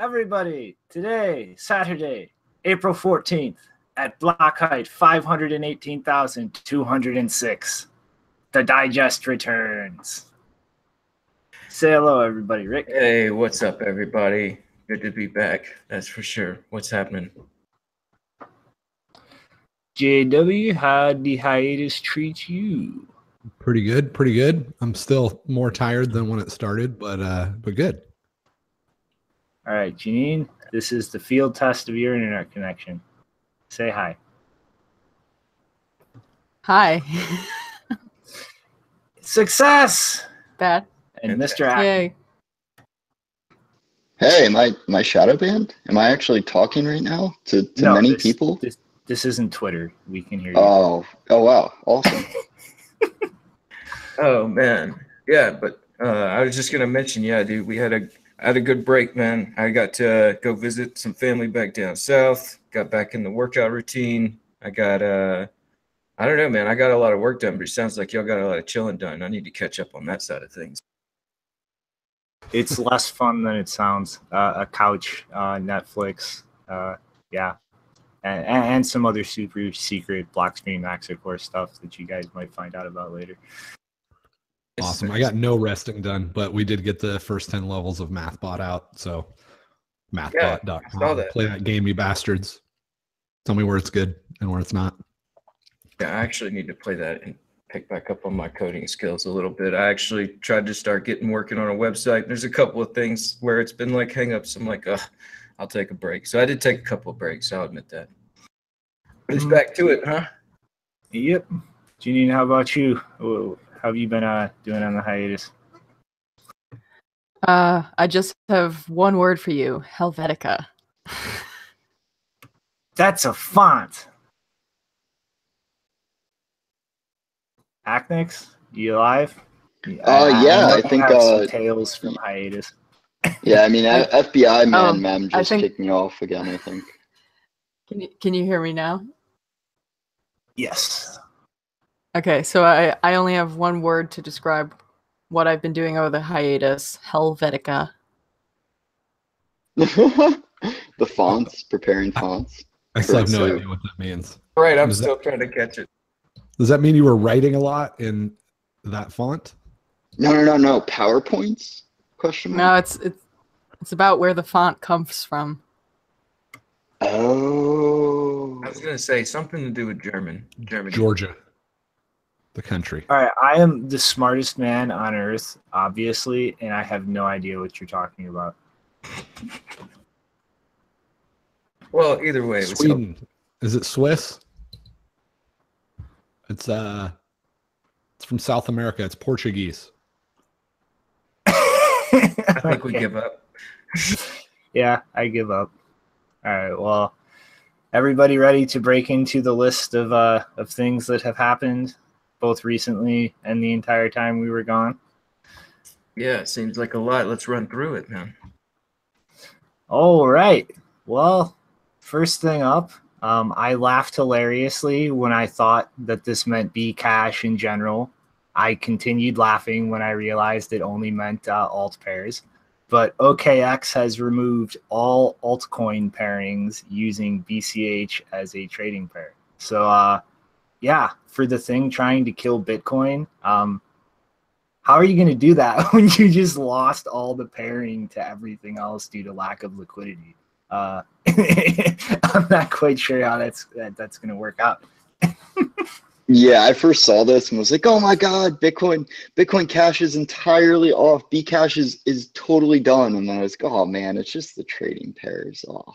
everybody, today, Saturday, April 14th, at block height 518,206, the digest returns. Say hello, everybody. Rick. Hey, what's up, everybody? Good to be back, that's for sure. What's happening? JW, how'd the hiatus treat you? Pretty good, pretty good. I'm still more tired than when it started, but good. All right, Janine, this is the field test of your internet connection. Say hi. Hi. Success! Bad. And Mr. Acme. Yay. Hey, am I shadow banned? Am I actually talking right now to No, many people? This isn't Twitter. We can hear you. Oh wow, awesome. Oh man, yeah. But I was just gonna mention, yeah, dude, I had a good break, man. I got to go visit some family back down south. Got back in the workout routine. I got I don't know, man. I got a lot of work done, but it sounds like y'all got a lot of chilling done. I need to catch up on that side of things. It's less fun than it sounds. A couch, Netflix, yeah, and some other super secret block screen Maxer Core stuff that you guys might find out about later. Awesome. I got no resting done, but we did get the first 10 levels of MathBot out. So mathbot.com. I saw that. Play that game, you bastards. Tell me where it's good and where it's not. Yeah, I actually need to play that and pick back up on my coding skills a little bit. I actually tried to start working on a website. There's a couple of things where it's been like hang-ups. I'm like, I'll take a break. So I did take a couple of breaks. I'll admit that. But it's back to it, huh? Yep. Janine, how about you? How have you been doing on the hiatus? I just have one word for you, Helvetica. That's a font. Acnix, you alive? Yeah, I think some tales from hiatus. Yeah, I mean FBI ma'am I just think- kicked me off again, I think. Can you hear me now? Yes. Okay, so I only have one word to describe what I've been doing over the hiatus, Helvetica. The fonts, preparing fonts. I still have no So- idea what that means. Right, I'm Does still trying to catch it. Does that mean you were writing a lot in that font? No. PowerPoints? Question mark? No, it's about where the font comes from. Oh. I was gonna say something to do with Germany. Georgia, the country. All right, I am the smartest man on earth, obviously, and I have no idea what you're talking about. Well, either way, it was Sweden. Is it Swiss? It's from South America. It's Portuguese. I think we give up. Yeah, I give up. All right, well, everybody ready to break into the list of things that have happened both recently and the entire time we were gone? Yeah, it seems like a lot. Let's run through it, man. All right. Well, first thing up, I laughed hilariously when I thought that this meant Bcash in general. I continued laughing when I realized it only meant alt pairs. But OKEx has removed all altcoin pairings using BCH as a trading pair. So, yeah, for the thing trying to kill Bitcoin, how are you going to do that when you just lost all the pairing to everything else due to lack of liquidity? I'm not quite sure how that's going to work out. Yeah, I first saw this and was like, oh my God, Bitcoin Cash is entirely off. Bcash is totally done. And then I was like, oh man, it's just the trading pairs. Oh.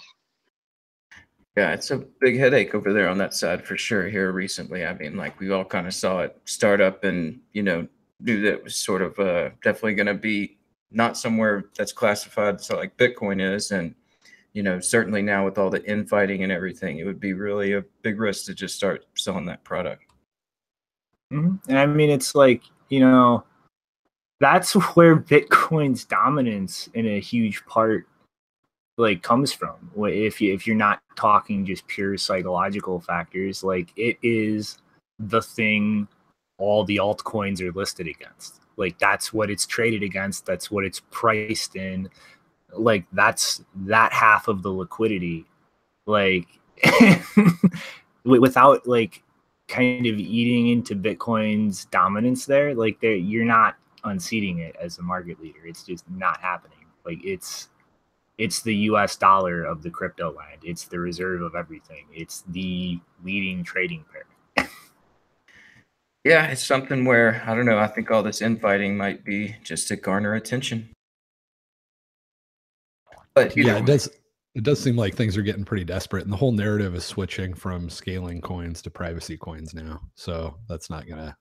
Yeah, it's a big headache over there on that side for sure here recently. I mean, like we all kind of saw it start up and, knew that it was sort of definitely going to be not somewhere that's classified so like Bitcoin is. And, certainly now with all the infighting and everything, it would be really a big risk to just start selling that product. Mm-hmm. And I mean, it's like, that's where Bitcoin's dominance in a huge part like comes from. If you're not talking just pure psychological factors, like it is the thing all the altcoins are listed against. Like that's what it's traded against. That's what it's priced in. like that's that half of the liquidity, like without like kind of eating into Bitcoin's dominance there, like you're not unseating it as a market leader. It's just not happening. Like it's the US dollar of the crypto land. It's the reserve of everything. It's the leading trading pair. Yeah, it's something where, I don't know, I think all this infighting might be just to garner attention. But yeah, it does seem like things are getting pretty desperate, and the whole narrative is switching from scaling coins to privacy coins now. So that's not gonna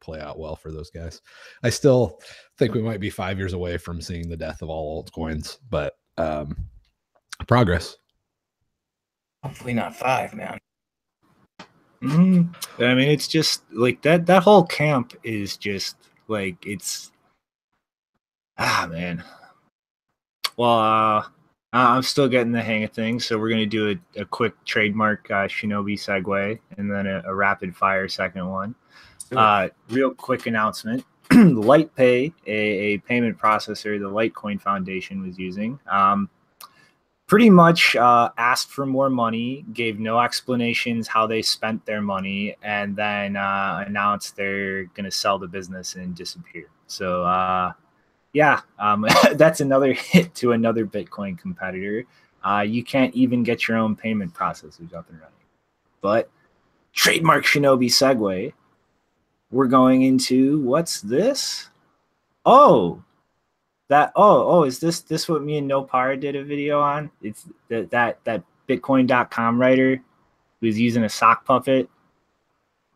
play out well for those guys. I still think we might be 5 years away from seeing the death of all altcoins, but progress. Hopefully not 5, man. I mean, it's just like that whole camp is just like, it's man. Well, I'm still getting the hang of things, so we're going to do a quick trademark Shinobi segue and then a rapid fire second one. Real quick announcement. LitePay, a payment processor the Litecoin Foundation was using, pretty much asked for more money, gave no explanations how they spent their money, and then announced they're going to sell the business and disappear. So, yeah, that's another hit to another Bitcoin competitor. You can't even get your own payment processors up and running. But trademark Shinobi segue. We're going into, what's this? Oh, is this what me and Nopara did a video on? It's that Bitcoin.com writer who's using a sock puppet.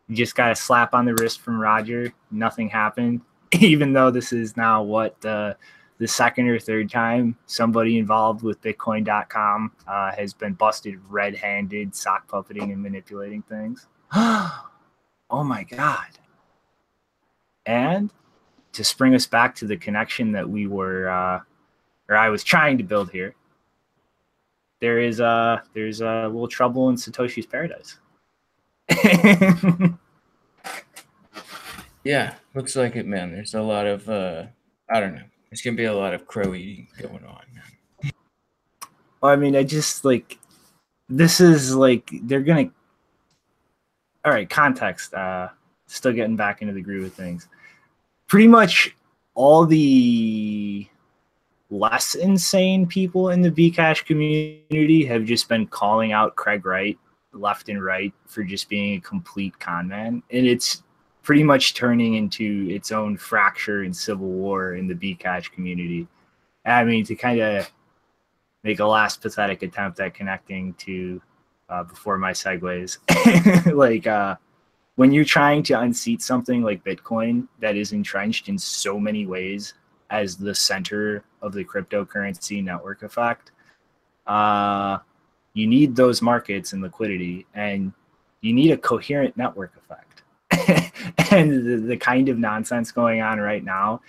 You just got a slap on the wrist from Roger. Nothing happened. Even though this is now what the second or third time somebody involved with Bitcoin.com has been busted red-handed sock puppeting and manipulating things. Oh my God. And to spring us back to the connection that we were, or I was trying to build here, there's a little trouble in Satoshi's paradise. Yeah, looks like it, man. There's a lot of, I don't know. There's going to be a lot of crow eating going on, man. Well, I mean, I just, like, this is, like, they're going to... All right, context. Still getting back into the groove of things. Pretty much all the less insane people in the Bcash community have just been calling out Craig Wright left and right for just being a complete con man. And it's pretty much turning into its own fracture and civil war in the Bcash community. I mean, to kind of make a last pathetic attempt at connecting to before my segues, like when you're trying to unseat something like Bitcoin that is entrenched in so many ways as the center of the cryptocurrency network effect, you need those markets and liquidity, and you need a coherent network effect. And the kind of nonsense going on right now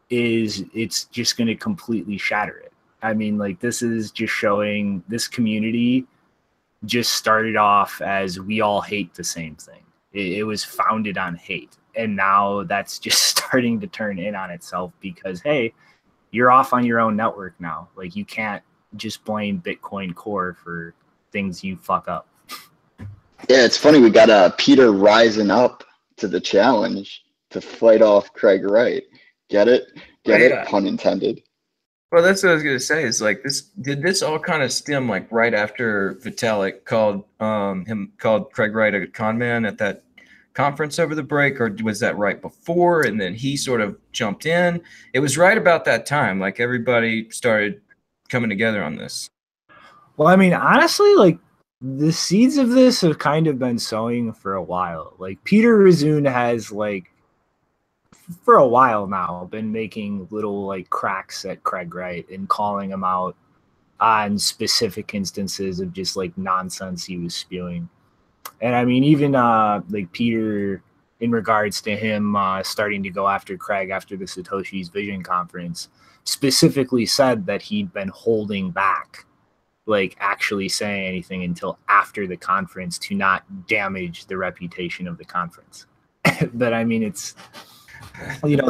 is it's just going to completely shatter it. I mean, like, this is just showing this community just started off as we all hate the same thing. It was founded on hate. And now that's just starting to turn in on itself because, hey, you're off on your own network now. Like, you can't just blame Bitcoin Core for things you fuck up. Yeah, it's funny. We got Peter rising up to the challenge to fight off Craig Wright. Get it? Get it? Pun intended. Well, that's what I was going to say is, like, did this all kind of stem like right after Vitalik called Craig Wright a con man at that conference over the break, or was that right before and then he sort of jumped in? It was right about that time. Like, everybody started coming together on this. Well, I mean, honestly, like, the seeds of this have kind of been sowing for a while. Like, Peter Rizun has, like, for a while now been making little, like, cracks at Craig Wright and calling him out on specific instances of just, like, nonsense he was spewing. And I mean, even like Peter, in regards to him starting to go after Craig after the Satoshi's Vision conference, specifically said that he'd been holding back, like, actually saying anything until after the conference to not damage the reputation of the conference. But I mean, it's, you know,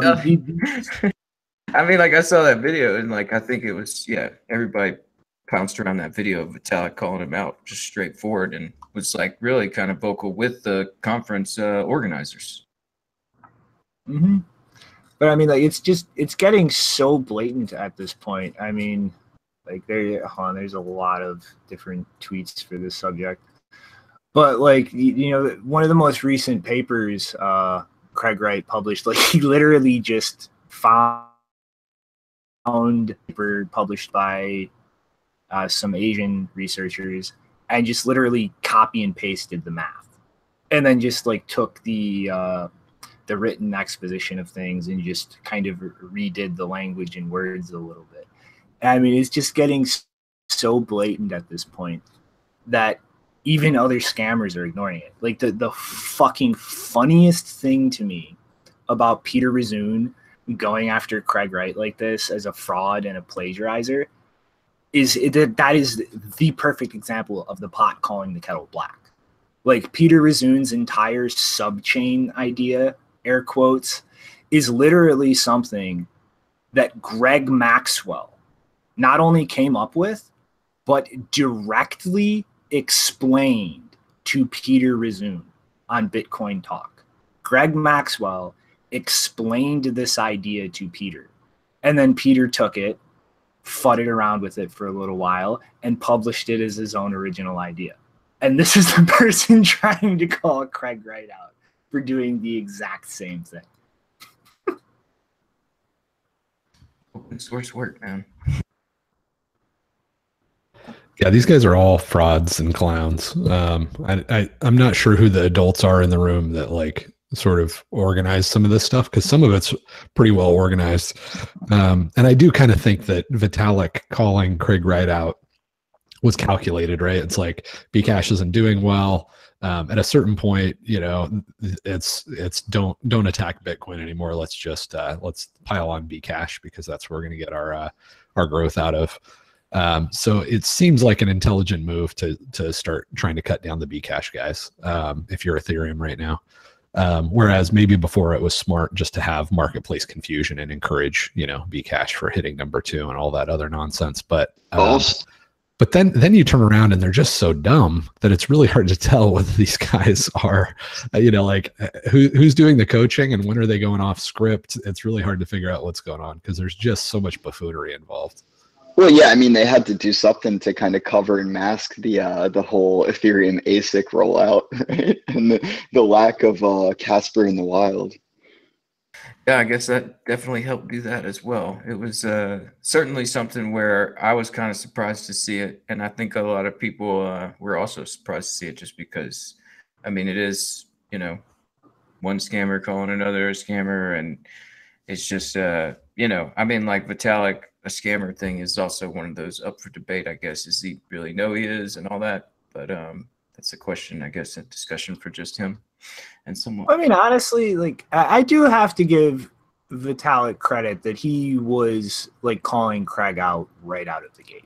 I mean, like I saw that video and like I think it was everybody pounced around that video of Vitalik calling him out just straightforward and was like really kind of vocal with the conference organizers. Mm-hmm. But I mean, like it's getting so blatant at this point. I mean, like there's a lot of different tweets for this subject. But like one of the most recent papers Craig Wright published, like he literally just found a paper published by some Asian researchers and just literally copy and pasted the math, and then just like took the written exposition of things and just kind of redid the language and words a little bit. I mean, it's just getting so blatant at this point that even other scammers are ignoring it. Like the fucking funniest thing to me about Peter Rizun going after Craig Wright like this as a fraud and a plagiarizer is that is the perfect example of the pot calling the kettle black. Like Peter Rizun's entire subchain idea, air quotes, is literally something that Greg Maxwell not only came up with, but directly explained to Peter Rizun on Bitcoin Talk. Greg Maxwell explained this idea to Peter, and then Peter took it, fudded around with it for a little while, and published it as his own original idea. And this is the person trying to call Craig Wright out for doing the exact same thing. Open source work, man. Yeah, these guys are all frauds and clowns. I'm not sure who the adults are in the room that like sort of organize some of this stuff, because some of it's pretty well organized. And I do kind of think that Vitalik calling Craig Wright out was calculated, right? It's like Bcash isn't doing well. At a certain point, it's don't attack Bitcoin anymore. Let's just let's pile on Bcash because that's where we're going to get our growth out of. So it seems like an intelligent move to start trying to cut down the Bcash guys, if you're Ethereum right now. Whereas maybe before it was smart just to have marketplace confusion and encourage, Bcash for hitting number 2 and all that other nonsense. But then you turn around and they're just so dumb that it's really hard to tell whether these guys are, who's doing the coaching and when are they going off script. It's really hard to figure out what's going on because there's just so much buffoonery involved. Well, yeah, I mean, they had to do something to kind of cover and mask the whole Ethereum ASIC rollout, right? And the lack of Casper in the wild. Yeah, I guess that definitely helped do that as well. It was certainly something where I was kind of surprised to see it, and I think a lot of people were also surprised to see it, just because, I mean, it is one scammer calling another a scammer, and it's just I mean, like Vitalik, a scammer thing is also one of those up for debate, I guess. Does he really know he is and all that? But that's a question, I guess, a discussion for just him and someone. I mean, honestly, like I do have to give Vitalik credit that he was like calling Craig out right out of the gate.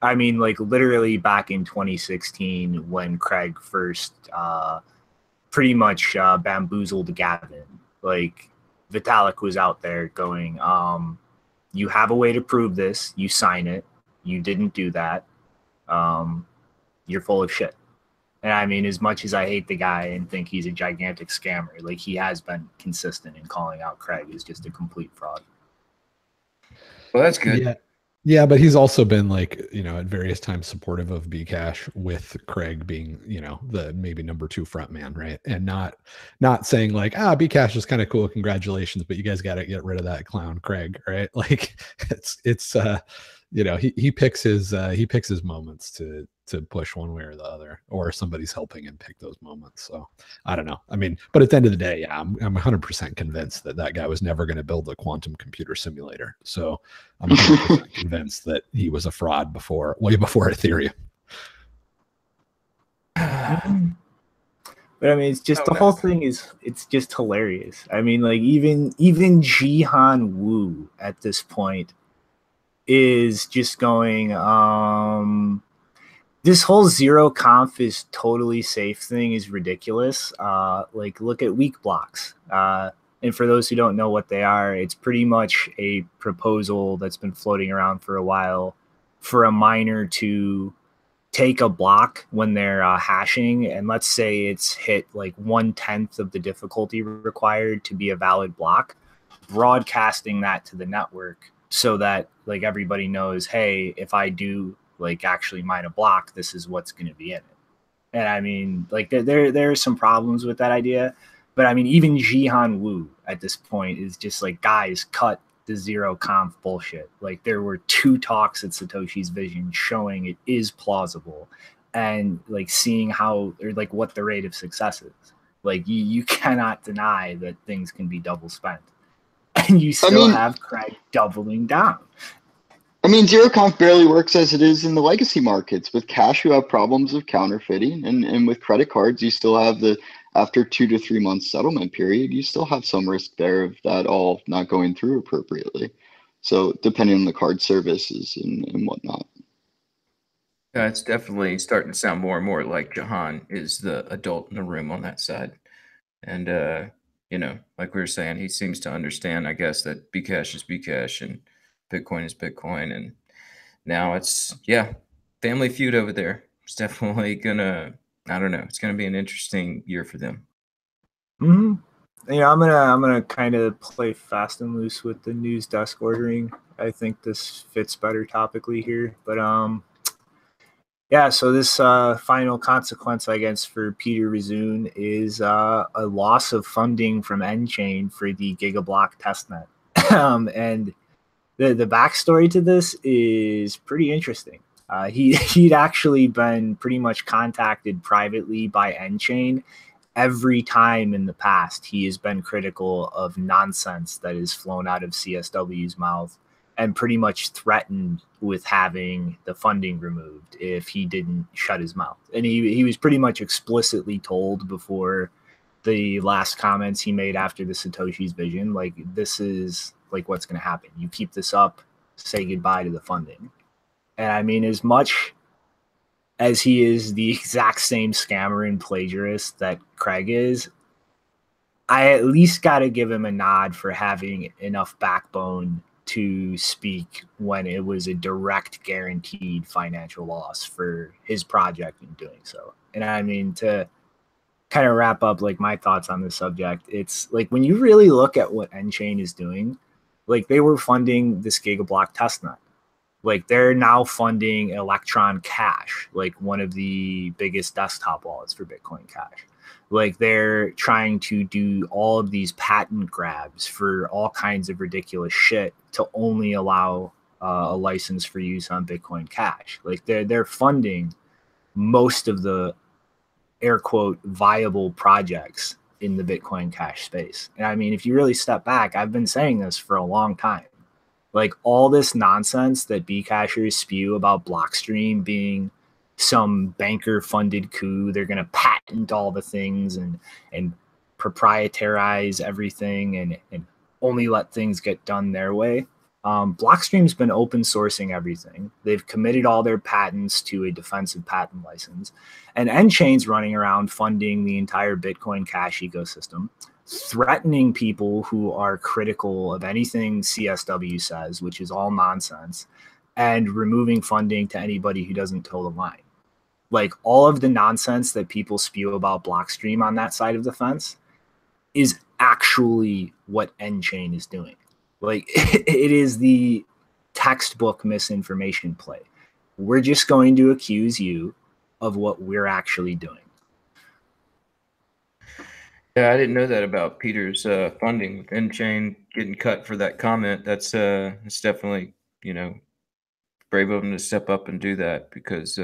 I mean, like literally back in 2016 when Craig first pretty much bamboozled Gavin, like Vitalik was out there going, you have a way to prove this. You sign it. You didn't do that. You're full of shit. And I mean, as much as I hate the guy and think he's a gigantic scammer, like he has been consistent in calling out Craig as just a complete fraud. Well, that's good. Yeah, but he's also been like, at various times supportive of Bcash, with Craig being, the maybe number 2 front man, right? And not saying like, Bcash is kind of cool, congratulations, but you guys got to get rid of that clown Craig, right? Like it's he picks his moments to push one way or the other, or somebody's helping him pick those moments. So I don't know. I mean, but at the end of the day, yeah, I'm 100% convinced that guy was never going to build a quantum computer simulator. So I'm 100% convinced that he was a fraud way before Ethereum. But I mean, it's just the whole thing it's just hilarious. I mean, like even Jihan Wu at this point is just going, this whole Zeroconf is totally safe thing is ridiculous. Like look at weak blocks. And And for those who don't know what they are, it's pretty much a proposal that's been floating around for a while for a miner to take a block when they're hashing, and let's say it's hit like 1/10 of the difficulty required to be a valid block, broadcasting that to the network so that like everybody knows, hey, if I do like actually mine a block, this is what's going to be in it. And I mean, like there are some problems with that idea, but I mean, even Jihan Wu at this point is just like, guys, cut the Zeroconf bullshit. Like there were 2 talks at Satoshi's Vision showing it is plausible, and like seeing how or like what the rate of success is. Like you cannot deny that things can be double spent, and you still have Craig doubling down. I mean, Zeroconf barely works as it is in the legacy markets. With cash, you have problems of counterfeiting, and with credit cards, you still have the after 2 to 3 months settlement period, you still have some risk there of that all not going through appropriately. So depending on the card services and whatnot. Yeah, it's definitely starting to sound more and more like Jahan is the adult in the room on that side. And, you know, like we were saying, he seems to understand, I guess, that Bcash is Bcash and Bitcoin is Bitcoin. And now it's, yeah, family feud over there. It's definitely gonna, I don't know, it's gonna be an interesting year for them. Mm-hmm. You know, I'm gonna kind of play fast and loose with the news desk ordering. I think this fits better topically here, but yeah. So this final consequence, I guess, for Peter Rizun is a loss of funding from Endchain for the Gigablock testnet, and the backstory to this is pretty interesting. He'd actually been pretty much contacted privately by Endchain every time in the past. He has been critical of nonsense that is flown out of CSW's mouth and pretty much threatened with having the funding removed if he didn't shut his mouth. And he was pretty much explicitly told before the last comments he made after the Satoshi's Vision, like, this is like what's going to happen. You keep this up, say goodbye to the funding. And I mean, as much as he is the exact same scammer and plagiarist that Craig is, I at least got to give him a nod for having enough backbone to speak when it was a direct guaranteed financial loss for his project in doing so. And I mean, to kind of wrap up like my thoughts on this subject, it's like when you really look at what Endchain is doing, like they were funding this Gigablock testnet. Like they're now funding Electron Cash, like one of the biggest desktop wallets for Bitcoin Cash. Like they're trying to do all of these patent grabs for all kinds of ridiculous shit to only allow a license for use on Bitcoin Cash. Like they're funding most of the air quote viable projects in the Bitcoin Cash space. And I mean, if you really step back, I've been saying this for a long time. Like all this nonsense that Bcashers spew about Blockstream being some banker funded coup, they're going to patent all the things and proprietarize everything and only let things get done their way. Blockstream's been open sourcing everything. They've committed all their patents to a defensive patent license, and Endchain's running around funding the entire Bitcoin Cash ecosystem, threatening people who are critical of anything CSW says, which is all nonsense, and removing funding to anybody who doesn't toe the line. Like all of the nonsense that people spew about Blockstream on that side of the fence is actually what Endchain is doing. Like it is the textbook misinformation play. We're just going to accuse you of what we're actually doing. Yeah, I didn't know that about Peter's funding with Endchain getting cut for that comment. That's it's definitely, you know, brave of him to step up and do that because,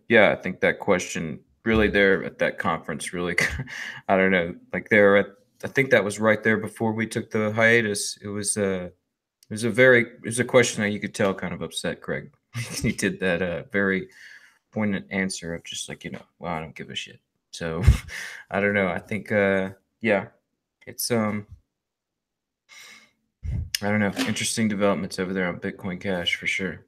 yeah, I think that question really there at that conference really, I don't know, like there at, I think that was right there before we took the hiatus. It was a question that you could tell kind of upset Craig. He did that very poignant answer of just like, you know, well, I don't give a shit. So I don't know. I think, yeah, it's, I don't know, interesting developments over there on Bitcoin Cash for sure.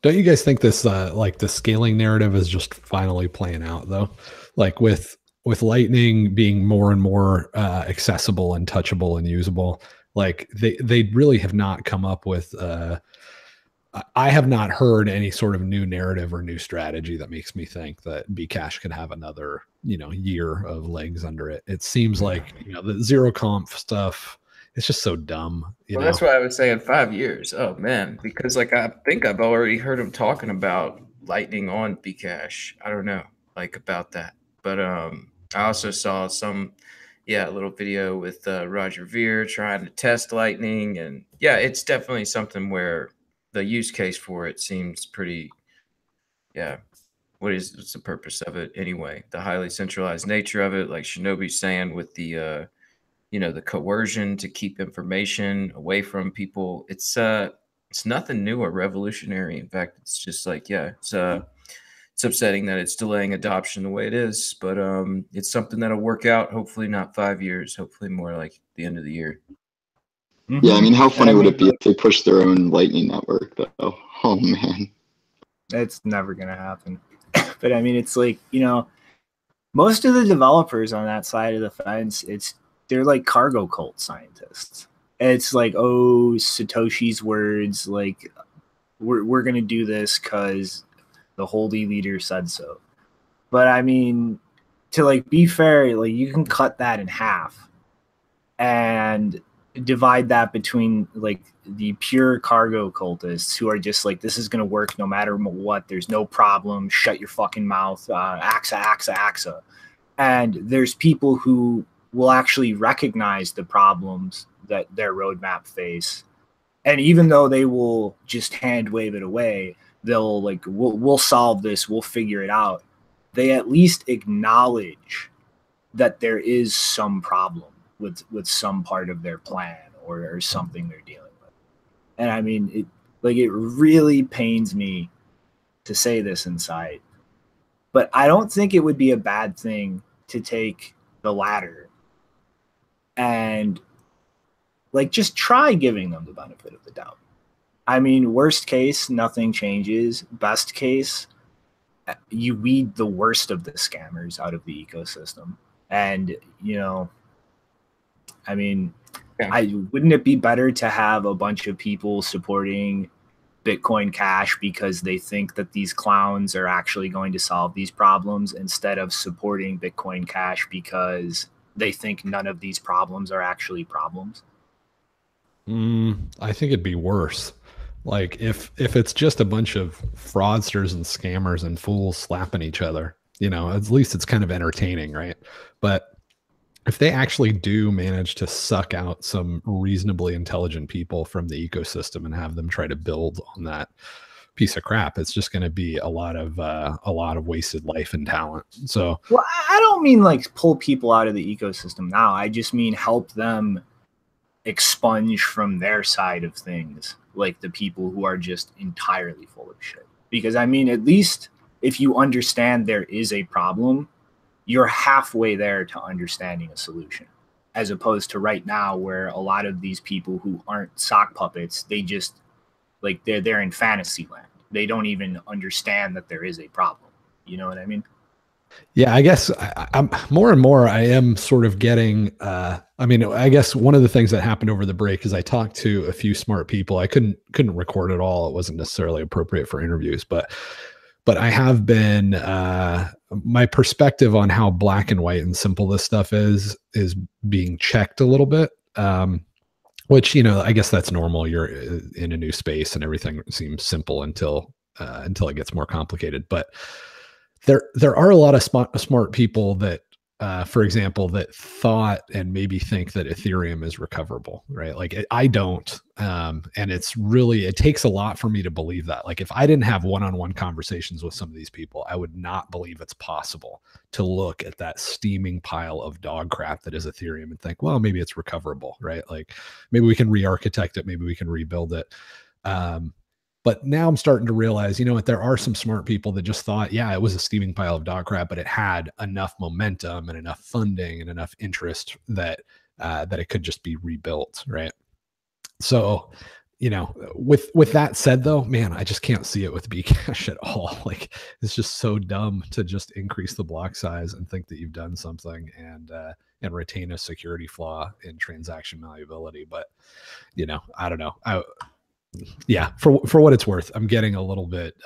Don't you guys think this, like the scaling narrative is just finally playing out though? Like with with Lightning being more and more accessible and touchable and usable, like they really have not come up with. I have not heard any sort of new narrative or new strategy that makes me think that Bcash could have another, year of legs under it. It seems like, the Zeroconf stuff, it's just so dumb. Well, that's why I was saying 5 years. Oh man, because like I think I've already heard him talking about Lightning on Bcash. I don't know, like about that. But I also saw some, a little video with Roger Ver trying to test Lightning, and yeah, it's definitely something where the use case for it seems pretty, what's the purpose of it anyway? The highly centralized nature of it, like Shinobi's saying, with the the coercion to keep information away from people. It's nothing new or revolutionary. In fact, it's just like, it's upsetting that it's delaying adoption the way it is, but it's something that'll work out. Hopefully not 5 years, hopefully more like the end of the year. Yeah, I mean, how funny would it be if they pushed their own Lightning network, though? Oh, man. It's never going to happen. But, I mean, it's like, most of the developers on that side of the fence, they're like cargo cult scientists. It's like, oh, Satoshi's words, like, we're going to do this because the holy leader said so. But, I mean, to, like, be fair, like, you can cut that in half and divide that between like the pure cargo cultists who are just like, this is going to work no matter what, there's no problem, shut your fucking mouth, axa. And there's people who will actually recognize the problems that their roadmap face, and even though they will just hand wave it away, they'll like, we'll solve this, we'll figure it out. They at least acknowledge that there is some problem with some part of their plan or something they're dealing with. And I mean, it really pains me to say this inside, but I don't think it would be a bad thing to take the latter and like just try giving them the benefit of the doubt. I mean, worst case, nothing changes. Best case, you weed the worst of the scammers out of the ecosystem. And, I mean, wouldn't it be better to have a bunch of people supporting Bitcoin Cash because they think that these clowns are actually going to solve these problems, instead of supporting Bitcoin Cash because they think none of these problems are actually problems? I think it'd be worse. Like if it's just a bunch of fraudsters and scammers and fools slapping each other, at least it's kind of entertaining, right? But if they actually do manage to suck out some reasonably intelligent people from the ecosystem and have them try to build on that piece of crap, it's just going to be a lot of wasted life and talent. So, well, I don't mean like pull people out of the ecosystem now. I just mean help them expunge from their side of things, like the people who are just entirely full of shit. Because I mean, at least if you understand there is a problem, you're halfway there to understanding a solution, as opposed to right now where a lot of these people who aren't sock puppets, they just like they're in fantasy land. They don't even understand that there is a problem. You know what I mean? Yeah, I guess I'm more and more, I am sort of getting, I guess one of the things that happened over the break is I talked to a few smart people. I couldn't record it all. It wasn't necessarily appropriate for interviews, but I have been, my perspective on how black and white and simple this stuff is being checked a little bit. Which, I guess that's normal. You're in a new space and everything seems simple until it gets more complicated. But there are a lot of smart people that, for example, that thought and maybe think that Ethereum is recoverable, right? Like I don't, and it takes a lot for me to believe that. Like if I didn't have one-on-one conversations with some of these people, I would not believe it's possible to look at that steaming pile of dog crap that is Ethereum and think, well, maybe it's recoverable, right? Like maybe we can re-architect it, maybe we can rebuild it. But now I'm starting to realize, there are some smart people that just thought, yeah, it was a steaming pile of dog crap, but it had enough momentum and enough funding and enough interest that it could just be rebuilt, right? So, you know, with that said though, man, I just can't see it with Bcash at all. Like it's just so dumb to just increase the block size and think that you've done something and retain a security flaw in transaction malleability. But you know, I don't know. Yeah, for what it's worth, I'm getting a little bit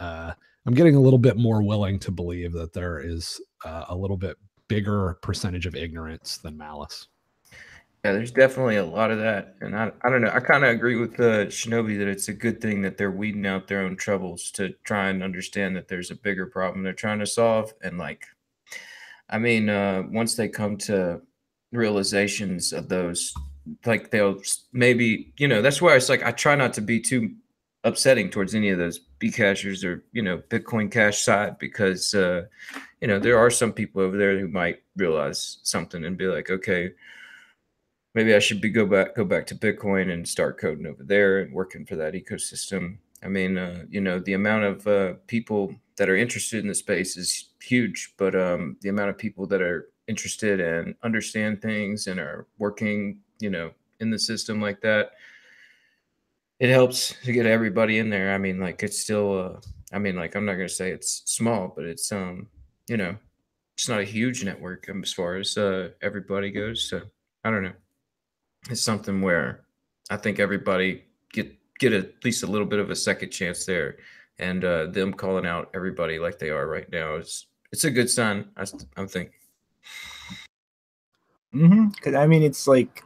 more willing to believe that there is a little bit bigger percentage of ignorance than malice. Yeah, there's definitely a lot of that. And I don't know. I kind of agree with Shinobi that it's a good thing that they're weeding out their own troubles to try and understand that there's a bigger problem they're trying to solve. And like, I mean, once they come to realizations of those, like they'll maybe, you know, that's why it's like I try not to be too upsetting towards any of those Bcashers or, you know, Bitcoin Cash side, because, you know, there are some people over there who might realize something and be like, okay, maybe I should go back to Bitcoin and start coding over there and working for that ecosystem. I mean, you know, the amount of people that are interested in the space is huge, but the amount of people that are interested and understand things and are working, you know, in the system like that, it helps to get everybody in there. I mean, like it's still, I mean, like I'm not going to say it's small, but it's, you know, it's not a huge network as far as everybody goes. So I don't know. It's something where I think everybody get at least a little bit of a second chance there, and them calling out everybody like they are right now it's a good sign. I'm thinking. Because I mean, it's like,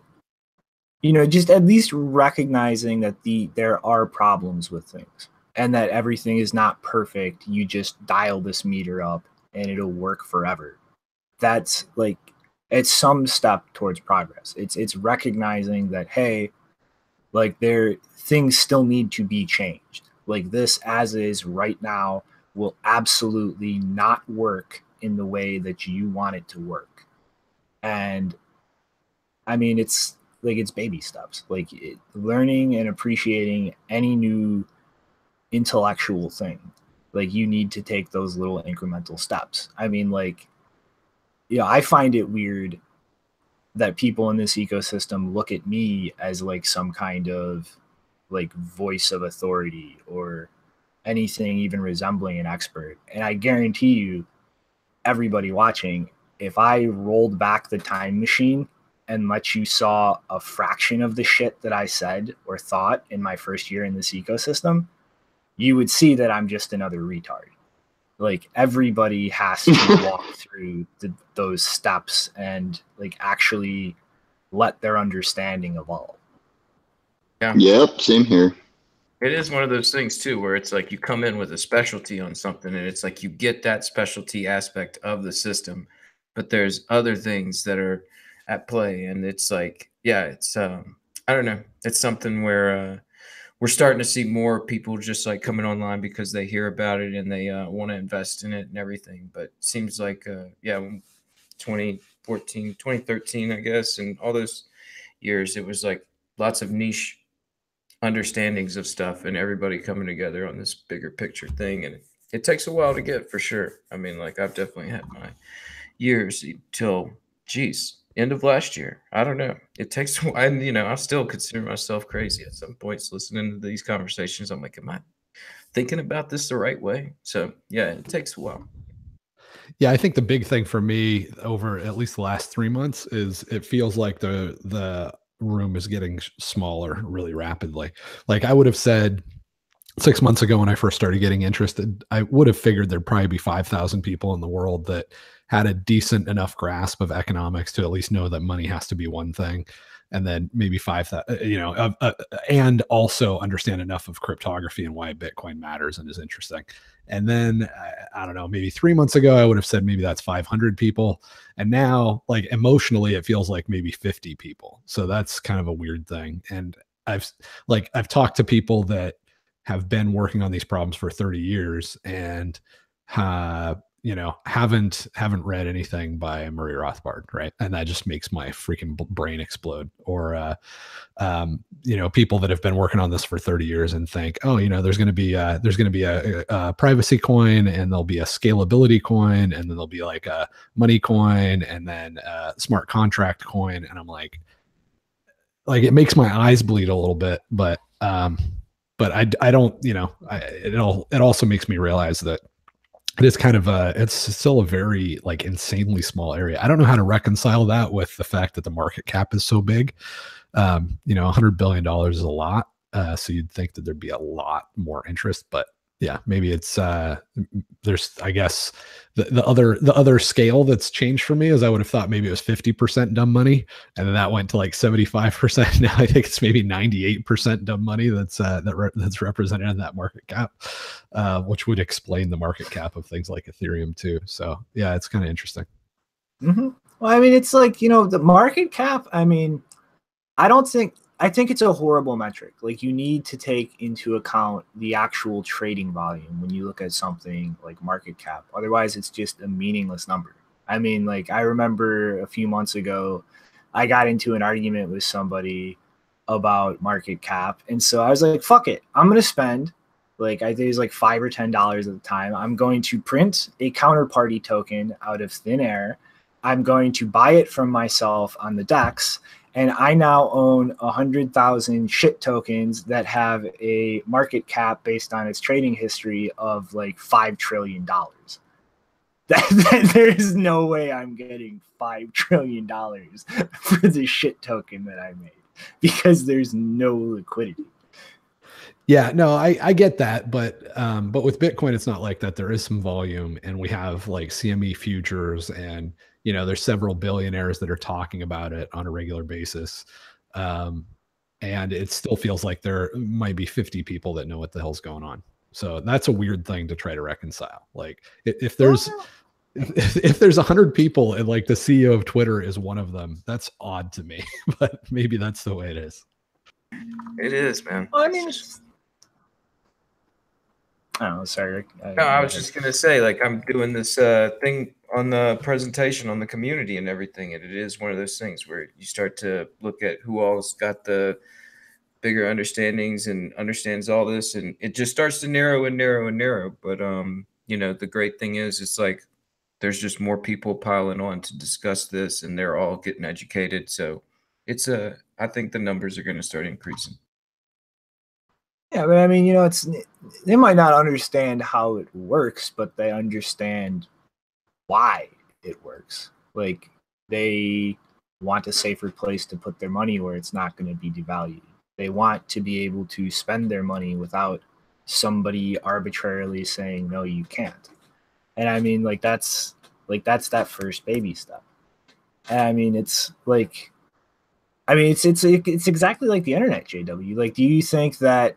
you know, just at least recognizing that there are problems with things and that everything is not perfect. You just dial this meter up and it'll work forever. That's like, it's some step towards progress. It's recognizing that, hey, like things still need to be changed. Like this as is right now will absolutely not work in the way that you want it to work. And I mean, it's like, it's baby steps, like learning and appreciating any new intellectual thing. Like you need to take those little incremental steps. I mean, like, yeah, I find it weird that people in this ecosystem look at me as like some kind of like voice of authority or anything even resembling an expert. And I guarantee you, everybody watching, if I rolled back the time machine and let you saw a fraction of the shit that I said or thought in my first year in this ecosystem, you would see that I'm just another retard. Like everybody has to walk through those steps and like actually let their understanding evolve. Yeah. Yep, same here. It is one of those things too, where it's like you come in with a specialty on something and it's like you get that specialty aspect of the system, but there's other things that are at play. And it's like, yeah, it's, I don't know. It's something where, we're starting to see more people just like coming online because they hear about it and they want to invest in it and everything. But it seems like, yeah, 2014, 2013, I guess, and all those years, it was like lots of niche understandings of stuff and everybody coming together on this bigger picture thing. And it takes a while to get, for sure. I mean, like I've definitely had my years till, geez, end of last year. I don't know. It takes a while. And, you know, I still consider myself crazy at some points listening to these conversations. I'm like, am I thinking about this the right way? So, yeah, it takes a while. Yeah, I think the big thing for me over at least the last 3 months is it feels like the room is getting smaller really rapidly. Like I would have said 6 months ago when I first started getting interested, I would have figured there'd probably be 5,000 people in the world that had a decent enough grasp of economics to at least know that money has to be one thing. And then maybe 5,000, you know, and also understand enough of cryptography and why Bitcoin matters and is interesting. And then I don't know, maybe 3 months ago, I would have said maybe that's 500 people. And now, like emotionally, it feels like maybe 50 people. So that's kind of a weird thing. And I've talked to people that have been working on these problems for 30 years and you know, haven't read anything by Murray Rothbard, right? And that just makes my freaking brain explode. Or you know, people that have been working on this for 30 years and think, oh, you know, there's going to be a privacy coin, and there'll be a scalability coin, and then there'll be like a money coin, and then a smart contract coin. And I'm like it makes my eyes bleed a little bit, but But I don't, you know, it also makes me realize that it is kind of it's still a very like insanely small area. I don't know how to reconcile that with the fact that the market cap is so big. You know, $100 billion is a lot. So you'd think that there'd be a lot more interest, but yeah, maybe it's there's, I guess the other scale that's changed for me is I would have thought maybe it was 50% dumb money, and then that went to like 75%. Now I think it's maybe 98% dumb money that's that's represented in that market cap, which would explain the market cap of things like Ethereum too. So yeah, it's kind of interesting. Mm-hmm. Well, I mean, it's like, you know, the market cap, I mean, I think it's a horrible metric. Like, you need to take into account the actual trading volume when you look at something like market cap. Otherwise, it's just a meaningless number. I mean, like, I remember a few months ago, I got into an argument with somebody about market cap. And so I was like, fuck it. I'm going to spend, like, I think it was like $5 or $10 at the time. I'm going to print a counterparty token out of thin air. I'm going to buy it from myself on the DEX. And I now own 100,000 shit tokens that have a market cap based on its trading history of like $5 trillion. There is no way I'm getting $5 trillion for the shit token that I made, because there's no liquidity. Yeah, no, I get that, but with Bitcoin, it's not like that. There is some volume, and we have like CME futures, and you know, there's several billionaires that are talking about it on a regular basis. And it still feels like there might be 50 people that know what the hell's going on. So that's a weird thing to try to reconcile. Like if there's 100 people and like the CEO of Twitter is one of them, that's odd to me, but maybe that's the way it is. It is, man. Well, I mean, I don't know, sorry. No, I was just going to say, like, I'm doing this thing on the presentation on the community and everything, and it is one of those things where you start to look at who all's got the bigger understandings and understands all this, and it just starts to narrow and narrow and narrow. But you know, the great thing is it's like there's just more people piling on to discuss this, and they're all getting educated. So it's I think the numbers are going to start increasing. Yeah, but I mean, you know, they might not understand how it works, but they understand why it works. Like, they want a safer place to put their money where it's not going to be devalued. They want to be able to spend their money without somebody arbitrarily saying, no, you can't. And I mean, like, that's that first baby step. And I mean, it's exactly like the internet, JW. Like, do you think that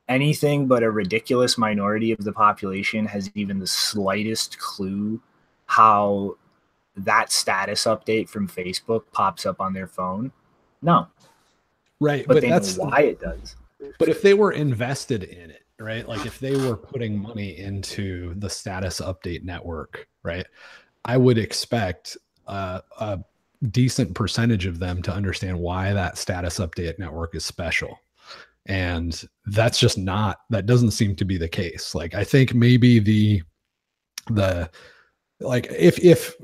anything but a ridiculous minority of the population has even the slightest clue how that status update from Facebook pops up on their phone? No. Right. But they know why it does. But if they were invested in it, right? Like if they were putting money into the status update network, right? I would expect a decent percentage of them to understand why that status update network is special. And that's just not, that doesn't seem to be the case. Like, I think maybe the like, if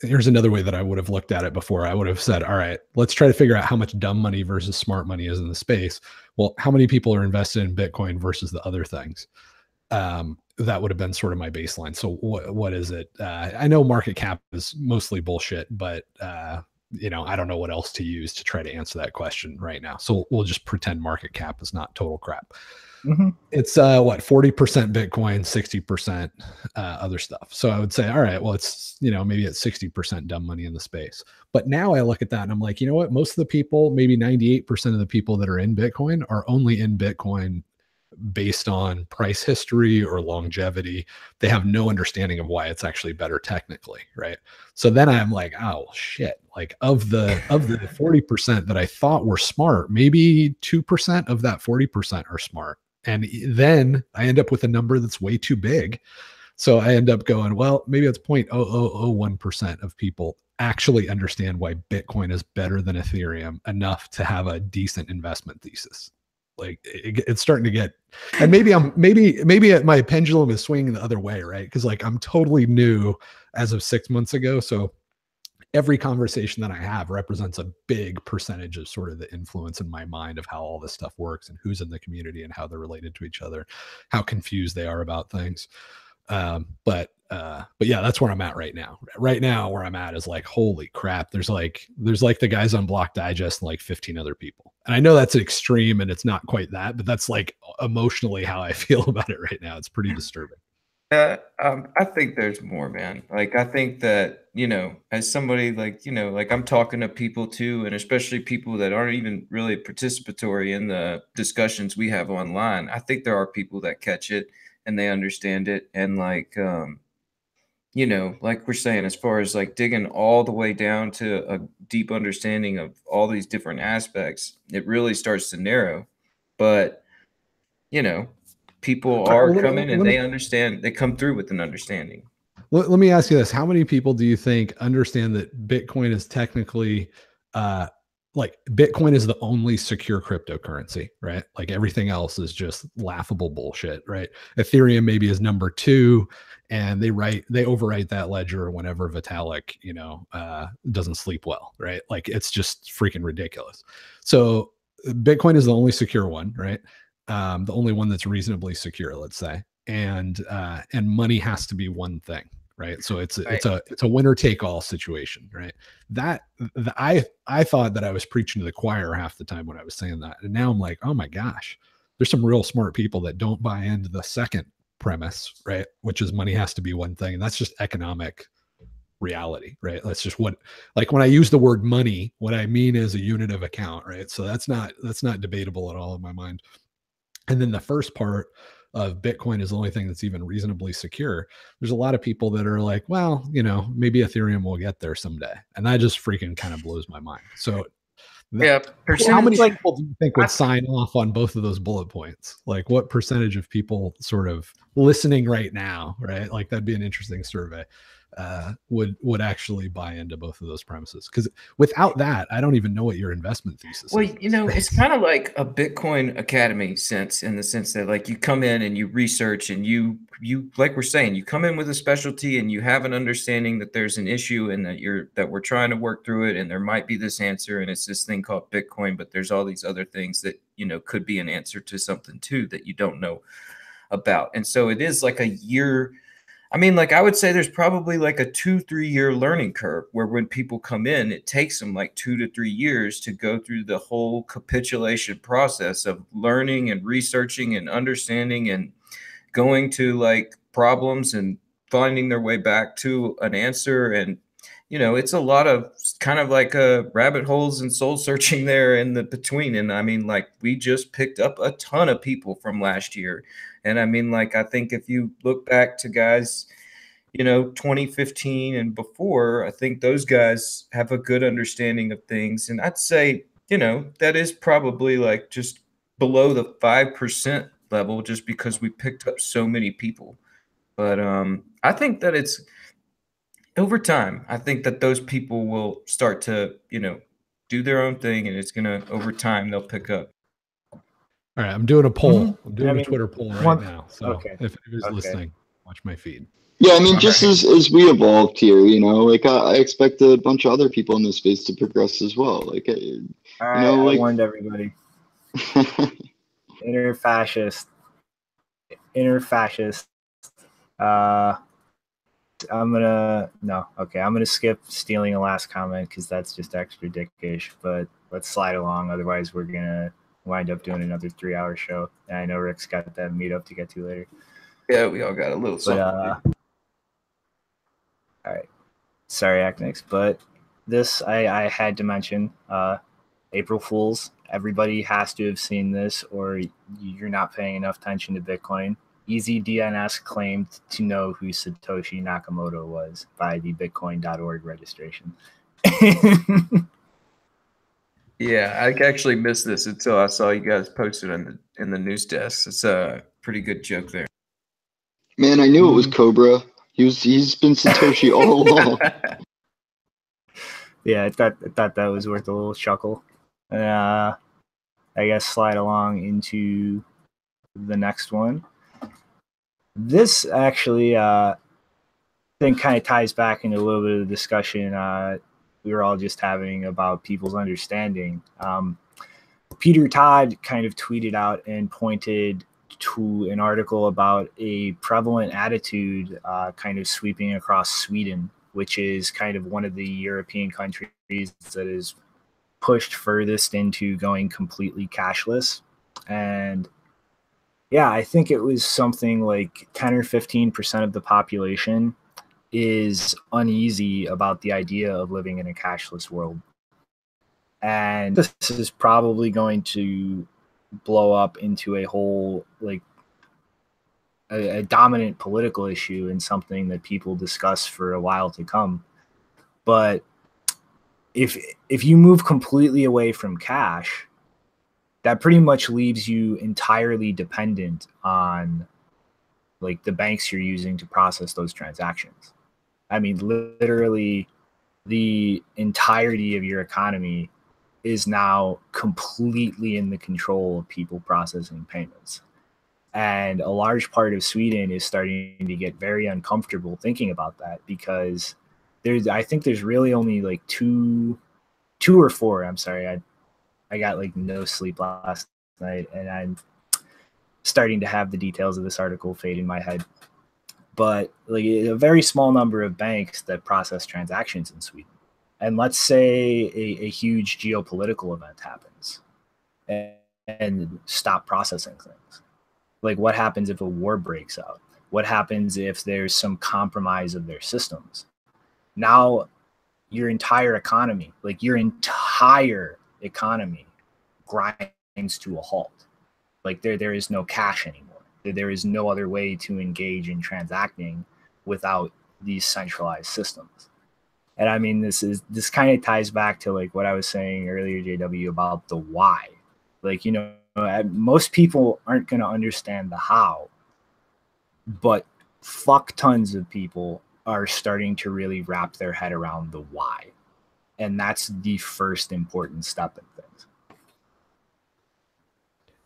here's another way that I would have looked at it before, I would have said, all right, let's try to figure out how much dumb money versus smart money is in the space. Well, how many people are invested in Bitcoin versus the other things? That would have been sort of my baseline. So what is it? I know market cap is mostly bullshit, but you know, I don't know what else to use to try to answer that question right now. So we'll just pretend market cap is not total crap. Mm-hmm. It's what, 40% Bitcoin, 60% other stuff. So I would say, all right, well, it's, you know, maybe it's 60% dumb money in the space. But now I look at that and I'm like, you know what? Most of the people, maybe 98% of the people that are in Bitcoin are only in Bitcoin based on price history or longevity. They have no understanding of why it's actually better technically, right? So then I'm like, oh shit, like of the 40% that I thought were smart, maybe 2% of that 40% are smart. And then I end up with a number that's way too big. So I end up going, well, maybe it's 0.0001% of people actually understand why Bitcoin is better than Ethereum enough to have a decent investment thesis. Like it's starting to get, and maybe my pendulum is swinging the other way, right? Because like I'm totally new as of 6 months ago. So every conversation that I have represents a big percentage of sort of the influence in my mind of how all this stuff works and who's in the community and how they're related to each other, how confused they are about things. But yeah, that's where I'm at right now. Right now, where I'm at is like, holy crap, there's like the guys on Block Digest and like 15 other people. And I know that's extreme and it's not quite that, but that's like emotionally how I feel about it right now. It's pretty disturbing. I think there's more, man. Like, I think that, you know, as somebody like, you know, like I'm talking to people too, and especially people that aren't even really participatory in the discussions we have online. I think there are people that catch it and they understand it. And like, you know, like we're saying, as far as like digging all the way down to a deep understanding of all these different aspects, it really starts to narrow. But, you know, people are coming and they understand, they come through with an understanding. Let me ask you this. How many people do you think understand that Bitcoin is technically like Bitcoin is the only secure cryptocurrency, right? Like everything else is just laughable bullshit, right? Ethereum maybe is number 2, and they overwrite that ledger whenever Vitalik, you know, doesn't sleep well, right? Like it's just freaking ridiculous. So Bitcoin is the only secure one, right? The only one that's reasonably secure, let's say, and money has to be one thing, right? So it's a winner take all situation, right? I thought that I was preaching to the choir half the time when I was saying that, and now I'm like, oh my gosh, there's some real smart people that don't buy into the second premise, right? Which is money has to be one thing, and that's just economic reality, right? That's just what, like when I use the word money, what I mean is a unit of account, right? So that's not debatable at all in my mind. And then the first part of Bitcoin is the only thing that's even reasonably secure. There's a lot of people that are like, well, you know, maybe Ethereum will get there someday. And that just freaking kind of blows my mind. So how many people do you think would sign off on both of those bullet points? Like what percentage of people sort of listening right now, right? Like that'd be an interesting survey. Would actually buy into both of those premises, because without that, I don't even know what your investment thesis is. Well, you know, it's kind of like a Bitcoin Academy sense, in the sense that like you come in and you research and you like we're saying, you come in with a specialty and you have an understanding that there's an issue and that we're trying to work through it, and there might be this answer, and it's this thing called Bitcoin, but there's all these other things that, you know, could be an answer to something too that you don't know about. And so it is like a year. I mean, like I would say there's probably like a 2-3 year learning curve where when people come in, it takes them like 2 to 3 years to go through the whole capitulation process of learning and researching and understanding and going to like problems and finding their way back to an answer. And, you know, it's a lot of kind of like rabbit holes and soul searching there in the between. And I mean, like we just picked up a ton of people from last year. And I mean, like, I think if you look back to guys, you know, 2015 and before, I think those guys have a good understanding of things. And I'd say, you know, that is probably like just below the 5% level, just because we picked up so many people. But I think that it's over time, I think that those people will start to, you know, do their own thing, and it's going to, over time, they'll pick up. All right, I'm doing a poll. I'm doing a Twitter poll right now. So if anybody's listening, watch my feed. Yeah, I mean, just as we evolved here, you know, like I expect a bunch of other people in this space to progress as well. Like, you know, like, I warned everybody. Inner fascist. I'm gonna skip stealing the last comment because that's just extra dickish. But let's slide along. Otherwise, we're gonna wind up doing another 3-hour show. And I know Rick's got that meetup to get to later. Yeah, we all got a little something. All right. Sorry, Acnix, but this I had to mention. April Fools. Everybody has to have seen this, or you're not paying enough attention to Bitcoin. EasyDNS claimed to know who Satoshi Nakamoto was by the Bitcoin.org registration. Yeah, I actually missed this until I saw you guys posted in the news desk. It's a pretty good joke there. Man, I knew it was Cobra. He's been Satoshi all along. Yeah, I thought that was worth a little chuckle. I guess slide along into the next one. This actually thing kind of ties back into a little bit of the discussion we were all just having about people's understanding. Peter Todd kind of tweeted out and pointed to an article about a prevalent attitude kind of sweeping across Sweden, which is kind of one of the European countries that is pushed furthest into going completely cashless. And yeah, I think it was something like 10 or 15% of the population is uneasy about the idea of living in a cashless world. And this is probably going to blow up into a whole, like, a dominant political issue and something that people discuss for a while to come. But if you move completely away from cash, that pretty much leaves you entirely dependent on like the banks you're using to process those transactions. I mean, literally the entirety of your economy is now completely in the control of people processing payments. And a large part of Sweden is starting to get very uncomfortable thinking about that, because I think there's really only like two or four. I'm sorry. I got like no sleep last night, and I'm starting to have the details of this article fade in my head. But like a very small number of banks that process transactions in Sweden. And let's say a huge geopolitical event happens and stop processing things. Like, what happens if a war breaks out? What happens if there's some compromise of their systems? Now, your entire economy grinds to a halt. Like, there is no cash anymore. There is no other way to engage in transacting without these centralized systems. And I mean, this kind of ties back to like what I was saying earlier, JW, about the why. Like, you know, most people aren't going to understand the how, but fuck tons of people are starting to really wrap their head around the why. And that's the first important step in things.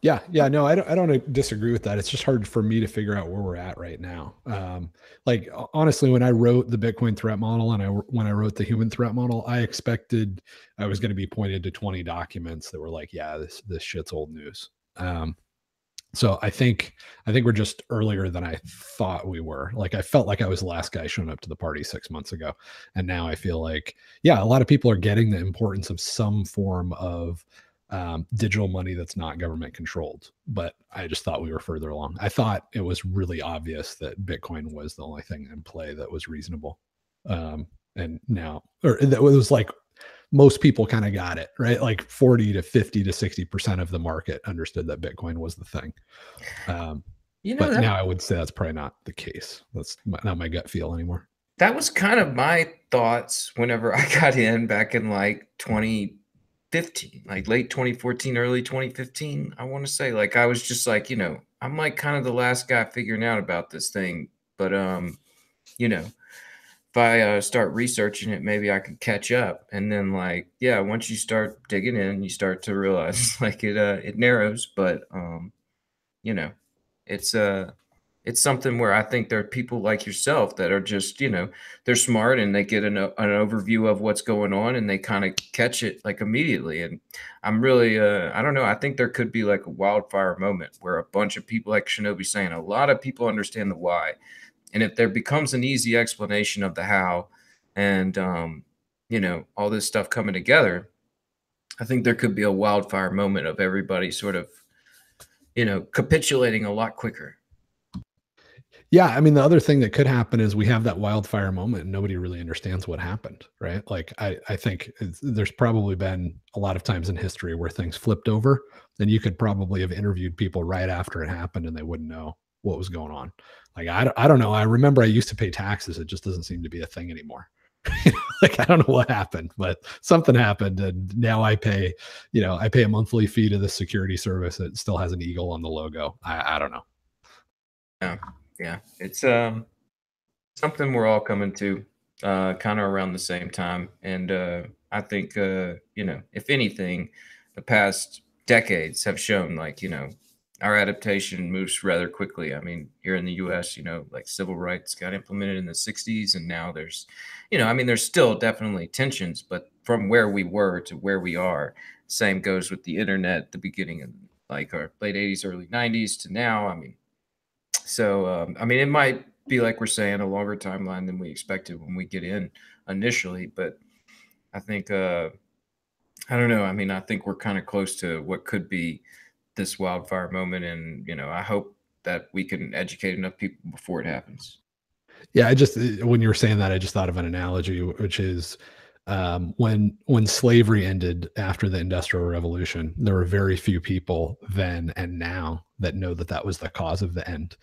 Yeah, no, I don't disagree with that. It's just hard for me to figure out where we're at right now. Like, honestly, when I wrote the Bitcoin threat model and when I wrote the human threat model, I expected I was going to be pointed to 20 documents that were like, yeah, this shit's old news. So I think we're just earlier than I thought we were. Like, I felt like I was the last guy showing up to the party 6 months ago. And now I feel like, yeah, a lot of people are getting the importance of some form of digital money that's not government controlled. But I just thought we were further along. I thought it was really obvious that Bitcoin was the only thing in play that was reasonable. And now, or that was like, most people kind of got it, right? Like 40 to 50 to 60% of the market understood that Bitcoin was the thing. You know, but now I would say that's probably not the case. That's not my gut feel anymore. That was kind of my thoughts whenever I got in back in like 2015, like late 2014, early 2015. I want to say, like, I was just like, you know, I'm like kind of the last guy figuring out about this thing. But, you know, if I start researching it, maybe I could catch up. And then, like, yeah, once you start digging in, you start to realize like it narrows. But, you know, it's something where I think there are people like yourself that are just, you know, they're smart and they get an overview of what's going on and they kind of catch it like immediately. And I'm really, I don't know, I think there could be like a wildfire moment where a bunch of people, like Shinobi saying, a lot of people understand the why. And if there becomes an easy explanation of the how and, you know, all this stuff coming together, I think there could be a wildfire moment of everybody sort of, you know, capitulating a lot quicker. Yeah, I mean, the other thing that could happen is we have that wildfire moment and nobody really understands what happened, right? Like, I think there's probably been a lot of times in history where things flipped over, and you could probably have interviewed people right after it happened and they wouldn't know what was going on. Like, I don't know. I remember I used to pay taxes. It just doesn't seem to be a thing anymore. Like, I don't know what happened, but something happened. And now I pay, you know, I pay a monthly fee to the security service. It still has an eagle on the logo. I don't know. Yeah. It's something we're all coming to kind of around the same time. And I think, you know, if anything, the past decades have shown, like, you know, our adaptation moves rather quickly. I mean, here in the U.S., you know, like civil rights got implemented in the 60s, and now there's, you know, I mean, there's still definitely tensions, but from where we were to where we are, same goes with the internet, the beginning of like our late 80s, early 90s to now. I mean, so, I mean, it might be like we're saying a longer timeline than we expected when we get in initially, but I think, I don't know. I mean, I think we're kind of close to what could be this wildfire moment, and you know, I hope that we can educate enough people before it happens. Yeah, I just when you were saying that, I just thought of an analogy, which is when slavery ended after the Industrial Revolution, there were very few people then and now that know that that was the cause of the end.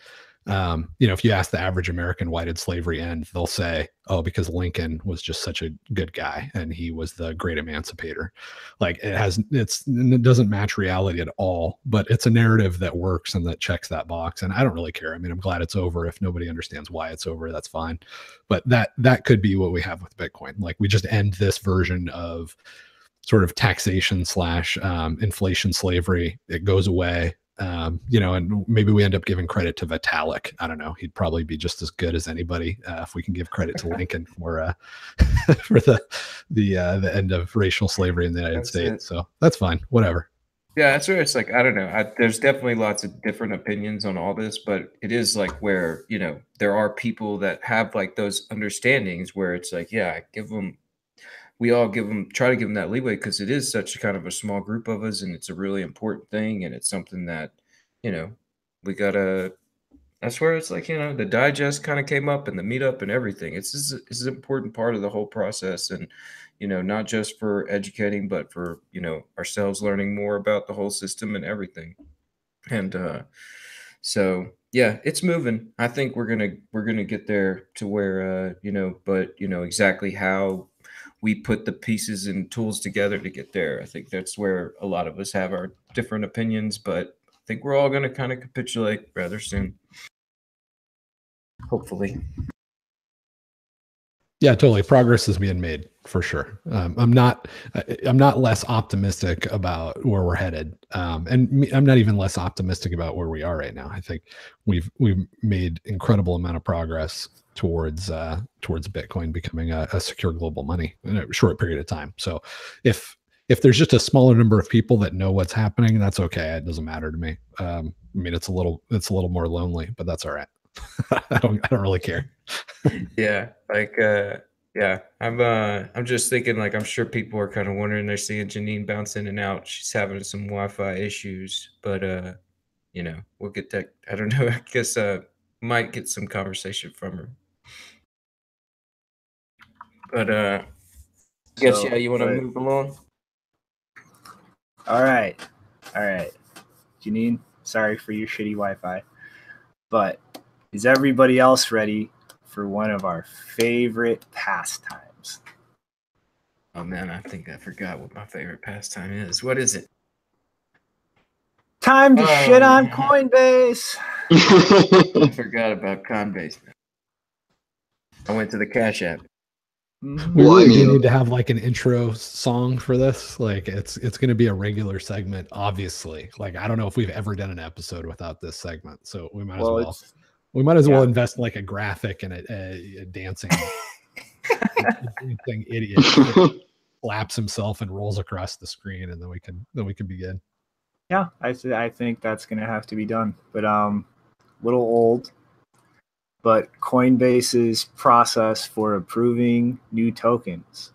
You know, if you ask the average American, why did slavery end? They'll say, oh, because Lincoln was just such a good guy and he was the great emancipator. Like it doesn't match reality at all, but it's a narrative that works and that checks that box. And I don't really care. I mean, I'm glad it's over. If nobody understands why it's over, that's fine. But that could be what we have with Bitcoin. Like we just end this version of sort of taxation / inflation slavery. It goes away. You know, and maybe we end up giving credit to Vitalik. I don't know. He'd probably be just as good as anybody if we can give credit to Lincoln for for the end of racial slavery in the United States. So that's fine. Whatever. Yeah, that's where it's like, I don't know. There's definitely lots of different opinions on all this, but it is like where, you know, there are people that have like those understandings where it's like, yeah, we all try to give them that leeway because it is such a kind of a small group of us, and it's a really important thing, and it's something that, you know, we gotta. That's where it's like, you know, the digest kind of came up and the meetup and everything. It's an important part of the whole process, and you know, not just for educating, but for, you know, ourselves learning more about the whole system and everything. And so yeah, it's moving. I think we're gonna get there to where you know, but you know exactly how we put the pieces and tools together to get there. I think that's where a lot of us have our different opinions, but I think we're all going to kind of capitulate rather soon. Hopefully. Yeah, totally. Progress is being made for sure. I'm not less optimistic about where we're headed, and I'm not even less optimistic about where we are right now. I think we've made incredible amount of progress towards Bitcoin becoming a secure global money in a short period of time. So if there's just a smaller number of people that know what's happening, that's okay. It doesn't matter to me. I mean, it's a little more lonely, but that's all right. I don't really care. Yeah, like yeah, I'm just thinking, like, I'm sure people are kind of wondering, they're seeing Janine bounce in and out. She's having some Wi-Fi issues, but you know, we'll get that. I don't know. I guess might get some conversation from her. But I guess yeah, you want to move along? All right. Janine, sorry for your shitty Wi-Fi, but is everybody else ready for one of our favorite pastimes? Oh man, I think I forgot what my favorite pastime is. What is it? Time to shit on Coinbase. I forgot about Coinbase. I went to the Cash App. We really do need to have like an intro song for this. Like it's going to be a regular segment, obviously. Like I don't know if we've ever done an episode without this segment, so we might as well. We might as well invest in like a graphic and a dancing, dancing idiot slaps himself and rolls across the screen, and then we can begin. Yeah, I think that's gonna have to be done. But little old. But Coinbase's process for approving new tokens.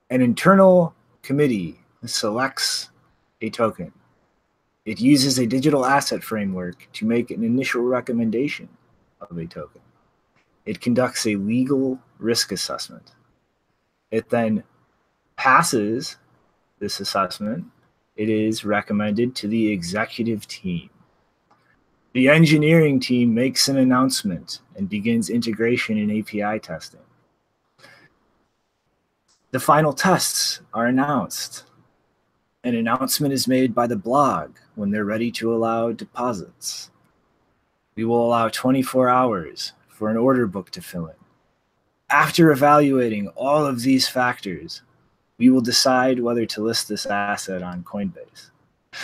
An internal committee selects a token. It uses a digital asset framework to make an initial recommendation of a token. It conducts a legal risk assessment. It then passes this assessment. It is recommended to the executive team. The engineering team makes an announcement and begins integration and API testing. The final tests are announced. An announcement is made by the blog when they're ready to allow deposits. We will allow 24 hours for an order book to fill in. After evaluating all of these factors, we will decide whether to list this asset on Coinbase.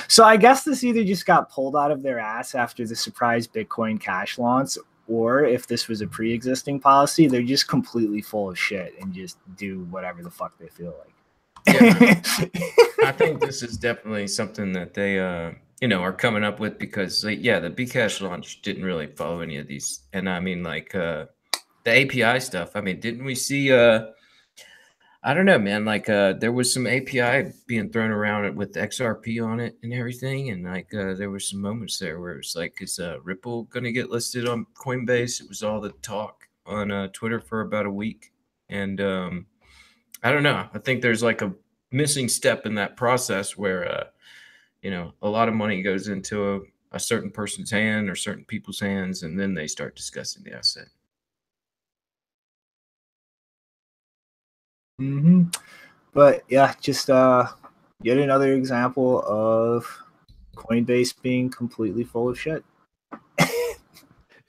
So I guess this either just got pulled out of their ass after the surprise Bitcoin Cash launch, or if this was a pre-existing policy, they're just completely full of shit and just do whatever the fuck they feel like. Yeah. I think this is definitely something that they are coming up with, because the Bcash launch didn't really follow any of these. And I mean, like the API stuff, I mean, didn't we see I don't know, man, like there was some API being thrown around with XRP on it and everything, and like there were some moments there where it was like, is Ripple going to get listed on Coinbase? It was all the talk on Twitter for about a week. And I don't know, I think there's like a missing step in that process where a lot of money goes into a certain person's hand or certain people's hands, and then they start discussing the asset. But yeah, just yet another example of Coinbase being completely full of shit.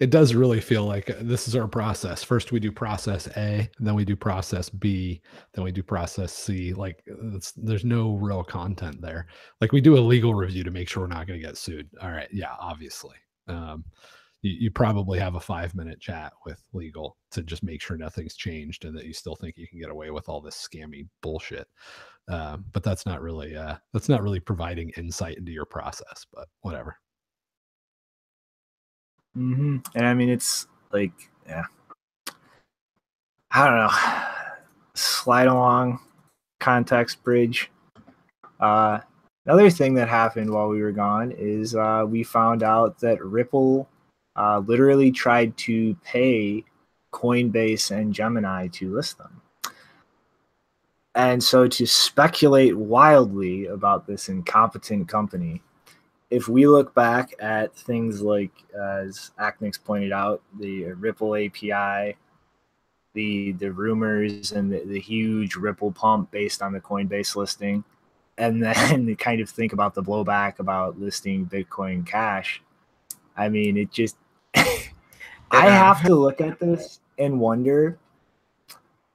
It does really feel like this is our process. First we do process A, then we do process B, then we do process C. Like there's no real content there. Like we do a legal review to make sure we're not going to get sued. All right, yeah, obviously. You probably have a 5-minute chat with legal to just make sure nothing's changed and that you still think you can get away with all this scammy bullshit. But that's not really providing insight into your process, but whatever. And I mean, it's like, yeah, I don't know, slide along, context bridge. Another thing that happened while we were gone is we found out that Ripple literally tried to pay Coinbase and Gemini to list them. And so to speculate wildly about this incompetent company, if we look back at things like, as Acnix pointed out, the Ripple API, the rumors and the huge Ripple pump based on the Coinbase listing, and then kind of think about the blowback about listing Bitcoin Cash, I mean, it just, I have to look at this and wonder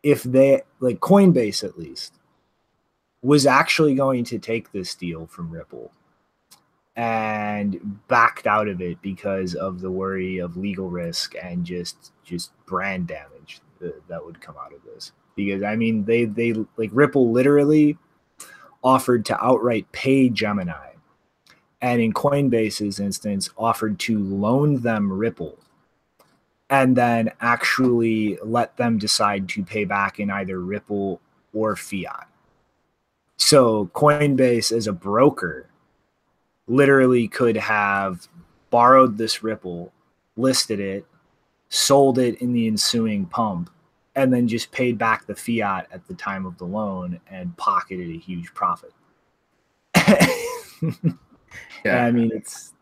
if they, like Coinbase at least, was actually going to take this deal from Ripple and backed out of it because of the worry of legal risk and just brand damage that would come out of this. Because I mean, they like Ripple literally offered to outright pay Gemini, and in Coinbase's instance offered to loan them Ripple and then actually let them decide to pay back in either Ripple or fiat. So Coinbase as a broker literally could have borrowed this Ripple, listed it, sold it in the ensuing pump, and then just paid back the fiat at the time of the loan and pocketed a huge profit. Yeah. I mean, it's...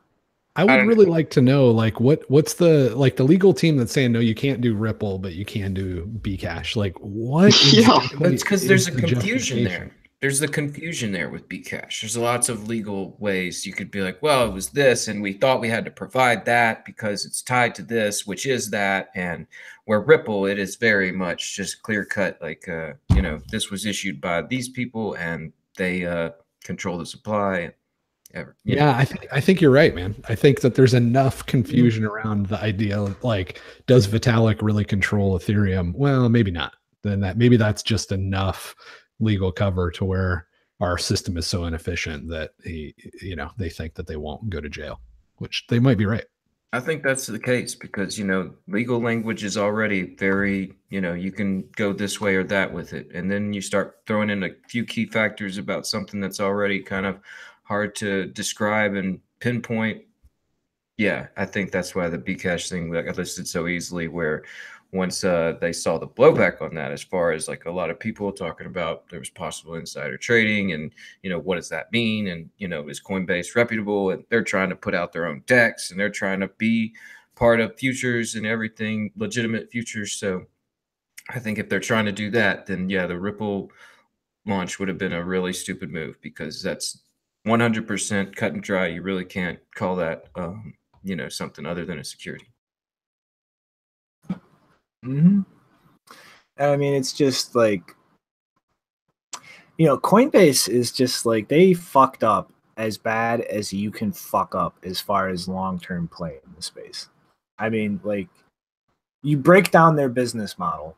I would really like to know, like, what's the legal team that's saying, no, you can't do Ripple, but you can do Bcash. Like, what? It's because there's a confusion there. There's the confusion there with Bcash. There's lots of legal ways you could be like, well, it was this, and we thought we had to provide that because it's tied to this, which is that. And where Ripple, it is very much just clear cut, like, this was issued by these people and they control the supply. Yeah, I think you're right, man. I think that there's enough confusion around the idea of, like, does Vitalik really control Ethereum? Well, maybe not. Then maybe that's just enough legal cover to where our system is so inefficient that they think that they won't go to jail, which they might be right. I think that's the case because, legal language is already very, you can go this way or that with it. And then you start throwing in a few key factors about something that's already kind of hard to describe and pinpoint. Yeah, I think that's why the Bcash thing got listed so easily, where once they saw the blowback on that, as far as like a lot of people talking about there was possible insider trading and, what does that mean? And, is Coinbase reputable? And they're trying to put out their own decks and they're trying to be part of futures and everything, legitimate futures. So I think if they're trying to do that, then yeah, the Ripple launch would have been a really stupid move because that's 100% cut and dry. You really can't call that, something other than a security. I mean, it's just like, Coinbase is just like, they fucked up as bad as you can fuck up as far as long-term play in the space. I mean, like, you break down their business model.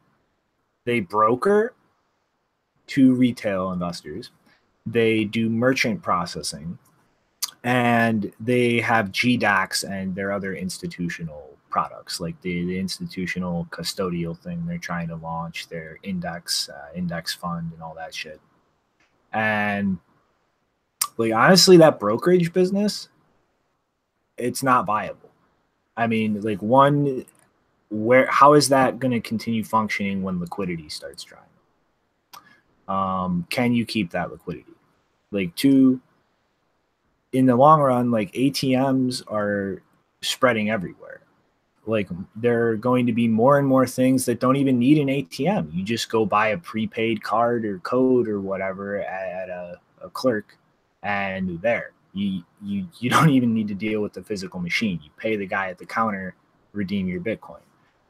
They broker to retail investors. They do merchant processing, and they have GDAX and their other institutional products, like the institutional custodial thing they're trying to launch, their index fund and all that shit. And like, honestly, that brokerage business, it's not viable. I mean, like, one, how is that going to continue functioning when liquidity starts drying? Can you keep that liquidity? Like, two, in the long run, like, ATMs are spreading everywhere. Like, there are going to be more and more things that don't even need an ATM. You just go buy a prepaid card or code or whatever at a clerk, and there. You don't even need to deal with the physical machine. You pay the guy at the counter, redeem your Bitcoin.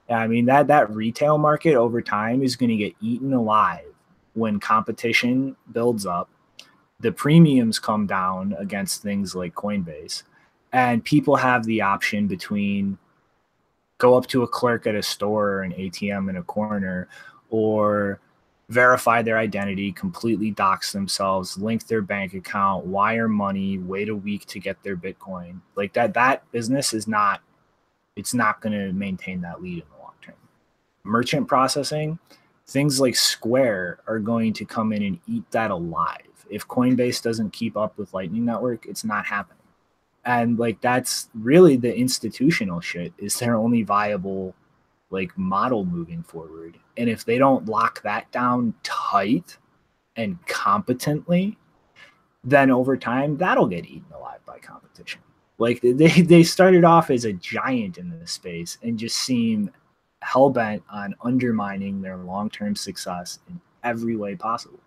I mean, that retail market over time is going to get eaten alive when competition builds up. The premiums come down against things like Coinbase, and people have the option between go up to a clerk at a store or an ATM in a corner, or verify their identity, completely dox themselves, link their bank account, wire money, wait a week to get their Bitcoin. Like that business is not, it's not going to maintain that lead in the long term. Merchant processing, things like Square are going to come in and eat that alive. If Coinbase doesn't keep up with Lightning Network, it's not happening. And like, that's really the institutional shit is their only viable like model moving forward. And if they don't lock that down tight and competently, then over time that'll get eaten alive by competition. Like, they started off as a giant in this space and just seem hell-bent on undermining their long-term success in every way possible.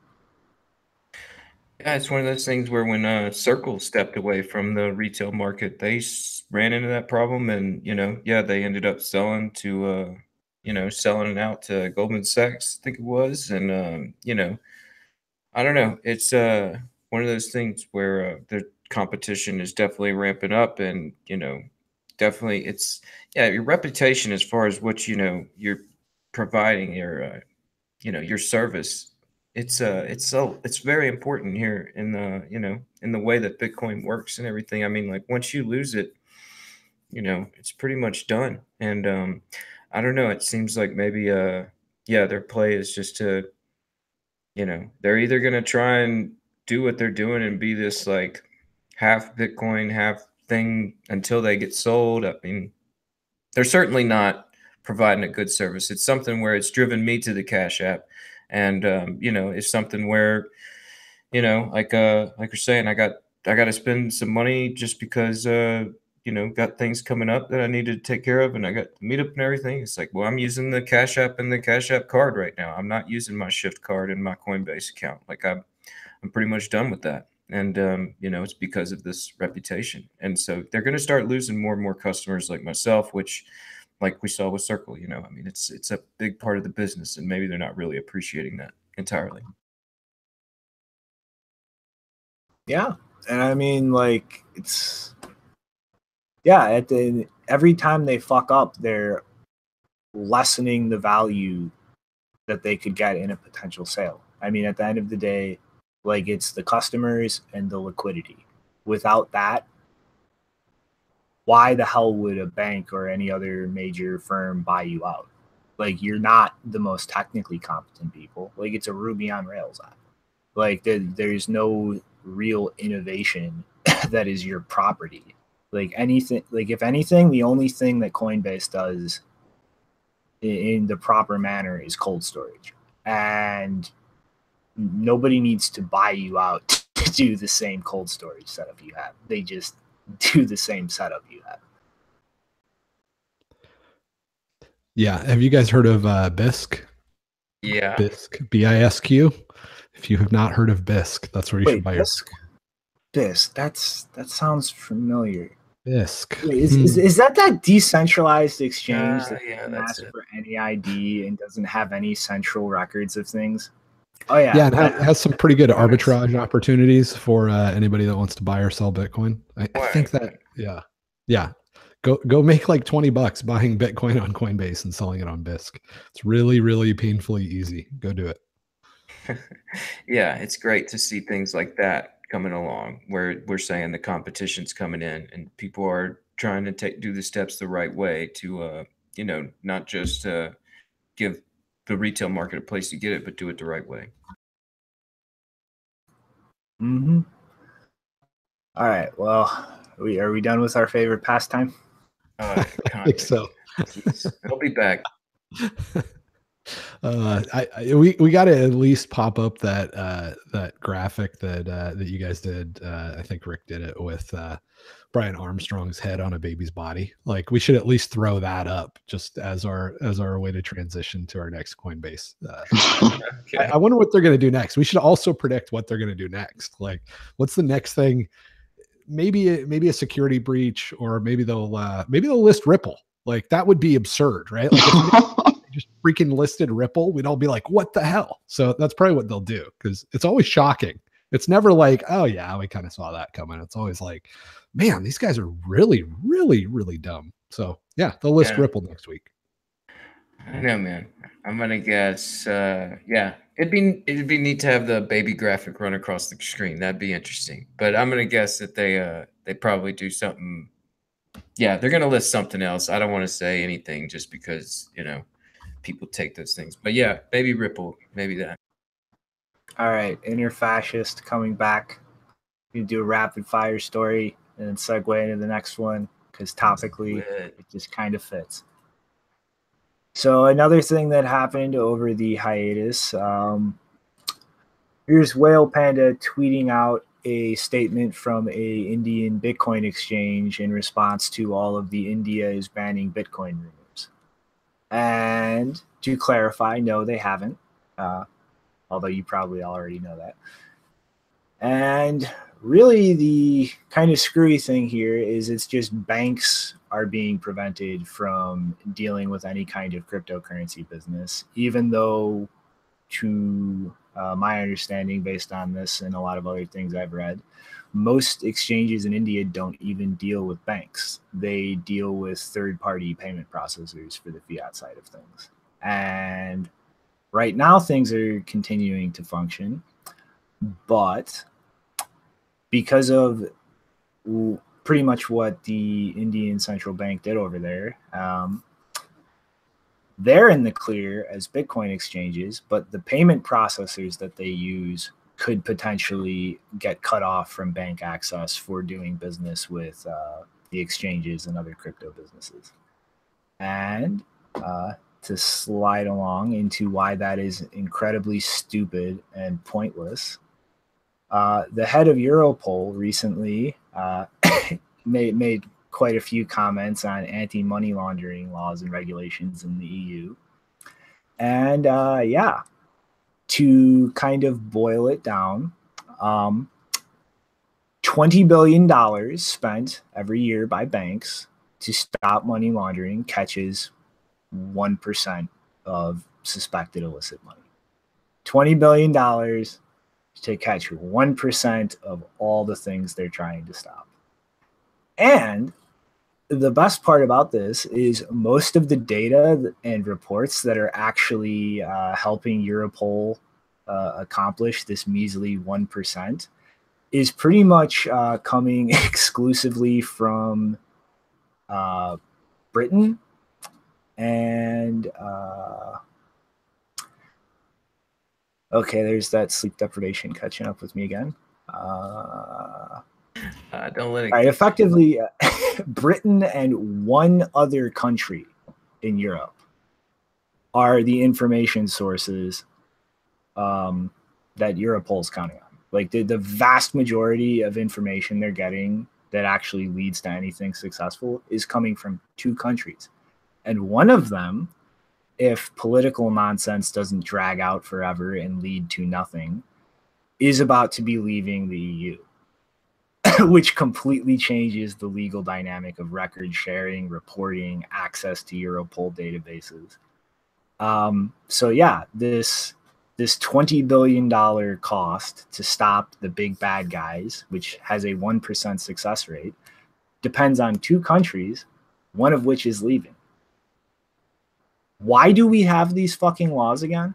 Yeah, it's one of those things where when Circle stepped away from the retail market, they ran into that problem, and they ended up selling to selling it out to Goldman Sachs, I think it was, and I don't know. It's one of those things where the competition is definitely ramping up, and definitely it's your reputation as far as what you're providing your service. It's very important here in the in the way that Bitcoin works and everything. I mean, like, once you lose it, it's pretty much done. And I don't know, it seems like maybe their play is just to they're either going to try and do what they're doing and be this like half Bitcoin, half thing until they get sold. I mean, they're certainly not providing a good service. It's something where it's driven me to the Cash App. And it's something where, like you're saying, I got to spend some money just because got things coming up that I need to take care of, and I got the meetup and everything. It's like, well, I'm using the Cash App and the Cash App card right now. I'm not using my Shift card and my Coinbase account. Like, I'm pretty much done with that. And it's because of this reputation. And so they're going to start losing more and more customers like myself, which, like we saw with Circle, I mean, it's a big part of the business, and maybe they're not really appreciating that entirely. Yeah. And I mean, like, it's, every time they fuck up, they're lessening the value that they could get in a potential sale. I mean, at the end of the day, like, it's the customers and the liquidity. Without that, why the hell would a bank or any other major firm buy you out? Like, you're not the most technically competent people. Like, it's a Ruby on Rails app. Like, there's no real innovation that is your property. Like, anything, like, if anything, the only thing that Coinbase does in the proper manner is cold storage. And nobody needs to buy you out to do the same cold storage setup you have. They just do the same setup you have. Yeah. Have you guys heard of BISC? Yeah. BISC, BISQ. If you have not heard of BISC, that's where you should buy BISC? BISC. that sounds familiar. BISC. Wait, is that decentralized exchange that yeah, doesn't that's ask it. for any ID and doesn't have any central records of things? Oh yeah, Yeah, and has some pretty good arbitrage opportunities for anybody that wants to buy or sell Bitcoin. I think that yeah. Go make like $20 buying Bitcoin on Coinbase and selling it on Bisq. It's really, really painfully easy. Go do it. Yeah, it's great to see things like that coming along where we're saying the competition's coming in and people are trying to do the steps the right way to you know, not just give the retail market a place to get it, but do it the right way. Mm-hmm. All right. Well, are we done with our favorite pastime? I think so. I'll be back. We got to at least pop up that that graphic that you guys did. I think Rick did it with Brian Armstrong's head on a baby's body. Like, we should at least throw that up just as our way to transition to our next Coinbase. Okay. I wonder what they're going to do next. We should also predict what they're going to do next. Like, what's the next thing? Maybe a security breach, or maybe they'll list Ripple. Like, that would be absurd, right? Like, if just freaking listed Ripple, we'd all be like, what the hell? So that's probably what they'll do, because it's always shocking. It's never like, oh yeah, we kind of saw that coming. It's always like, man, these guys are really, really, really dumb. So yeah, they'll list Ripple next week. I know, man. I'm gonna guess. Yeah, it'd be neat to have the baby graphic run across the screen. That'd be interesting. But I'm gonna guess that they probably do something. Yeah, they're gonna list something else. I don't want to say anything just because, you know, people take those things. But yeah, maybe Ripple, maybe that. All right, Inner Fascist coming back. You do a rapid fire story and then segue into the next one, because topically it just kind of fits. So another thing that happened over the hiatus, here's Whale Panda tweeting out a statement from a Indian Bitcoin exchange in response to all of the India is banning Bitcoin rumors. And to clarify, no, they haven't, although you probably already know that. And really the kind of screwy thing here is it's just banks are being prevented from dealing with any kind of cryptocurrency business, even though, to my understanding, based on this and a lot of other things I've read, most exchanges in India don't even deal with banks. They deal with third-party payment processors for the fiat side of things. And right now things are continuing to function, but because of pretty much what the Indian central bank did over there, they're in the clear as Bitcoin exchanges, but the payment processors that they use could potentially get cut off from bank access for doing business with the exchanges and other crypto businesses. And to slide along into why that is incredibly stupid and pointless, the head of Europol recently made quite a few comments on anti-money laundering laws and regulations in the EU. And yeah, to kind of boil it down, $20 billion spent every year by banks to stop money laundering catches 1% of suspected illicit money. $20 billion to catch 1% of all the things they're trying to stop. And the best part about this is most of the data and reports that are actually helping Europol accomplish this measly 1% is pretty much coming exclusively from Britain and okay, there's that sleep deprivation catching up with me again. Don't let it. All right, effectively, Britain and one other country in Europe are the information sources that Europol's counting on. Like the vast majority of information they're getting that actually leads to anything successful is coming from two countries. And one of them, if political nonsense doesn't drag out forever and lead to nothing, is about to be leaving the EU, which completely changes the legal dynamic of record sharing, reporting, access to Europol databases. So yeah, this this $20 billion cost to stop the big bad guys, which has a 1% success rate, depends on 2 countries, one of which is leaving. Why do we have these fucking laws again?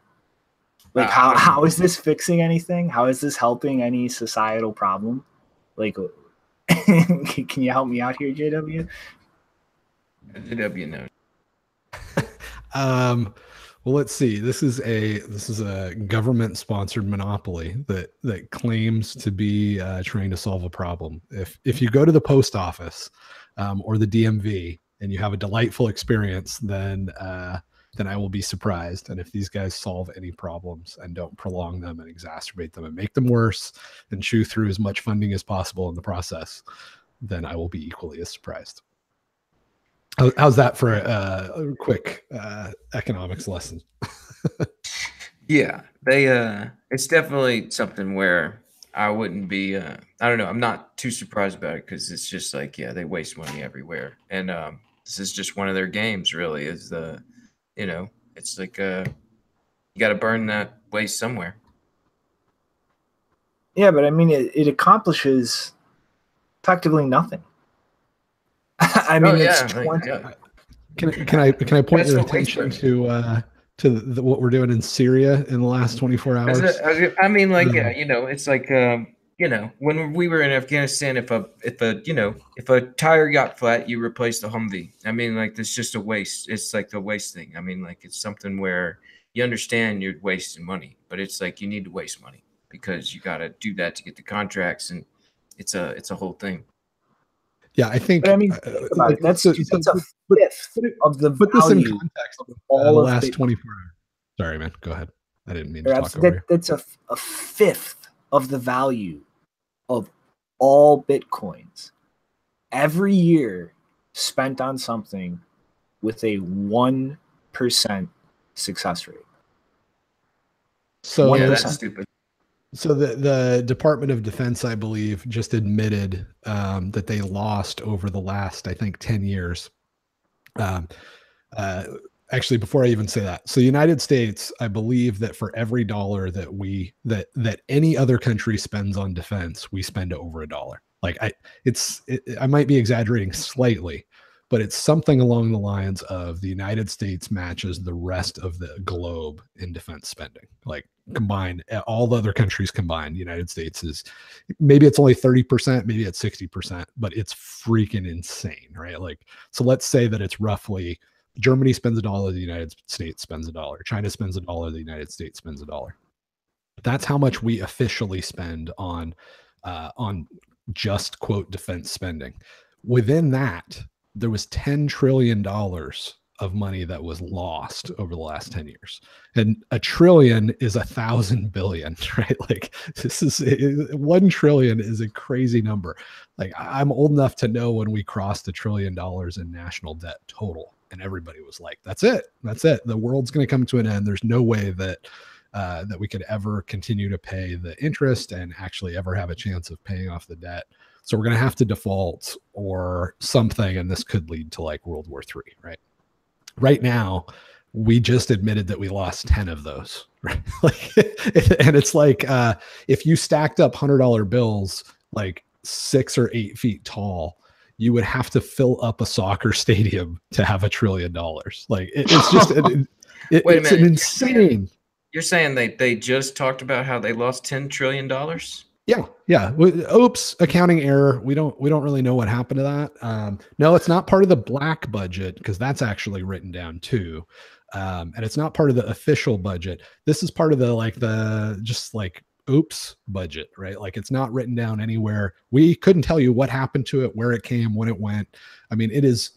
Like, how is this fixing anything? How is this helping any societal problem? Like, can you help me out here, JW? JW knows. Well, let's see. This is a government-sponsored monopoly that claims to be trying to solve a problem. If you go to the post office or the DMV and you have a delightful experience, then I will be surprised. And if these guys solve any problems and don't prolong them and exacerbate them and make them worse and chew through as much funding as possible in the process, then I will be equally as surprised. How's that for a quick economics lesson? Yeah, it's definitely something where I wouldn't be, I don't know, I'm not too surprised about it because it's just like, yeah, they waste money everywhere. And this is just one of their games, really, is it's like you got to burn that waste somewhere. Yeah, but I mean, it accomplishes effectively nothing. I mean, it's 20. Can I point your attention to what we're doing in Syria in the last 24 hours? I mean, like, yeah, it's like, when we were in Afghanistan, if a tire got flat, you replace the Humvee. I mean, like, it's just a waste. It's like the waste thing. I mean, like, it's something where you understand you're wasting money, but it's like you need to waste money because you got to do that to get the contracts, and it's a whole thing. Yeah, I think. But I mean, think about it. That's a fifth of the put this in value context of all the of last Bitcoin. 24 hours. Sorry, man. Go ahead. I didn't mean to talk over you. That's a fifth of the value of all Bitcoins every year spent on something with a 1% success rate. So yeah, that's stupid. So the Department of Defense, I believe, just admitted that they lost over the last, I think, 10 years. Actually, before I even say that, so the United States, I believe that for every dollar that any other country spends on defense, we spend over $1. Like I might be exaggerating slightly, but it's something along the lines of the United States matches the rest of the globe in defense spending. Like combined, all the other countries combined, the United States is, maybe it's only 30%, maybe it's 60%, but it's freaking insane, right? Like, so let's say that it's roughly Germany spends $1, the United States spends $1. China spends $1, the United States spends $1. That's how much we officially spend on just quote defense spending. Within that, there was $10 trillion of money that was lost over the last 10 years. And a trillion is 1,000 billion, right? Like this is 1 trillion is a crazy number. Like I'm old enough to know when we crossed $1 trillion in national debt total. And everybody was like, that's it. That's it. The world's going to come to an end. There's no way that that we could ever continue to pay the interest and actually ever have a chance of paying off the debt. So we're going to have to default or something. And this could lead to like World War III, right? Right now, we just admitted that we lost 10 of those, right? Like, and it's like, if you stacked up $100 bills, like 6 or 8 feet tall, you would have to fill up a soccer stadium to have $1 trillion. Like it's just, it's an insane. You're saying they just talked about how they lost $10 trillion? Yeah. Oops, accounting error. We don't really know what happened to that. No, it's not part of the black budget because that's actually written down too. And it's not part of the official budget. This is part of the oops budget, right? Like it's not written down anywhere. We couldn't tell you what happened to it, where it came, when it went. I mean, it is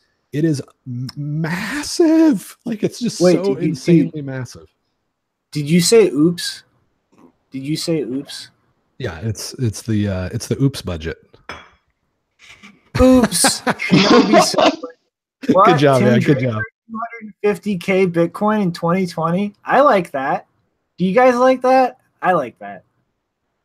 massive. Like it's just so insanely massive. Did you say oops? Did you say oops? Yeah, it's the oops budget. Oops. Good job, man. Good job. 250K Bitcoin in 2020. I like that. Do you guys like that? I like that.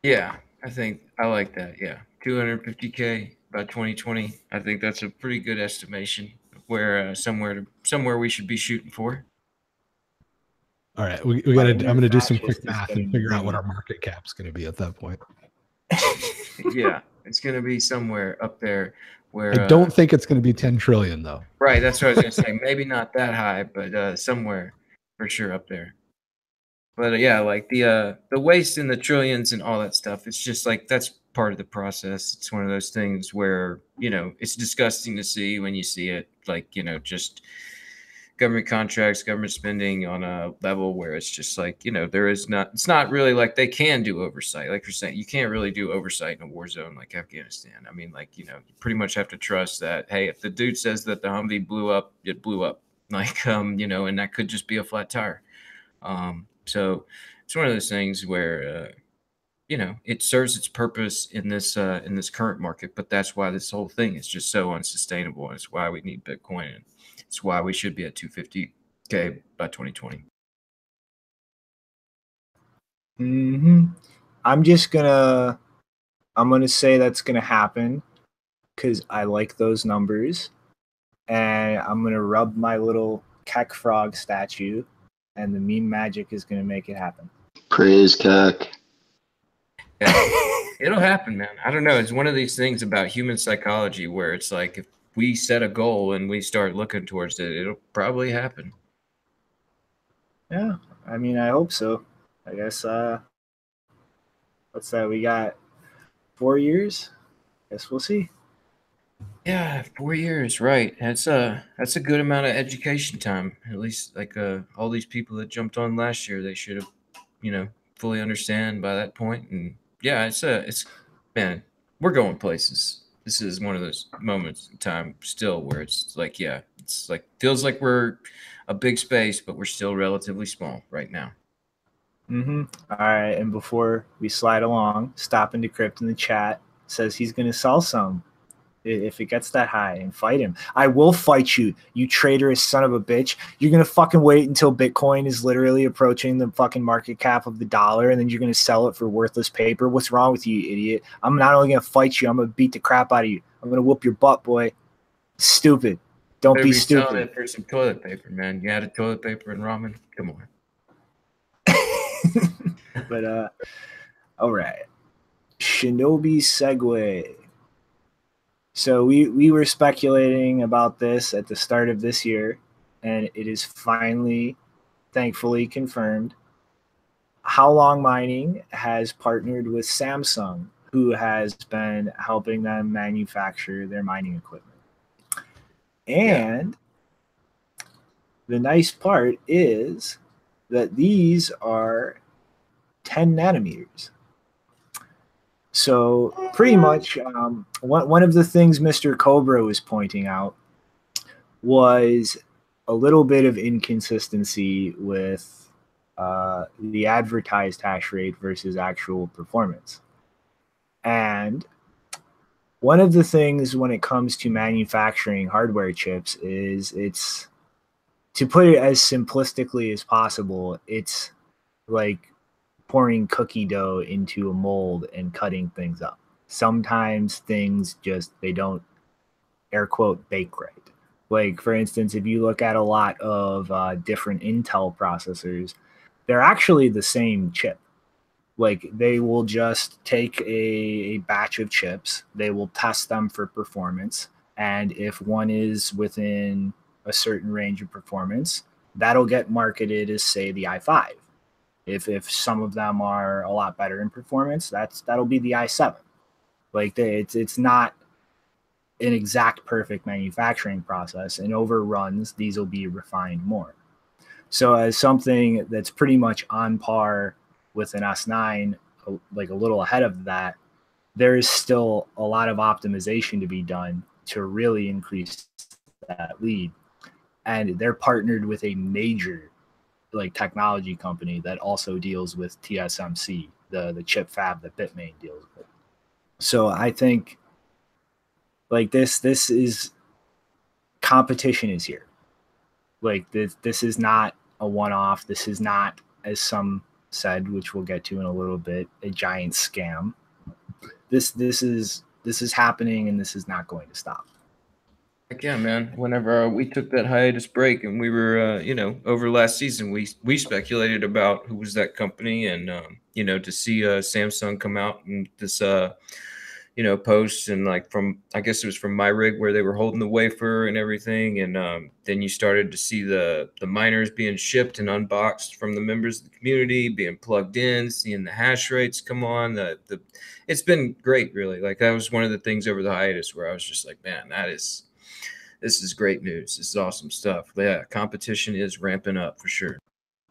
Yeah, I think I like that. Yeah, 250K by 2020. I think that's a pretty good estimation of where somewhere we should be shooting for. All right, we gotta. I'm gonna do some quick Fascist is math and getting figure out what money. our market cap's gonna be at that point. Yeah, it's gonna be somewhere up there where I don't think it's gonna be 10 trillion though. right, that's what I was gonna say. Maybe not that high, but somewhere for sure up there. But yeah, like the waste and the trillions and all that stuff, it's just like that's part of the process. It's one of those things where, you know, it's disgusting to see when you see it, like, you know, just government contracts, government spending on a level where it's just like, you know, it's not really like they can do oversight. Like you're saying, you can't really do oversight in a war zone like Afghanistan. I mean, like, you know, you pretty much have to trust that, hey, if the dude says that the Humvee blew up, it blew up. Like, you know, and that could just be a flat tire. So it's one of those things where, you know, it serves its purpose in this current market, but that's why this whole thing is just so unsustainable. And it's why we need Bitcoin. And it's why we should be at 250K by 2020. I'm gonna say that's gonna happen because I like those numbers, and I'm gonna rub my little Keck frog statue, and the meme magic is gonna make it happen. Praise Keck. Yeah, it'll happen, man. I don't know. It's one of these things about human psychology where it's like if we set a goal and we start looking towards it, it'll probably happen. Yeah, I mean, I hope so. I guess, what's that? We got 4 years? Guess we'll see. Yeah, 4 years, right. That's a good amount of education time. At least like all these people that jumped on last year, they should have, you know, fully understand by that point. And yeah, it's man, we're going places. This is one of those moments in time still where it's like, yeah, it's like feels like we're a big space, but we're still relatively small right now. All right, and before we slide along, Stop and Decrypt in the chat says he's going to sell some if it gets that high and fight him. I will fight you, you traitorous son of a bitch. You're going to fucking wait until Bitcoin is literally approaching the fucking market cap of the dollar, and then you're going to sell it for worthless paper. What's wrong with you, idiot? I'm not only going to fight you, I'm going to beat the crap out of you. I'm going to whoop your butt, boy. Stupid. Don't be stupid. Selling it for some toilet paper, man. You added toilet paper and ramen? Come on. But all right, Shinobi segue. So we were speculating about this at the start of this year, and it is finally, thankfully, confirmed. Halong Mining has partnered with Samsung, who has been helping them manufacture their mining equipment. And the nice part is that these are 10 nanometers. So pretty much one of the things Mr. Cobra was pointing out was a little bit of inconsistency with the advertised hash rate versus actual performance. And one of the things when it comes to manufacturing hardware chips is it's, to put it as simplistically as possible, it's like pouring cookie dough into a mold and cutting things up. Sometimes things just, they don't, air quote, bake right. Like, for instance, if you look at a lot of different Intel processors, they're actually the same chip. Like, they will just take a batch of chips, they will test them for performance, and if one is within a certain range of performance, that'll get marketed as, say, the i5. If some of them are a lot better in performance, that'll be the i7. Like, it's not an exact perfect manufacturing process, and overruns, these will be refined more. So as something that's pretty much on par with an S9, like a little ahead of that, there is still a lot of optimization to be done to really increase that lead. And they're partnered with a major like technology company that also deals with TSMC, the chip fab that Bitmain deals with. So I think like this is, competition is here. Like this is not a one-off. This is not, as some said, which we'll get to in a little bit, a giant scam. This is happening, and this is not going to stop. Heck yeah, man. Whenever we took that hiatus break and we were, over last season, we speculated about who was that company, and to see Samsung come out and this post, and like from, I guess it was from my rig where they were holding the wafer and everything, and then you started to see the miners being shipped and unboxed from the members of the community, being plugged in, seeing the hash rates come on. The it's been great, really. Like that was one of the things over the hiatus where I was just like, man, this is great news. This is awesome stuff. Yeah, competition is ramping up for sure.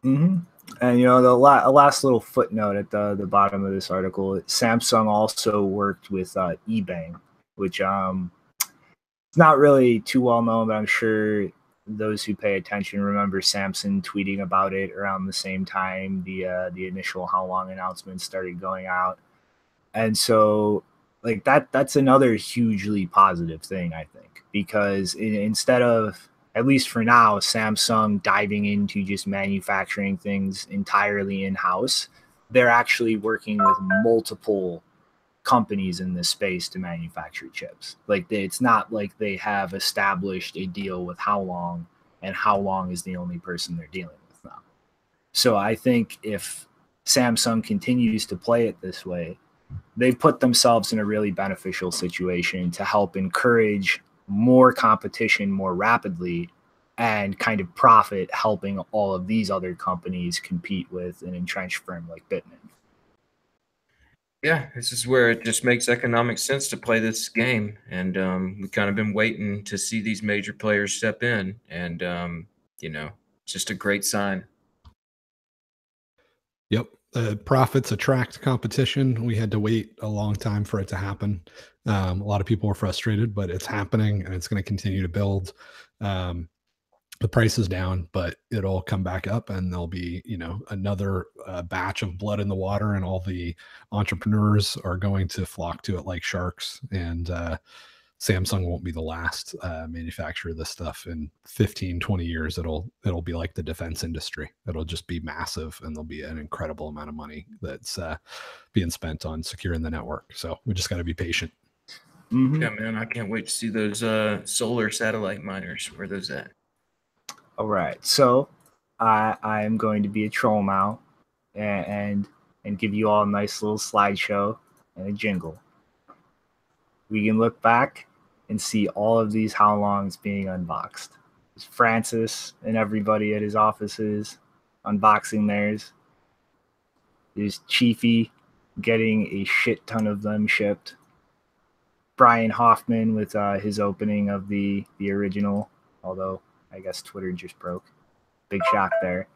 Mm-hmm. And the last little footnote at the bottom of this article, Samsung also worked with eBay, which it's not really too well known, but I'm sure those who pay attention remember Samsung tweeting about it around the same time the initial Halong announcement started going out. And so like that's another hugely positive thing, I think, because instead of, at least for now, Samsung diving into just manufacturing things entirely in-house, they're actually working with multiple companies in this space to manufacture chips. Like it's not like they have established a deal with Halong, and Halong is the only person they're dealing with now. So I think if Samsung continues to play it this way, they've put themselves in a really beneficial situation to help encourage more competition more rapidly and kind of profit helping all of these other companies compete with an entrenched firm like Bitmain. Yeah, this is where it just makes economic sense to play this game. And we've kind of been waiting to see these major players step in. And, just a great sign. Yep. Profits attract competition. We had to wait a long time for it to happen. A lot of people were frustrated, but it's happening and it's going to continue to build. The price is down, but it'll come back up, and there'll be, another batch of blood in the water, and all the entrepreneurs are going to flock to it like sharks. And Samsung won't be the last manufacturer of this stuff. In 15, 20 years, it'll be like the defense industry. It'll just be massive, and there'll be an incredible amount of money that's being spent on securing the network. So we just got to be patient. Mm-hmm. Yeah, man, I can't wait to see those solar satellite miners. Where are those at? All right, so I am going to be a troll now, and give you all a nice little slideshow and a jingle. We can look back and see all of these Halongs being unboxed. There's Francis and everybody at his offices unboxing theirs. There's Chiefy getting a shit ton of them shipped. Brian Hoffman with his opening of the original, although I guess Twitter just broke. Big shock there.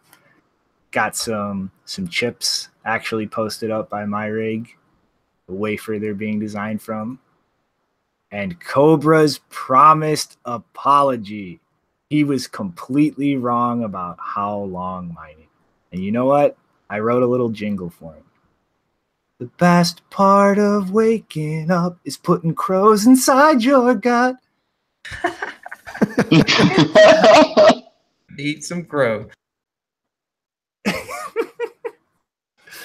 Got some chips actually posted up by my rig, the wafer they're being designed from. And Cobra's promised apology. He was completely wrong about Halong mining. And you know what? I wrote a little jingle for him. The best part of waking up is putting crows inside your gut. Eat some crow.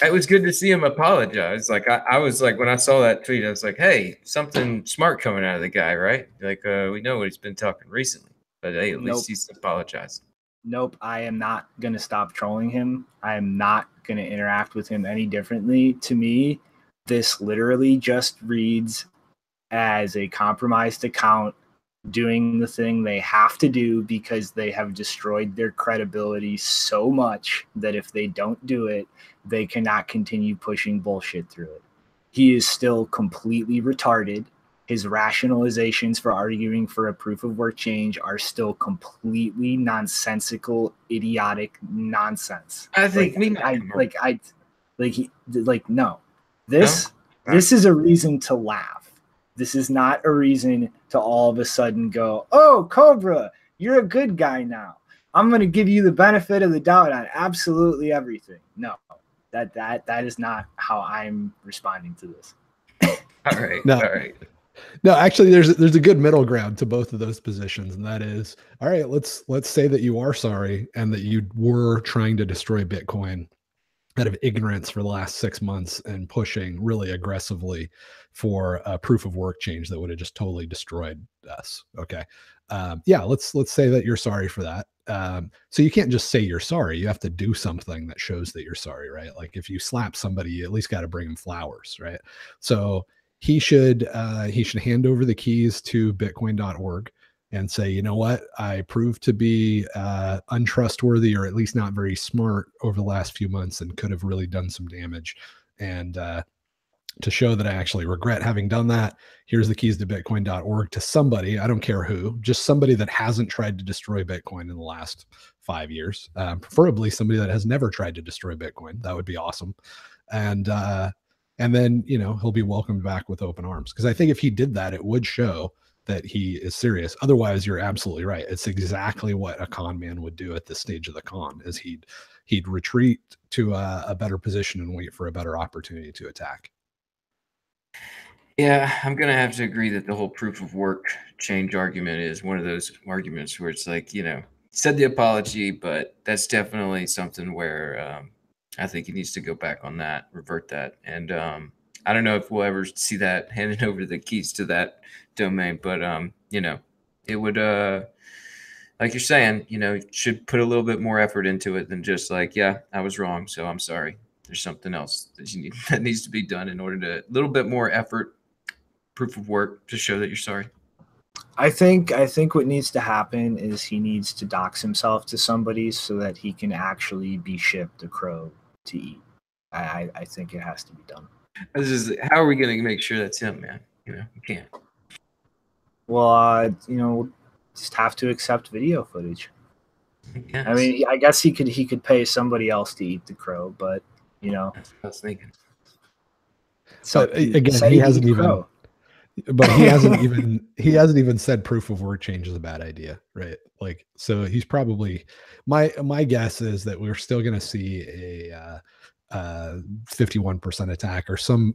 It was good to see him apologize. Like I was like, when I saw that tweet, I was like, hey, something smart coming out of the guy, right? Like we know what he's been talking recently, but hey, at least he's apologized. Nope, I am not going to stop trolling him. I am not going to interact with him any differently. To me, this literally just reads as a compromised account doing the thing they have to do because they have destroyed their credibility so much that if they don't do it, they cannot continue pushing bullshit through it. He is still completely retarded. His rationalizations for arguing for a proof of work change are still completely nonsensical, idiotic nonsense. I think no. This is a reason to laugh. This is not a reason to all of a sudden go, oh, Cobra, you're a good guy now. I'm going to give you the benefit of the doubt on absolutely everything. No, that is not how I'm responding to this. All right. No. All right. No, actually, there's a good middle ground to both of those positions, and that is, all right, let's say that you are sorry and that you were trying to destroy Bitcoin out of ignorance for the last 6 months and pushing really aggressively for a proof of work change that would have just totally destroyed us. Okay. yeah, let's say that you're sorry for that. So you can't just say you're sorry. You have to do something that shows that you're sorry, right? Like if you slap somebody, you at least got to bring them flowers, right? So he should hand over the keys to bitcoin.org and say, you know what, I proved to be untrustworthy, or at least not very smart over the last few months, and could have really done some damage. And to show that I actually regret having done that, here's the keys to bitcoin.org to somebody, I don't care who, just somebody that hasn't tried to destroy Bitcoin in the last 5 years, preferably somebody that has never tried to destroy Bitcoin. That would be awesome. And then, you know, he'll be welcomed back with open arms. Because I think if he did that, it would show that he is serious. Otherwise, you're absolutely right. It's exactly what a con man would do at this stage of the con, is he'd retreat to a better position and wait for a better opportunity to attack. Yeah, I'm going to have to agree that the whole proof of work change argument is one of those arguments where it's like, you know, said the apology, but that's definitely something where I think he needs to go back on that, revert that. And I don't know if we'll ever see that handing over the keys to that domain, but, you know, it would, like you're saying, you know, should put a little bit more effort into it than just like, yeah, I was wrong, so I'm sorry. There's something else that needs to be done in order to a little bit more effort, proof of work to show that you're sorry. I think what needs to happen is he needs to dox himself to somebody so that he can actually be shipped a crow to eat. I think it has to be done. This is, how are we going to make sure that's him, man? You know, you can't. Well, you know, just have to accept video footage. Yes. I mean, I guess he could pay somebody else to eat the crow, but you know, That's what I was thinking. So again, he hasn't even. But he hasn't even said proof of work change is a bad idea, right? Like, so he's probably, my guess is that we're still going to see a 51% attack, or some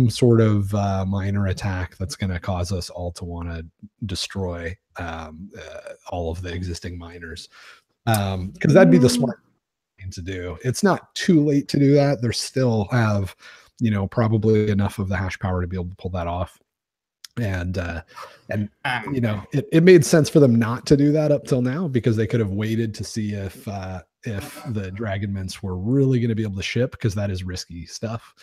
sort of minor attack that's going to cause us all to want to destroy all of the existing miners, because that'd be the smart thing to do. It's not too late to do that. There's still have, you know, probably enough of the hash power to be able to pull that off. And you know, it made sense for them not to do that up till now, because they could have waited to see if the dragon mints were really going to be able to ship, because that is risky stuff.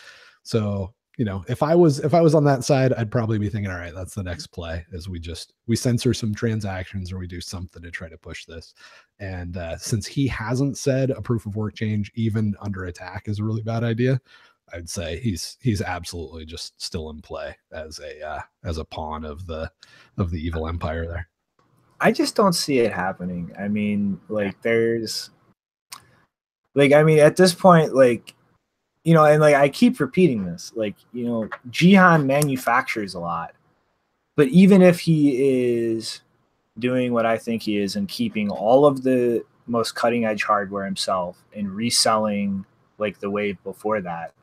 So, you know, if I was on that side, I'd probably be thinking, all right, that's the next play, is we censor some transactions, or we do something to try to push this. And since he hasn't said a proof of work change even under attack is a really bad idea, I'd say he's absolutely just still in play as a pawn of the evil empire there. I just don't see it happening. I mean, like, there's, like, I mean, at this point, like, you know, and like I keep repeating this, like, you know, Jihan manufactures a lot, but even if he is doing what I think he is and keeping all of the most cutting edge hardware himself and reselling like the wave before that,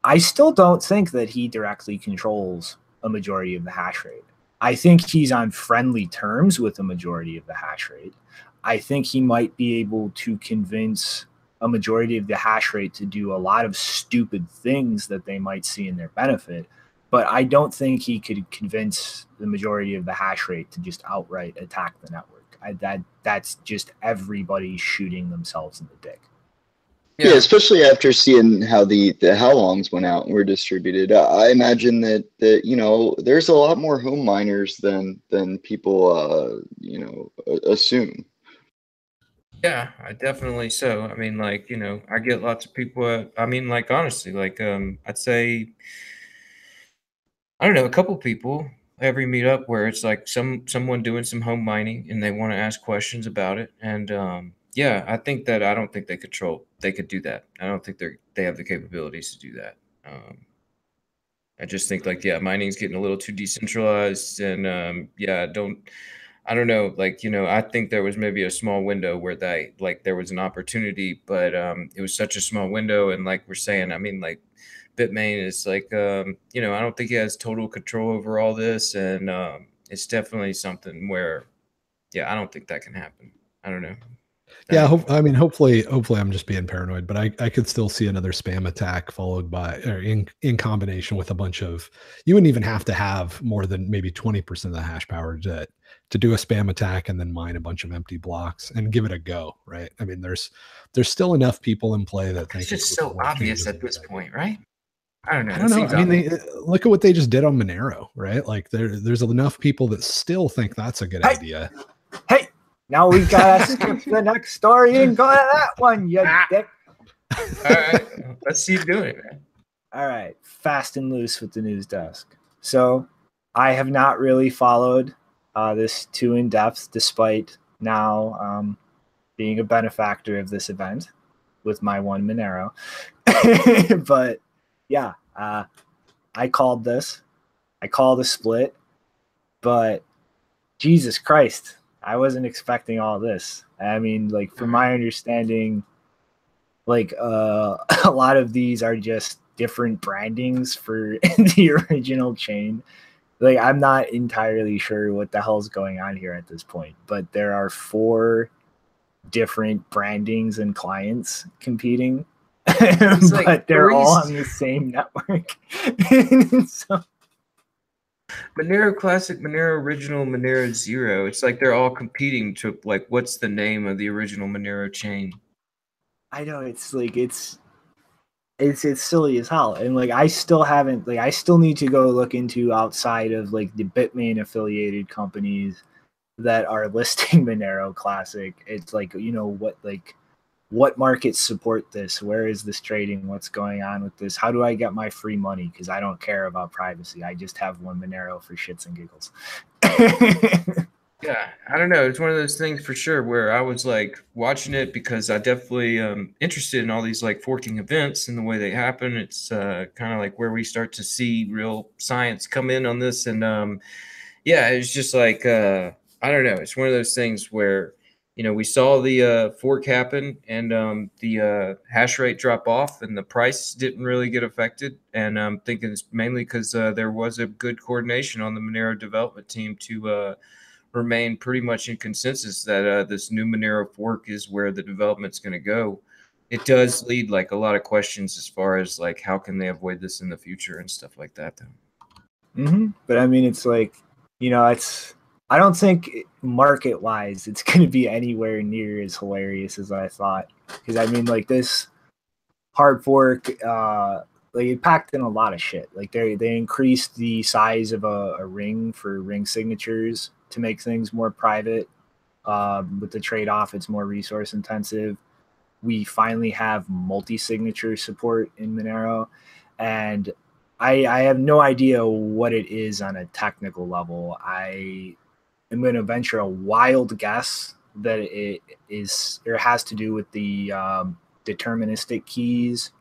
I still don't think that he directly controls a majority of the hash rate. I think he's on friendly terms with the majority of the hash rate. I think he might be able to convince a majority of the hash rate to do a lot of stupid things that they might see in their benefit. But I don't think he could convince the majority of the hash rate to just outright attack the network. That's just everybody shooting themselves in the dick. Yeah, especially after seeing how the Halongs went out and were distributed. I imagine that you know, there's a lot more home miners than people you know, assume. Yeah, I definitely so. I mean, like, you know, I get lots of people. I mean, like, honestly, like, I'd say, I don't know, a couple people every meetup where it's like someone doing some home mining and they want to ask questions about it. And yeah, I don't think they could do that. I don't think they have the capabilities to do that. I just think, like, yeah, mining's getting a little too decentralized, and yeah, I don't know, like, you know, I think there was maybe a small window where there was an opportunity, but it was such a small window, and like we're saying, I mean, like, Bitmain is like, you know, I don't think he has total control over all this, and it's definitely something where, yeah, I don't think that can happen. I don't know. Yeah, I mean, hopefully I'm just being paranoid, but I could still see another spam attack followed by, or in combination with a bunch of, you wouldn't even have to have more than maybe 20% of the hash power to do a spam attack and then mine a bunch of empty blocks and give it a go, right? I mean, there's still enough people in play that think it's just so obvious at this point, right? I don't know. I don't know. I mean, look at what they just did on Monero, right? Like there's enough people that still think that's a good idea. Hey, now we gotta skip the next story and go to that one, you dick. All right, let's see you doing it, man. All right, fast and loose with the news desk. So I have not really followed this too in depth, despite now being a benefactor of this event with my one Monero. But yeah, I called this. I called a split, but Jesus Christ, I wasn't expecting all this. I mean, like, from my understanding, like a lot of these are just different brandings for the original chain. Like, I'm not entirely sure what the hell's going on here at this point, but there are 4 different brandings and clients competing. But they're all on the same network. So, Monero Classic, Monero Original, Monero Zero. It's like they're all competing to, like, what's the name of the original Monero chain? I know, it's like it's silly as hell. And like I still haven't, like, I still need to go look into outside of like the Bitmain affiliated companies that are listing Monero Classic. It's like, you know, what markets support this? Where is this trading? What's going on with this? How do I get my free money? Because I don't care about privacy. I just have one Monero for shits and giggles. Yeah, I don't know. It's one of those things for sure where I was like watching it because I definitely interested in all these like forking events and the way they happen. It's kind of like where we start to see real science come in on this. And yeah, it's just like, I don't know. It's one of those things where, you know, we saw the fork happen and the hash rate drop off and the price didn't really get affected. And I'm thinking it's mainly because there was a good coordination on the Monero development team to remain pretty much in consensus that this new Monero fork is where the development's going to go. It does lead like a lot of questions as far as like how can they avoid this in the future and stuff like that, though. But I mean, it's like, you know, I don't think market wise it's going to be anywhere near as hilarious as I thought. Because I mean, like, this hard fork, like, it packed in a lot of shit. Like they increased the size of a ring for ring signatures to make things more private. With the trade-off, it's more resource intensive. We finally have multi-signature support in Monero, and I have no idea what it is on a technical level. I am going to venture a wild guess that it is, or has to do with the deterministic keys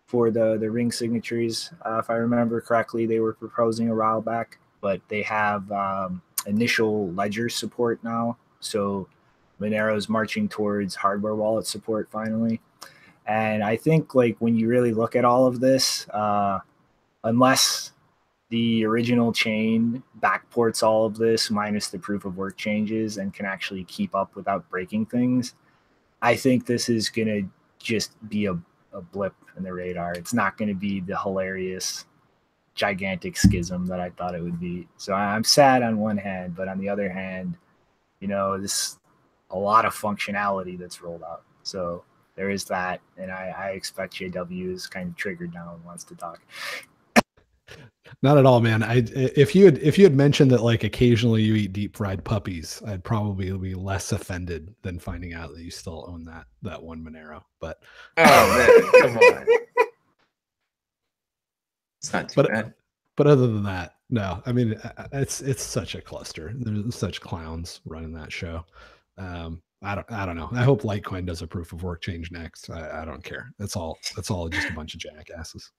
for the ring signatures. If I remember correctly, they were proposing a while back, but they have initial ledger support now. So Monero's marching towards hardware wallet support finally. And I think, like, when you really look at all of this, unless the original chain backports all of this minus the proof of work changes and can actually keep up without breaking things, I think this is going to just be a blip in the radar. It's not going to be the hilarious, gigantic schism that I thought it would be. So I'm sad on one hand, but on the other hand, you know, this a lot of functionality that's rolled out. So there is that, and I expect JW is kind of triggered now and wants to talk. Not at all, man. If you had mentioned that like occasionally you eat deep fried puppies, I'd probably be less offended than finding out that you still own that one Monero. But oh man, come on. It's not too bad. But other than that, no. I mean, it's such a cluster. There's such clowns running that show. I don't know. I hope Litecoin does a proof of work change next. I don't care. That's all just a bunch of jackasses.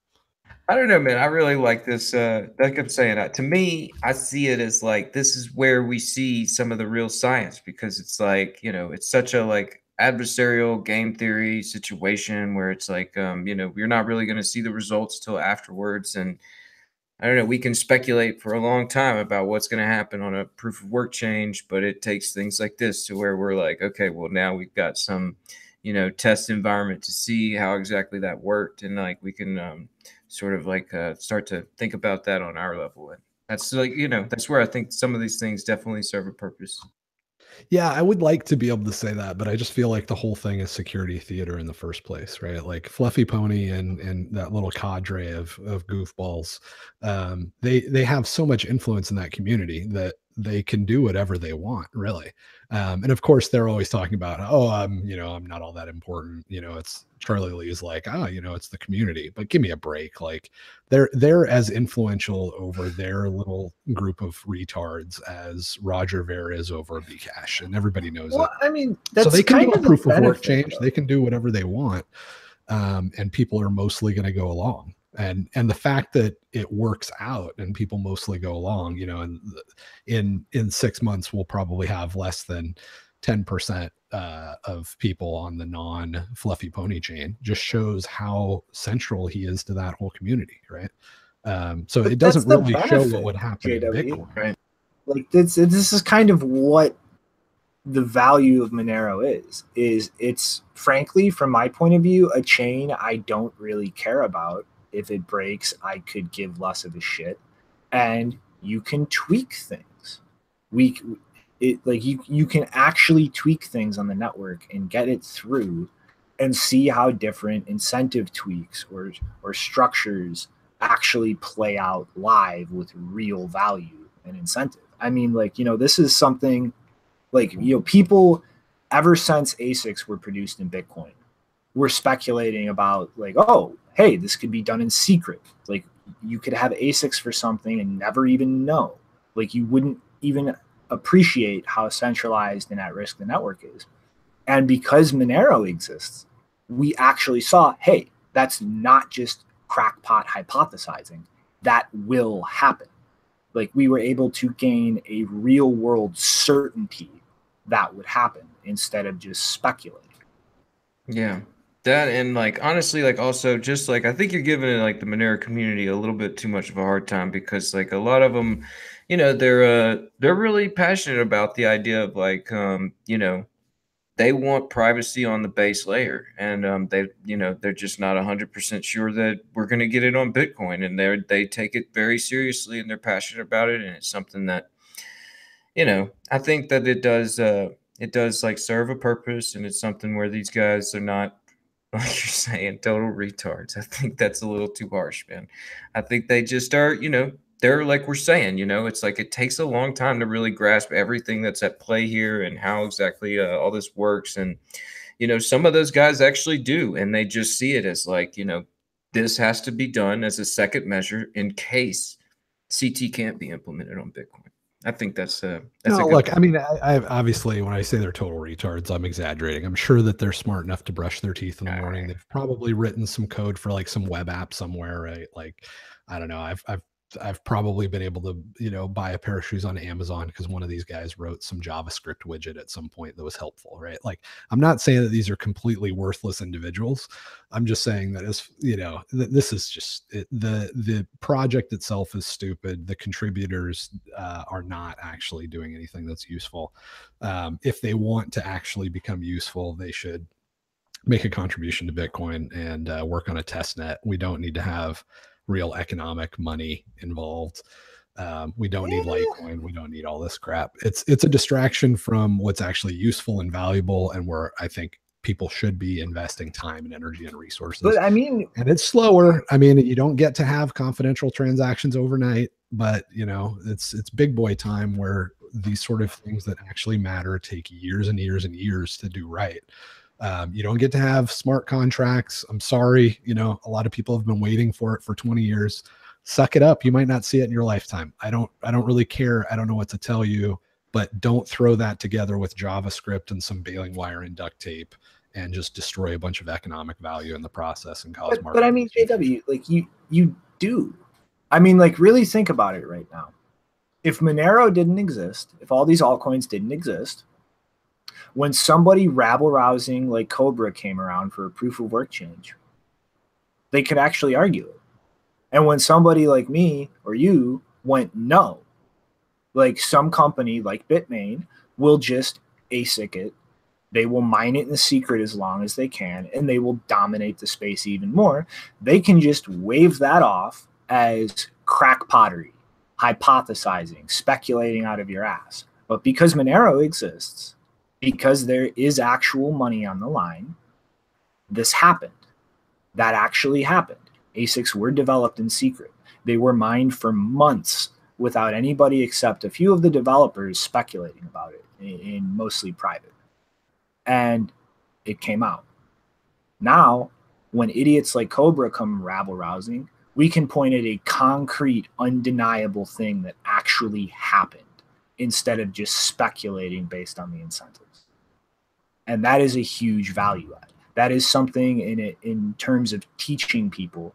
I don't know, man. I really like this. Like I'm saying, to me, I see it as like this is where we see some of the real science, because it's like, you know, it's such a like adversarial game theory situation where it's like, you know, you're not really going to see the results till afterwards. And I don't know, we can speculate for a long time about what's going to happen on a proof of work change, but it takes things like this to where we're like, okay, well, now we've got some, test environment to see how exactly that worked. And like, we can sort of like start to think about that on our level. And that's like, that's where I think some of these things definitely serve a purpose. Yeah, I would like to be able to say that, but I just feel like the whole thing is security theater in the first place, right? Like Fluffy Pony and that little cadre of goofballs, they have so much influence in that community that they can do whatever they want, really. And of course, they're always talking about, oh, I'm not all that important. It's Charlie Lee's like, it's the community, but give me a break. Like they're as influential over their little group of retards as Roger Ver is over Bcash, and everybody knows it. I mean, that's so they can kind do a of proof the of work benefit, change. though. They can do whatever they want, and people are mostly going to go along. And the fact that it works out and people mostly go along, and in 6 months we'll probably have less than 10% of people on the non-Fluffy Pony chain, just shows how central he is to that whole community, right? So But it doesn't that's the really show what benefit, would happen in JW. Bitcoin. Right. Like this is kind of what the value of Monero is it's frankly, from my point of view, a chain I don't really care about. If it breaks, I could give less of a shit. And you can tweak things. You can actually tweak things on the network and get it through and see how different incentive tweaks or structures actually play out live with real value and incentive. I mean, this is something people ever since ASICs were produced in Bitcoin, we're speculating about oh, hey, this could be done in secret. Like you could have ASICs for something and never even know. Like you wouldn't even appreciate how centralized and at risk the network is. And because Monero exists, we actually saw, hey, that's not just crackpot hypothesizing. That will happen. Like we were able to gain a real world certainty that would happen instead of just speculating. Yeah. That and honestly, also just I think you're giving it the Monero community a little bit too much of a hard time, because a lot of them, they're really passionate about the idea of they want privacy on the base layer, and they're just not 100% sure that we're going to get it on Bitcoin, and they take it very seriously and they're passionate about it, and it's something that I think that it does serve a purpose, and it's something where these guys are not, like you're saying, total retards. I think that's a little too harsh, man. I think they just are, they're like we're saying, it's it takes a long time to really grasp everything that's at play here and how exactly all this works. And, some of those guys actually do, and they just see it as this has to be done as a second measure in case CT can't be implemented on Bitcoin. I think that's no, look, point. I mean, I obviously, when I say they're total retards, I'm exaggerating. I'm sure that they're smart enough to brush their teeth in the morning. They've probably written some code for some web app somewhere, right? I don't know. I've probably been able to, buy a pair of shoes on Amazon because one of these guys wrote some JavaScript widget at some point that was helpful, right? I'm not saying that these are completely worthless individuals. I'm just saying that this is just the project itself is stupid. The contributors are not actually doing anything that's useful. If they want to actually become useful, they should make a contribution to Bitcoin and work on a test net. We don't need to have real economic money involved. We don't need Litecoin. We don't need all this crap. It's a distraction from what's actually useful and valuable, and where I think people should be investing time and energy and resources. But I mean, and it's slower. I mean, you don't get to have confidential transactions overnight, but it's big boy time where these sort of things that actually matter take years and years and years to do right. You don't get to have smart contracts. I'm sorry. A lot of people have been waiting for it for 20 years. Suck it up. You might not see it in your lifetime. I don't really care. I don't know what to tell you, but don't throw that together with JavaScript and some baling wire and duct tape and just destroy a bunch of economic value in the process and cause market. But I mean, JW, you do. I mean, really think about it right now. If Monero didn't exist, if all these altcoins didn't exist, when somebody rabble-rousing like Cobra came around for a proof of work change, they could actually argue it. And when somebody like me or you went no, like some company like Bitmain will just ASIC it. They will mine it in secret as long as they can, and they will dominate the space even more. They can just wave that off as crackpottery, hypothesizing, speculating out of your ass. But because Monero exists, because there is actual money on the line, this happened. That actually happened. ASICs were developed in secret. They were mined for months without anybody except a few of the developers speculating about it, in mostly private. And it came out. Now, when idiots like Cobra come rabble-rousing, we can point at a concrete, undeniable thing that actually happened instead of just speculating based on the incentives. And that is a huge value add. That is something in terms of teaching people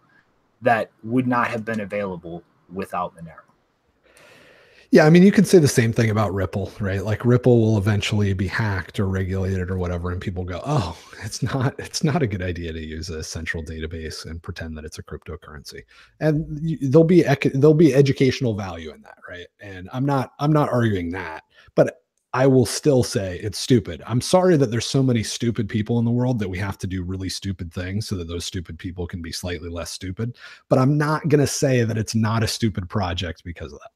that would not have been available without Monero. Yeah, I mean, you could say the same thing about Ripple, right? Like Ripple will eventually be hacked or regulated or whatever, and people go, "Oh, it's not a good idea to use a central database and pretend that it's a cryptocurrency." And there'll be educational value in that, right? And I'm not arguing that, but I will still say it's stupid. I'm sorry that there's so many stupid people in the world that we have to do really stupid things so that those stupid people can be slightly less stupid. But I'm not going to say that it's not a stupid project because of that.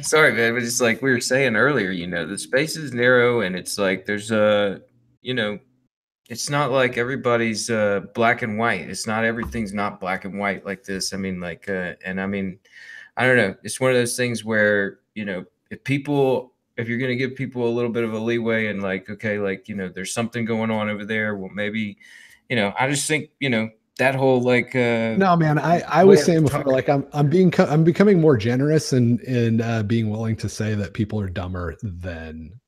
Sorry, man, but it's like we were saying earlier, you know, the space is narrow, and it's like there's you know, it's not like everybody's black and white. It's not, everything's not black and white like this. I mean, like, and I mean, I don't know. It's one of those things where, you know, if you're going to give people a little bit of a leeway and like, okay, like, you know, there's something going on over there. Well, maybe, you know, I just think, you know, that whole like no, man, I was saying before, like I'm becoming more generous in being willing to say that people are dumber than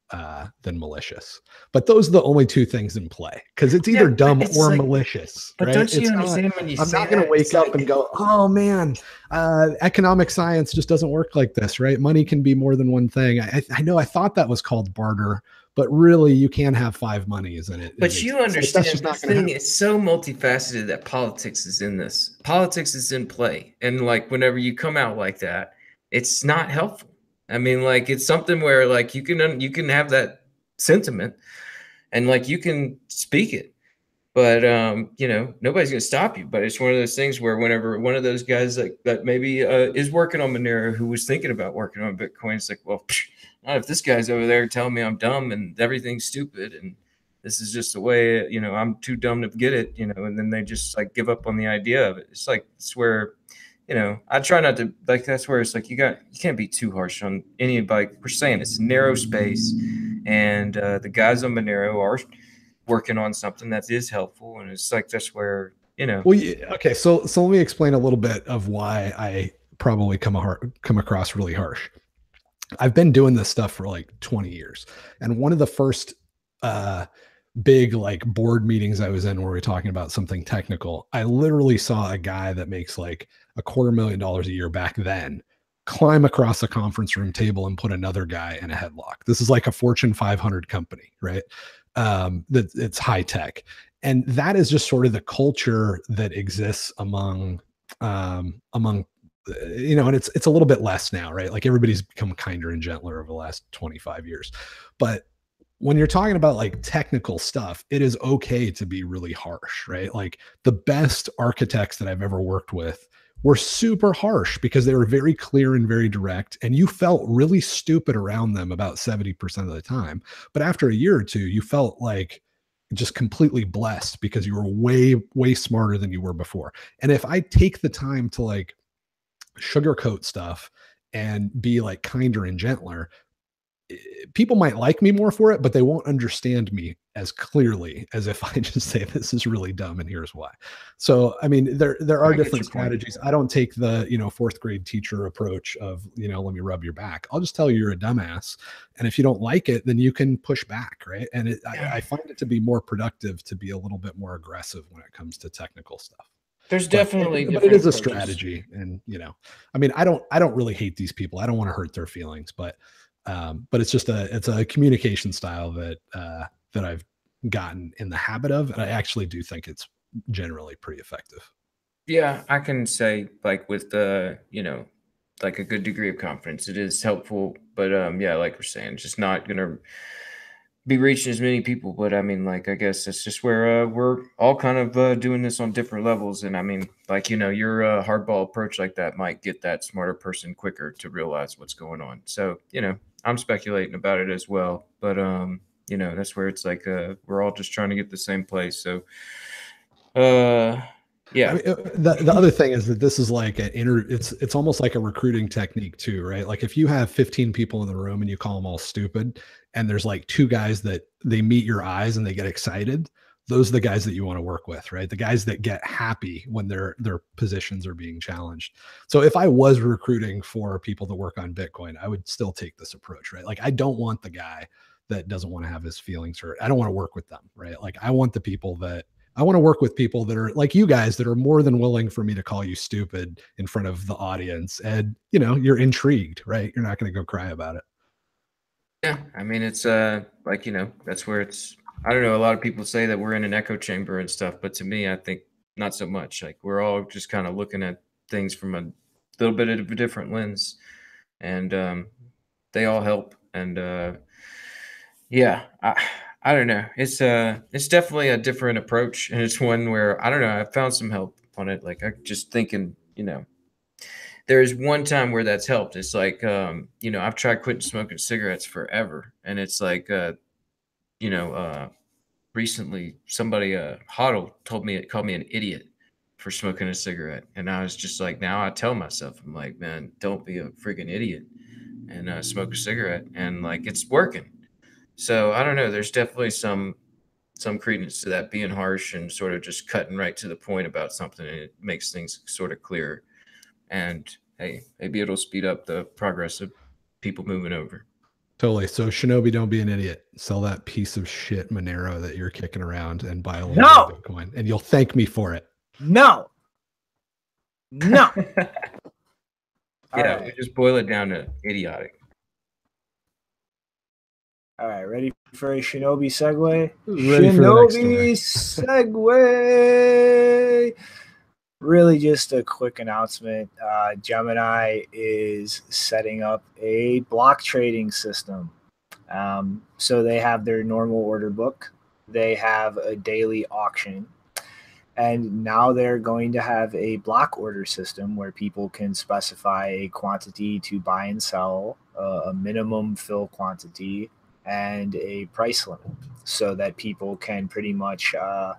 malicious. But those are the only two things in play, because it's either dumb or like, malicious. But right? don't you it's understand not, when you I'm say not going to wake up and go, oh man, economic science just doesn't work like this, right? Money can be more than one thing. I know I thought that was called barter, but really you can have 5 monies in it. But you understand this thing is so multifaceted that politics is in this. Politics is in play. And like whenever you come out like that, it's not helpful. I mean, like it's something where like you can have that sentiment and like you can speak it. But you know, nobody's gonna stop you. But it's one of those things where whenever one of those guys like that maybe is working on Monero, who was thinking about working on Bitcoin, it's like, well, not if this guy's over there telling me I'm dumb and everything's stupid and this is just the way, you know, I'm too dumb to get it, you know, and then they just like give up on the idea of it. It's like, it's where, you know, I try not to, like, that's where it's like, you can't be too harsh on anybody. We're saying it's narrow space, and the guys on Monero are working on something that is helpful. And it's like, that's where, you know. Well, okay. So let me explain a little bit of why I probably come across really harsh. I've been doing this stuff for like 20 years. And one of the first big like board meetings I was in where we were talking about something technical, I literally saw a guy that makes like $250,000 a year back then climb across a conference room table and put another guy in a headlock. This is like a Fortune 500 company, right? That it's high tech. And that is just sort of the culture that exists among you know, and it's a little bit less now, right? Like everybody's become kinder and gentler over the last 25 years. But when you're talking about like technical stuff, it is okay to be really harsh, right? Like the best architects that I've ever worked with were super harsh because they were very clear and very direct, and you felt really stupid around them about 70% of the time. But after a year or two, you felt like just completely blessed because you were way, way smarter than you were before. And if I take the time to like sugarcoat stuff and be like kinder and gentler, people might like me more for it, but they won't understand me as clearly as if I just say this is really dumb and here's why. So I mean, there are different strategies. I don't take the, you know, 4th grade teacher approach of, you know, let me rub your back. I'll just tell you you're a dumbass, and if you don't like it, then you can push back, right? And I find it to be more productive to be a little bit more aggressive when it comes to technical stuff. There's definitely, but it is a strategy, and you know, I mean, I don't really hate these people. I don't want to hurt their feelings, but it's just it's a communication style that that I've gotten in the habit of, and I actually do think it's generally pretty effective. Yeah, I can say like with the, like a good degree of confidence, it is helpful. But yeah, like we're saying, it's just not gonna be reaching as many people. But I mean, like, I guess it's just where we're all kind of doing this on different levels. And I mean, like, your hardball approach like that might get that smarter person quicker to realize what's going on. So, I'm speculating about it as well. But that's where it's like we're all just trying to get the same place. So yeah. I mean, the other thing is that this is like it's almost like a recruiting technique too, right? Like if you have 15 people in the room and you call them all stupid, and there's like two guys that they meet your eyes and they get excited, those are the guys that you want to work with, right? The guys that get happy when their positions are being challenged. So if I was recruiting for people to work on Bitcoin, I would still take this approach, right? Like I don't want the guy that doesn't want to have his feelings hurt. I don't want to work with them, right? Like I want to work with people that are like you guys that are more than willing for me to call you stupid in front of the audience. And, you're intrigued, right? You're not going to go cry about it. Yeah. I mean, it's like, that's where it's, I don't know. A lot of people say that we're in an echo chamber and stuff, but to me, I think not so much. Like we're all just kind of looking at things from a little bit of a different lens, and they all help. And yeah, I don't know. It's definitely a different approach, and it's one where I don't know. I found some help on it. Like I just thinking, there is one time where that's helped. It's like, I've tried quitting smoking cigarettes forever, and it's like, recently somebody, Hoddle called me an idiot for smoking a cigarette, and I was just like, now I tell myself, I'm like, man, don't be a freaking idiot and smoke a cigarette, and like it's working. So I don't know. There's definitely some credence to that, being harsh and sort of just cutting right to the point about something, and it makes things sort of clear. And hey, maybe it'll speed up the progress of people moving over. Totally. So Shinobi, don't be an idiot. Sell that piece of shit Monero that you're kicking around and buy a little bit of Bitcoin, and you'll thank me for it. No. Yeah, we just boil it down to idiotic. All right, ready for a Shinobi segue? Ready Shinobi segue. Really just a quick announcement. Gemini is setting up a block trading system. So they have their normal order book. They have a daily auction. And now they're going to have a block order system where people can specify a quantity to buy and sell, a minimum fill quantity, and a price limit, so that people can pretty much I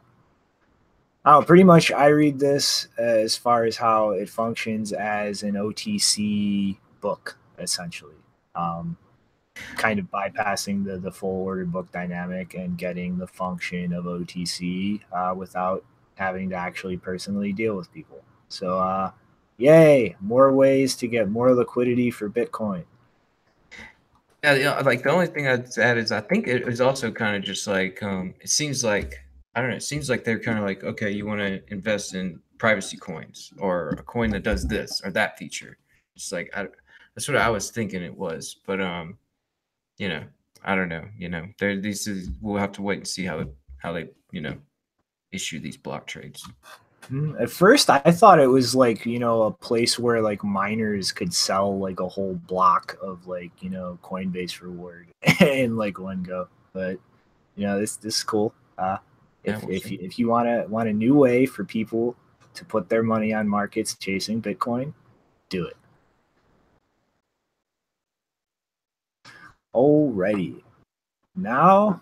read this as far as how it functions as an OTC book, essentially, kind of bypassing the full order book dynamic and getting the function of OTC without having to actually personally deal with people. So yay, more ways to get more liquidity for Bitcoin. Yeah, like the only thing I'd add is I think it was also kind of just like it seems like, I don't know, it seems like they're kind of like, okay, you want to invest in privacy coins or a coin that does this or that feature. It's like that's what I was thinking it was, but I don't know, we'll have to wait and see how they issue these block trades. At first, I thought it was like, a place where like miners could sell like a whole block of like, Coinbase reward in like one go. But this is cool. If you want a new way for people to put their money on markets chasing Bitcoin, do it. Alrighty. Now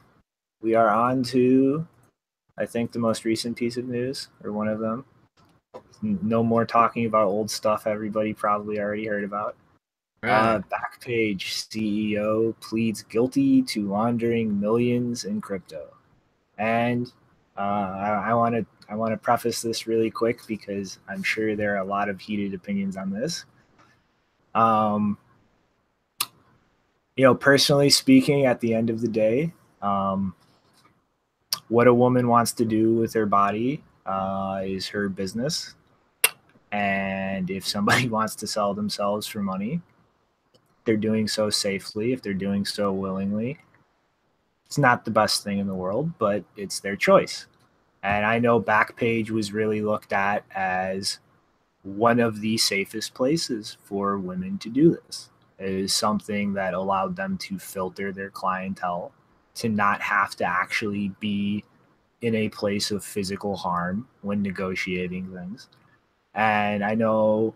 we are on to, I think, the most recent piece of news, or one of them. No more talking about old stuff everybody probably already heard about. Right. Backpage CEO pleads guilty to laundering millions in crypto. And I want to preface this really quick because I'm sure there are a lot of heated opinions on this. Personally speaking, at the end of the day, what a woman wants to do with her body is her business. And if somebody wants to sell themselves for money, they're doing so safely, if they're doing so willingly. It's not the best thing in the world, but it's their choice. And I know Backpage was really looked at as one of the safest places for women to do this. It is something that allowed them to filter their clientele, to not have to actually be in a place of physical harm when negotiating things. And I know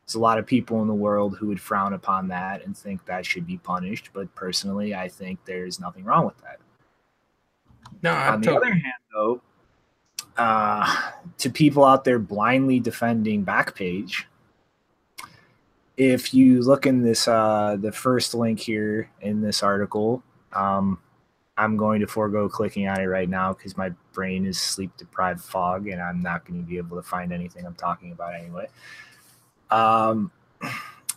there's a lot of people in the world who would frown upon that and think that should be punished. But personally, I think there's nothing wrong with that. No, on the other hand, though, to people out there blindly defending Backpage, if you look in this, the first link here in this article, I'm going to forego clicking on it right now because my brain is sleep-deprived fog, and I'm not going to be able to find anything I'm talking about anyway.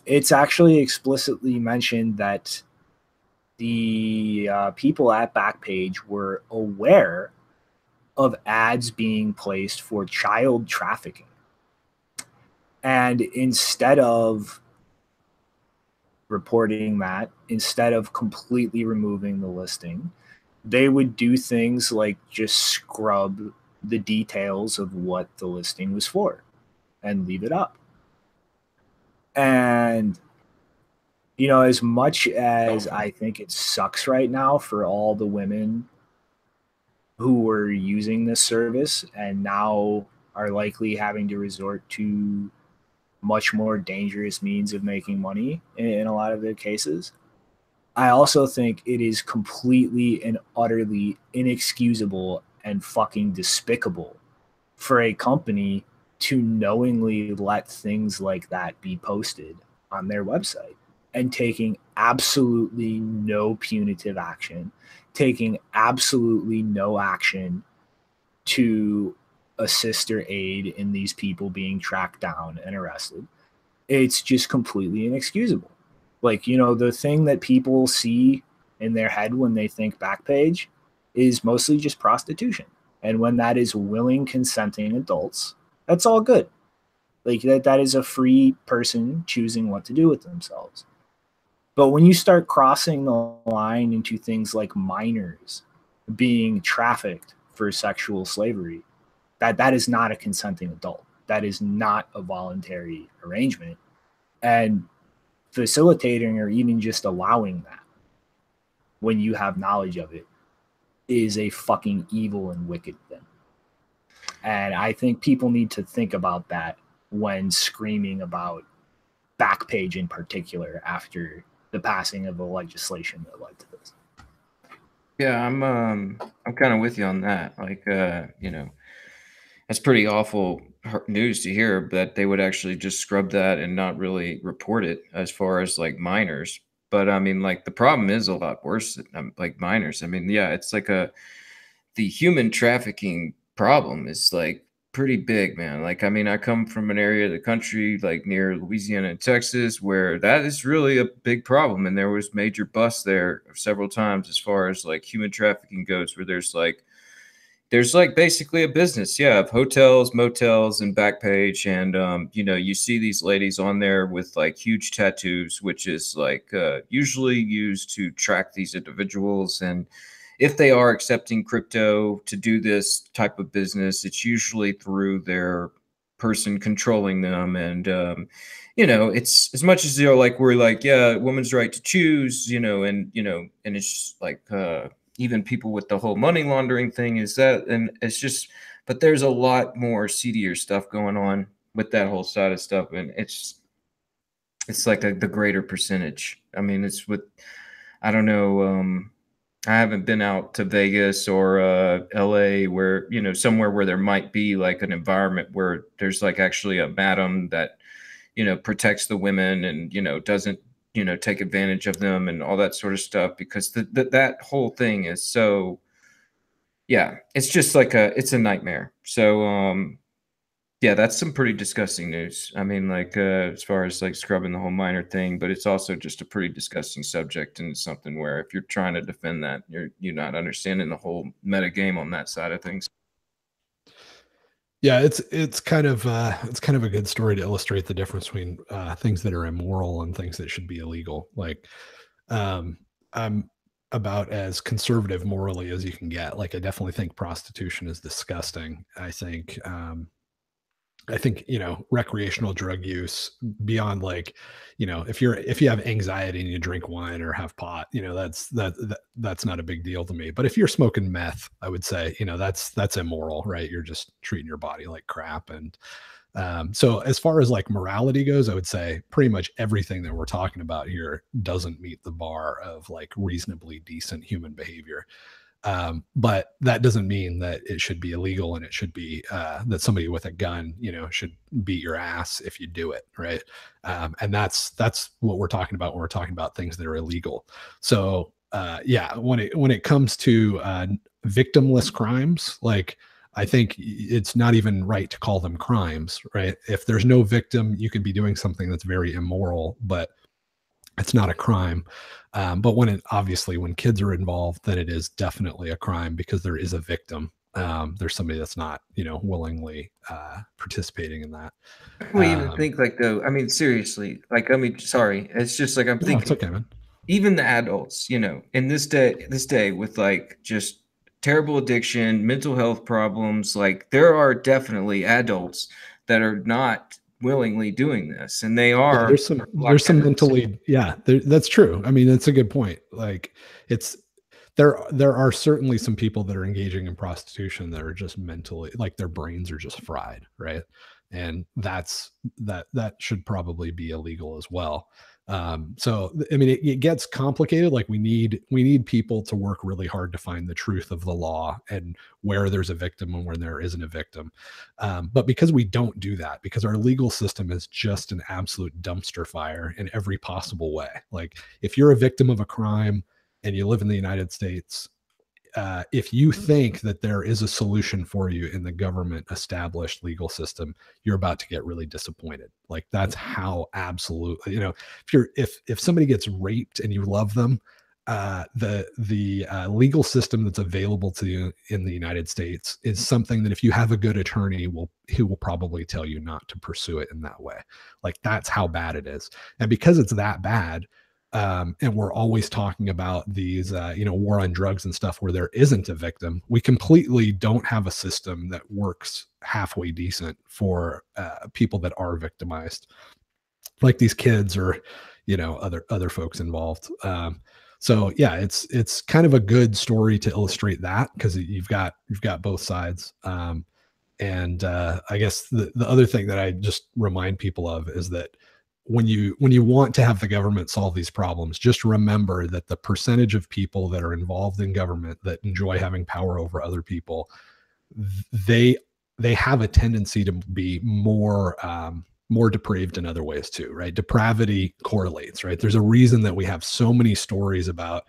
It's actually explicitly mentioned that the people at Backpage were aware of ads being placed for child trafficking. And instead of reporting that, instead of completely removing the listing, they would do things like just scrub the details of what the listing was for and leave it up. And, you know, as much as I think it sucks right now for all the women who were using this service and now are likely having to resort to much more dangerous means of making money in a lot of their cases, I also think it is completely and utterly inexcusable and fucking despicable for a company to knowingly let things like that be posted on their website and taking absolutely no punitive action, taking absolutely no action to assist or aid in these people being tracked down and arrested. It's just completely inexcusable. Like, you know, the thing that people see in their head when they think Backpage is mostly just prostitution. And when that is willing, consenting adults, that's all good. Like that is a free person choosing what to do with themselves. But when you start crossing the line into things like minors being trafficked for sexual slavery, that is not a consenting adult. That is not a voluntary arrangement. And facilitating or even just allowing that when you have knowledge of it is a fucking evil and wicked thing. And I think people need to think about that when screaming about Backpage in particular after the passing of the legislation that led to this. Yeah, I'm kind of with you on that. Like, you know, that's pretty awful news to hear that they would actually just scrub that and not really report it as far as like minors. But I mean, like the problem is a lot worse than like minors. I mean, yeah, it's like the human trafficking problem is like pretty big, man. Like, I mean, I come from an area of the country like near Louisiana and Texas where that is really a big problem. And there was major busts there several times as far as like human trafficking goes, where there's like basically a business, yeah, of hotels, motels, and Backpage. And, you know, you see these ladies on there with like huge tattoos, which is like usually used to track these individuals. And if they are accepting crypto to do this type of business, it's usually through their person controlling them. And, you know, it's as much as, you know, like we're like, yeah, women's right to choose, you know, and it's just like, even people with the whole money laundering thing is that, and it's just, but there's a lot more seedier stuff going on with that whole side of stuff. And it's like the greater percentage. I mean, it's with, I don't know, I haven't been out to Vegas or LA where, you know, somewhere where there might be like an environment where there's like actually a madam that, you know, protects the women and, you know, doesn't, you know, take advantage of them and all that sort of stuff, because that whole thing is so, yeah, it's just like it's a nightmare. So, yeah, that's some pretty disgusting news. I mean, like, as far as like scrubbing the whole minor thing, but it's also just a pretty disgusting subject, and it's something where if you're trying to defend that, you're not understanding the whole meta game on that side of things. Yeah, it's kind of a good story to illustrate the difference between things that are immoral and things that should be illegal. Like, I'm about as conservative morally as you can get. Like, I definitely think prostitution is disgusting. I think, you know, recreational drug use beyond, like, you know, if you have anxiety and you drink wine or have pot, you know, that's not a big deal to me. But if you're smoking meth, I would say, you know, that's immoral, right? You're just treating your body like crap. And so as far as like morality goes, I would say pretty much everything that we're talking about here doesn't meet the bar of like reasonably decent human behavior. But that doesn't mean that it should be illegal, and it should be that somebody with a gun, you know, should beat your ass if you do it, right? And that's what we're talking about when we're talking about things that are illegal. So yeah, when it comes to victimless crimes, like, I think it's not even right to call them crimes, right? If there's no victim, you could be doing something that's very immoral, but it's not a crime. But when kids are involved, then it is definitely a crime because there is a victim. There's somebody that's not, you know, willingly participating in that. We even think like, though, I mean, seriously, like, I mean, sorry, it's just like I'm thinking. It's okay, man. Even the adults, you know, in this day with like just terrible addiction, mental health problems, like there are definitely adults that are not willingly doing this, and they are. Yeah, there's some mentally, that's true. I mean, that's a good point. Like, there are certainly some people that are engaging in prostitution that are just mentally, like, their brains are just fried, right? And that should probably be illegal as well. So I mean, it gets complicated. Like, we need people to work really hard to find the truth of the law and where there's a victim and where there isn't a victim. But because we don't do that, because our legal system is just an absolute dumpster fire in every possible way. Like, if you're a victim of a crime and you live in the United States, if you think that there is a solution for you in the government established legal system, you're about to get really disappointed. Like, that's how absolutely, you know, if somebody gets raped and you love them, the legal system that's available to you in the United States is something that if you have a good attorney, he will probably tell you not to pursue it in that way. Like, that's how bad it is. And because it's that bad, and we're always talking about these, you know, war on drugs and stuff where there isn't a victim, we completely don't have a system that works halfway decent for people that are victimized, like these kids or, you know, other folks involved. So yeah, it's kind of a good story to illustrate that, because you've got both sides. And I guess the other thing that I just remind people of is that when you want to have the government solve these problems, just remember that the percentage of people that are involved in government that enjoy having power over other people, they have a tendency to be more depraved in other ways too, right? Depravity correlates, right? There's a reason that we have so many stories about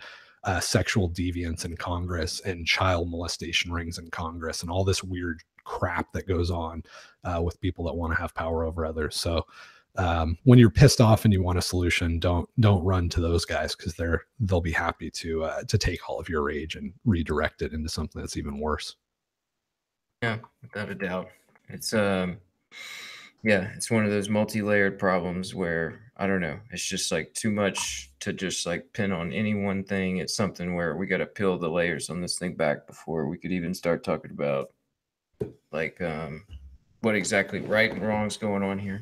sexual deviance in Congress and child molestation rings in Congress and all this weird crap that goes on with people that want to have power over others. So when you're pissed off and you want a solution, don't run to those guys, because they'll be happy to take all of your rage and redirect it into something that's even worse. Yeah, without a doubt. It's it's one of those multi-layered problems where, I don't know, it's just like too much to just like pin on any one thing. It's something where we got to peel the layers on this thing back before we could even start talking about like what exactly right and wrong is going on here.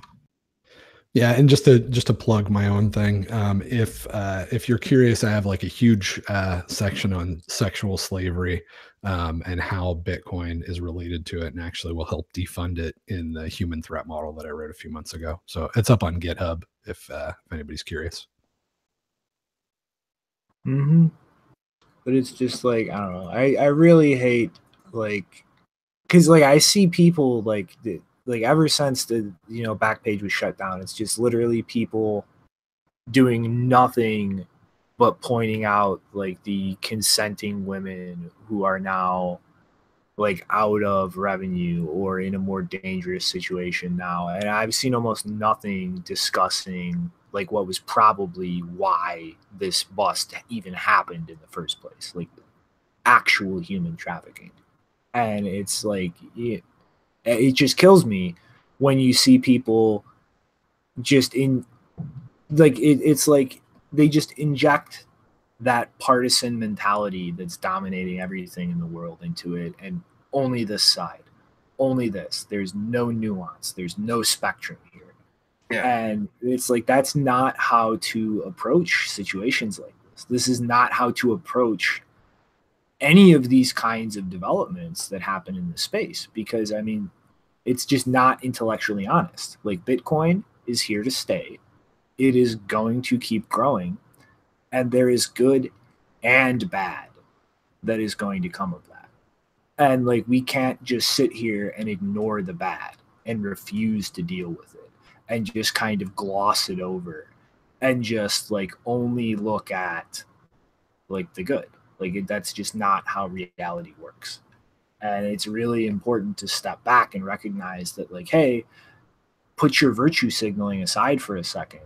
Yeah, and just to plug my own thing, if you're curious, I have like a huge section on sexual slavery and how Bitcoin is related to it, and actually will help defund it in the human threat model that I wrote a few months ago. So it's up on GitHub if anybody's curious. But it's just like, I don't know. I really hate, like, because like I see people like ever since the, you know, Backpage was shut down, it's just literally people doing nothing but pointing out like the consenting women who are now like out of revenue or in a more dangerous situation now. And I've seen almost nothing discussing like what was probably why this bust even happened in the first place, like actual human trafficking. And it's like, it just kills me when you see people just in like it's like they just inject that partisan mentality that's dominating everything in the world into it, and only this side, only this. There's no nuance. There's no spectrum here. Yeah. And it's like, that's not how to approach situations like this. This is not how to approach any of these kinds of developments that happen in the space, because I mean, it's just not intellectually honest. Like, Bitcoin is here to stay. It is going to keep growing, and there is good and bad that is going to come of that. And like, we can't just sit here and ignore the bad and refuse to deal with it and just kind of gloss it over and just like only look at like the good. Like, that's just not how reality works. And it's really important to step back and recognize that, like, hey, put your virtue signaling aside for a second.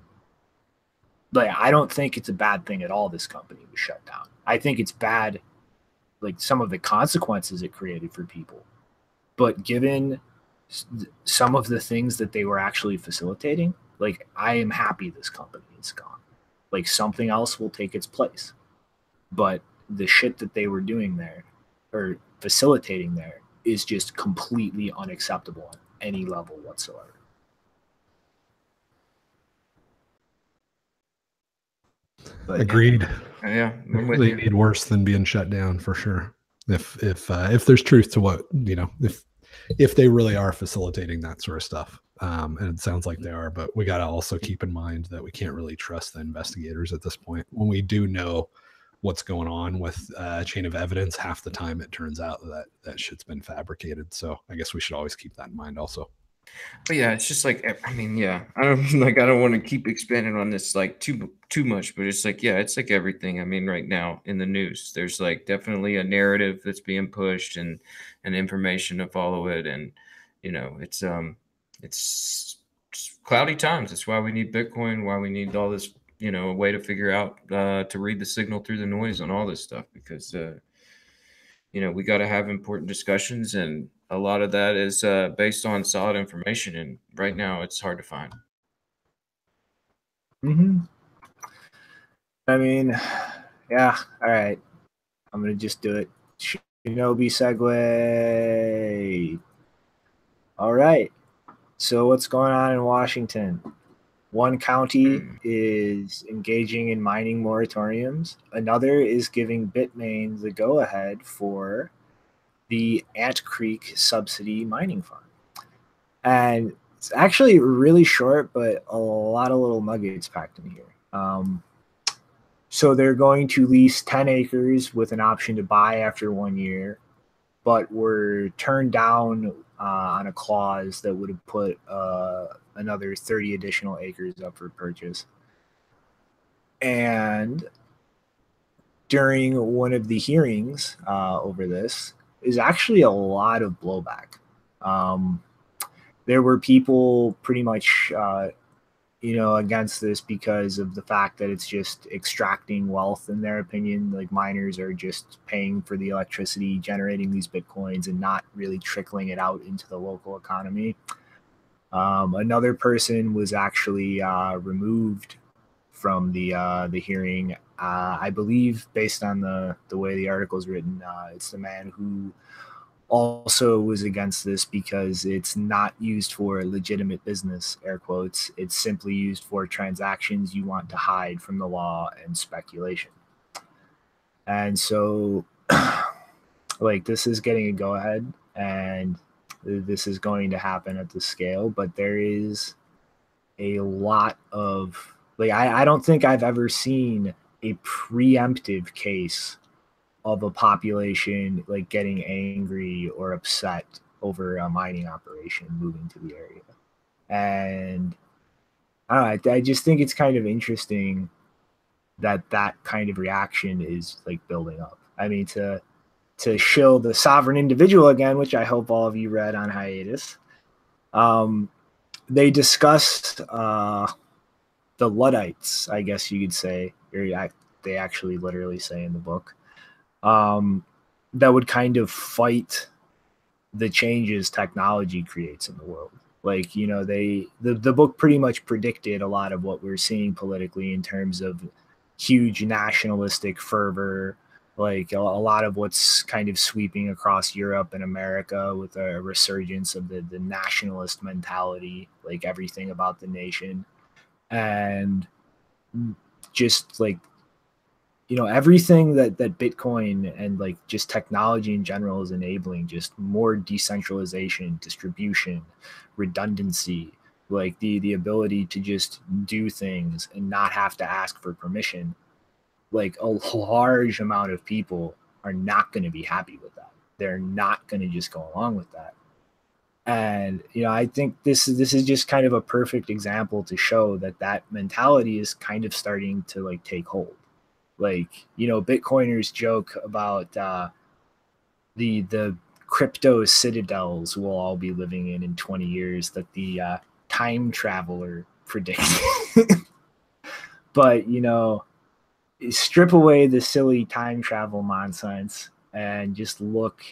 Like, I don't think it's a bad thing at all this company was shut down. I think it's bad, like, some of the consequences it created for people. But given some of the things that they were actually facilitating, like, I am happy this company is gone. Like, something else will take its place. But the shit that they were doing there, or facilitating there, is just completely unacceptable on any level whatsoever. But Agreed. Yeah, I'm with They you. need worse than being shut down for sure. If there's truth to what, you know, if they really are facilitating that sort of stuff, and it sounds like they are, but we got to also keep in mind that we can't really trust the investigators at this point. When we do know what's going on with chain of evidence, half the time it turns out that shit's been fabricated. So I guess we should always keep that in mind also. But yeah, it's just like, I mean, yeah, I don't want to keep expanding on this like too much, but it's like, yeah, it's like everything. I mean, right now in the news, there's like definitely a narrative that's being pushed and information to follow it, and you know, it's cloudy times. That's why we need Bitcoin, why we need all this, you know, a way to figure out to read the signal through the noise on all this stuff, because you know, we got to have important discussions, and a lot of that is based on solid information, and right now it's hard to find. I mean, yeah, all right. I'm going to just do it. Shinobi segue. All right. So what's going on in Washington? One county is engaging in mining moratoriums. Another is giving Bitmain the go-ahead for the Ant Creek subsidy mining farm. And it's actually really short, but a lot of little nuggets packed in here. So they're going to lease 10 acres with an option to buy after 1 year, but were turned down on a clause that would have put another 30 additional acres up for purchase. And during one of the hearings over this is actually a lot of blowback. There were people pretty much against this because of the fact that it's just extracting wealth, in their opinion. Like, miners are just paying for the electricity, generating these Bitcoins, and not really trickling it out into the local economy. Another person was actually removed from the hearing. I believe, based on the way the article is written, it's the man who also was against this because it's not used for legitimate business, air quotes. It's simply used for transactions you want to hide from the law and speculation. And so, like, this is getting a go-ahead, and this is going to happen at the scale, but there is a lot of, like, I don't think I've ever seen a preemptive case of a population like getting angry or upset over a mining operation moving to the area. And I don't know, I just think it's kind of interesting that kind of reaction is like building up. I mean, to shill the sovereign individual again, which I hope all of you read on hiatus. They discussed the Luddites, I guess you could say, or they actually literally say in the book, that would kind of fight the changes technology creates in the world. Like, you know, the book pretty much predicted a lot of what we're seeing politically in terms of huge nationalistic fervor, like a lot of what's kind of sweeping across Europe and America with a resurgence of the nationalist mentality, like everything about the nation. And just like, you know, everything that Bitcoin and like just technology in general is enabling, just more decentralization, distribution, redundancy, like the ability to just do things and not have to ask for permission. Like a large amount of people are not going to be happy with that. They're not going to just go along with that. And, you know, I think this is just kind of a perfect example to show that mentality is kind of starting to like take hold. Like, you know, Bitcoiners joke about the crypto citadels we'll all be living in 20 years that the time traveler predicted. But, you know, strip away the silly time travel nonsense and just look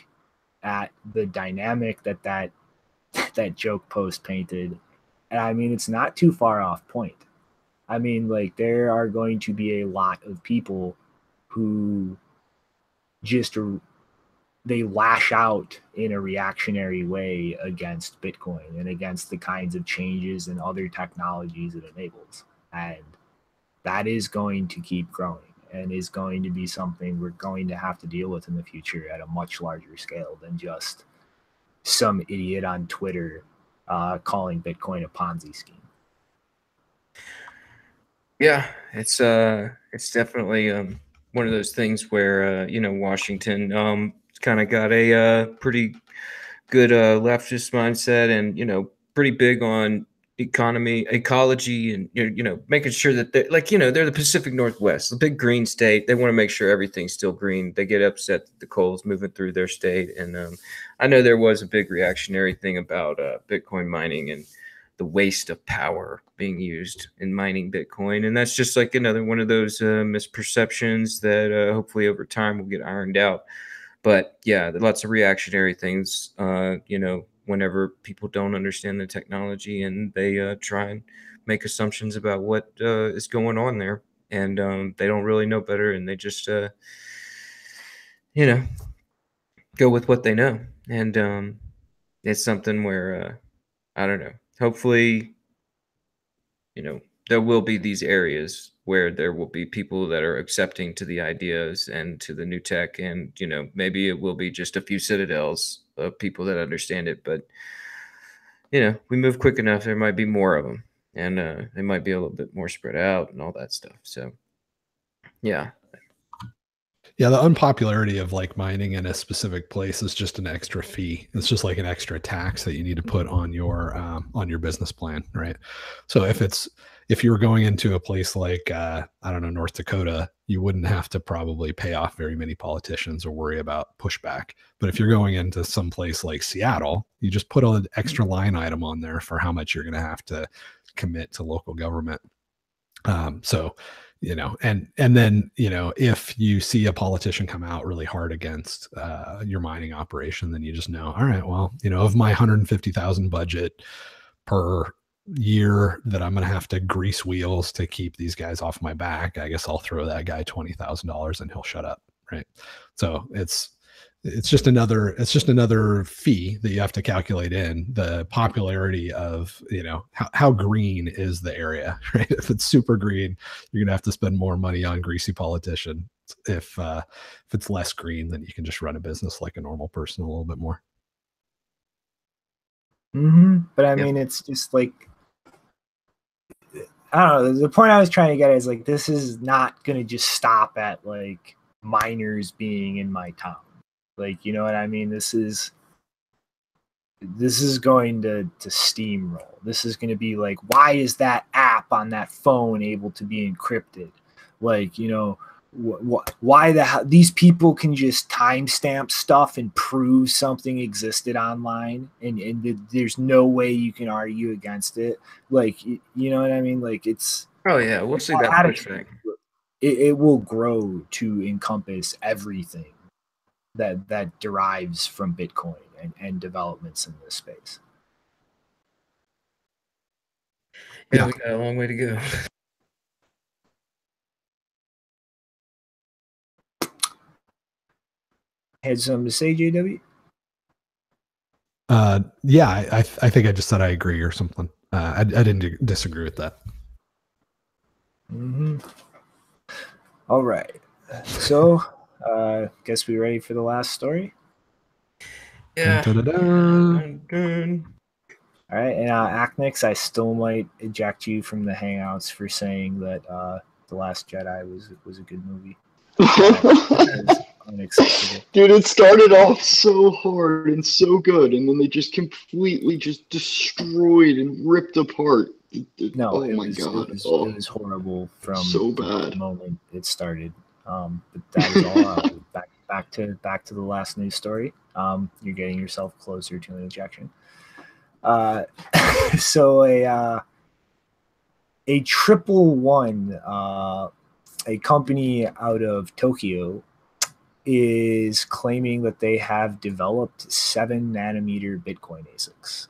at the dynamic that joke post painted. And I mean, it's not too far off point. I mean, like, there are going to be a lot of people who just they lash out in a reactionary way against Bitcoin and against the kinds of changes and other technologies it enables. And that is going to keep growing and is going to be something we're going to have to deal with in the future at a much larger scale than just some idiot on Twitter calling Bitcoin a Ponzi scheme. Yeah, it's definitely one of those things where you know, Washington kind of got a pretty good leftist mindset, and you know, pretty big on ecology, and you know, making sure that they're like, you know, they're the Pacific Northwest, the big green state. They want to make sure everything's still green. They get upset that the coal's moving through their state, and I know there was a big reactionary thing about Bitcoin mining and the waste of power being used in mining Bitcoin. And that's just like another one of those misperceptions that hopefully over time will get ironed out. But yeah, lots of reactionary things, you know, whenever people don't understand the technology and they try and make assumptions about what is going on there. And they don't really know better. And they just, you know, go with what they know. And it's something where, I don't know, hopefully, you know, there will be these areas where there will be people that are accepting to the ideas and to the new tech. And, you know, maybe it will be just a few citadels of people that understand it. But, you know, we move quick enough, there might be more of them. And they might be a little bit more spread out and all that stuff. So, yeah. Yeah, the unpopularity of like mining in a specific place is just an extra fee. It's just like an extra tax that you need to put on your business plan, right? So if you were going into a place like I don't know, North Dakota, you wouldn't have to probably pay off very many politicians or worry about pushback. But if you're going into some place like Seattle, you just put an extra line item on there for how much you're going to have to commit to local government. So, you know, and then, you know, if you see a politician come out really hard against your mining operation, then you just know, all right, well, you know, of my 150,000 budget per year that I'm going to have to grease wheels to keep these guys off my back, I guess I'll throw that guy $20,000 and he'll shut up, right? So it's just another fee that you have to calculate in the popularity of, you know, how green is the area, right? If it's super green, you're gonna have to spend more money on greasy politician. If it's less green, then you can just run a business like a normal person a little bit more. But I mean, it's just like, I don't know. The point I was trying to get is like, this is not going to just stop at like miners being in my town. Like, you know what I mean? This is going to steamroll. This is going to be like, why is that app on that phone able to be encrypted? Like, you know, why these people can just timestamp stuff and prove something existed online, and there's no way you can argue against it. Like, you know what I mean? Like, it's, Oh, yeah, we'll see that pushback. It will grow to encompass everything that derives from Bitcoin and developments in this space. Yeah, we got a long way to go. had something to say, JW? Yeah, I think I just said I agree or something. I didn't disagree with that. Mm-hmm. All right. So, guess we ready for the last story? Yeah. Dun, dun, dun, dun. All right, and Acnix, I still might eject you from the Hangouts for saying that The Last Jedi was a good movie. Unacceptable. Dude, it started off so hard and so good, and then they just completely just destroyed and ripped apart. No, oh it my god, it was horrible from so the bad. moment it started. But that is all. Back to the last news story. You're getting yourself closer to an ejection. So a 111, a company out of Tokyo, is claiming that they have developed 7 nanometer Bitcoin ASICs.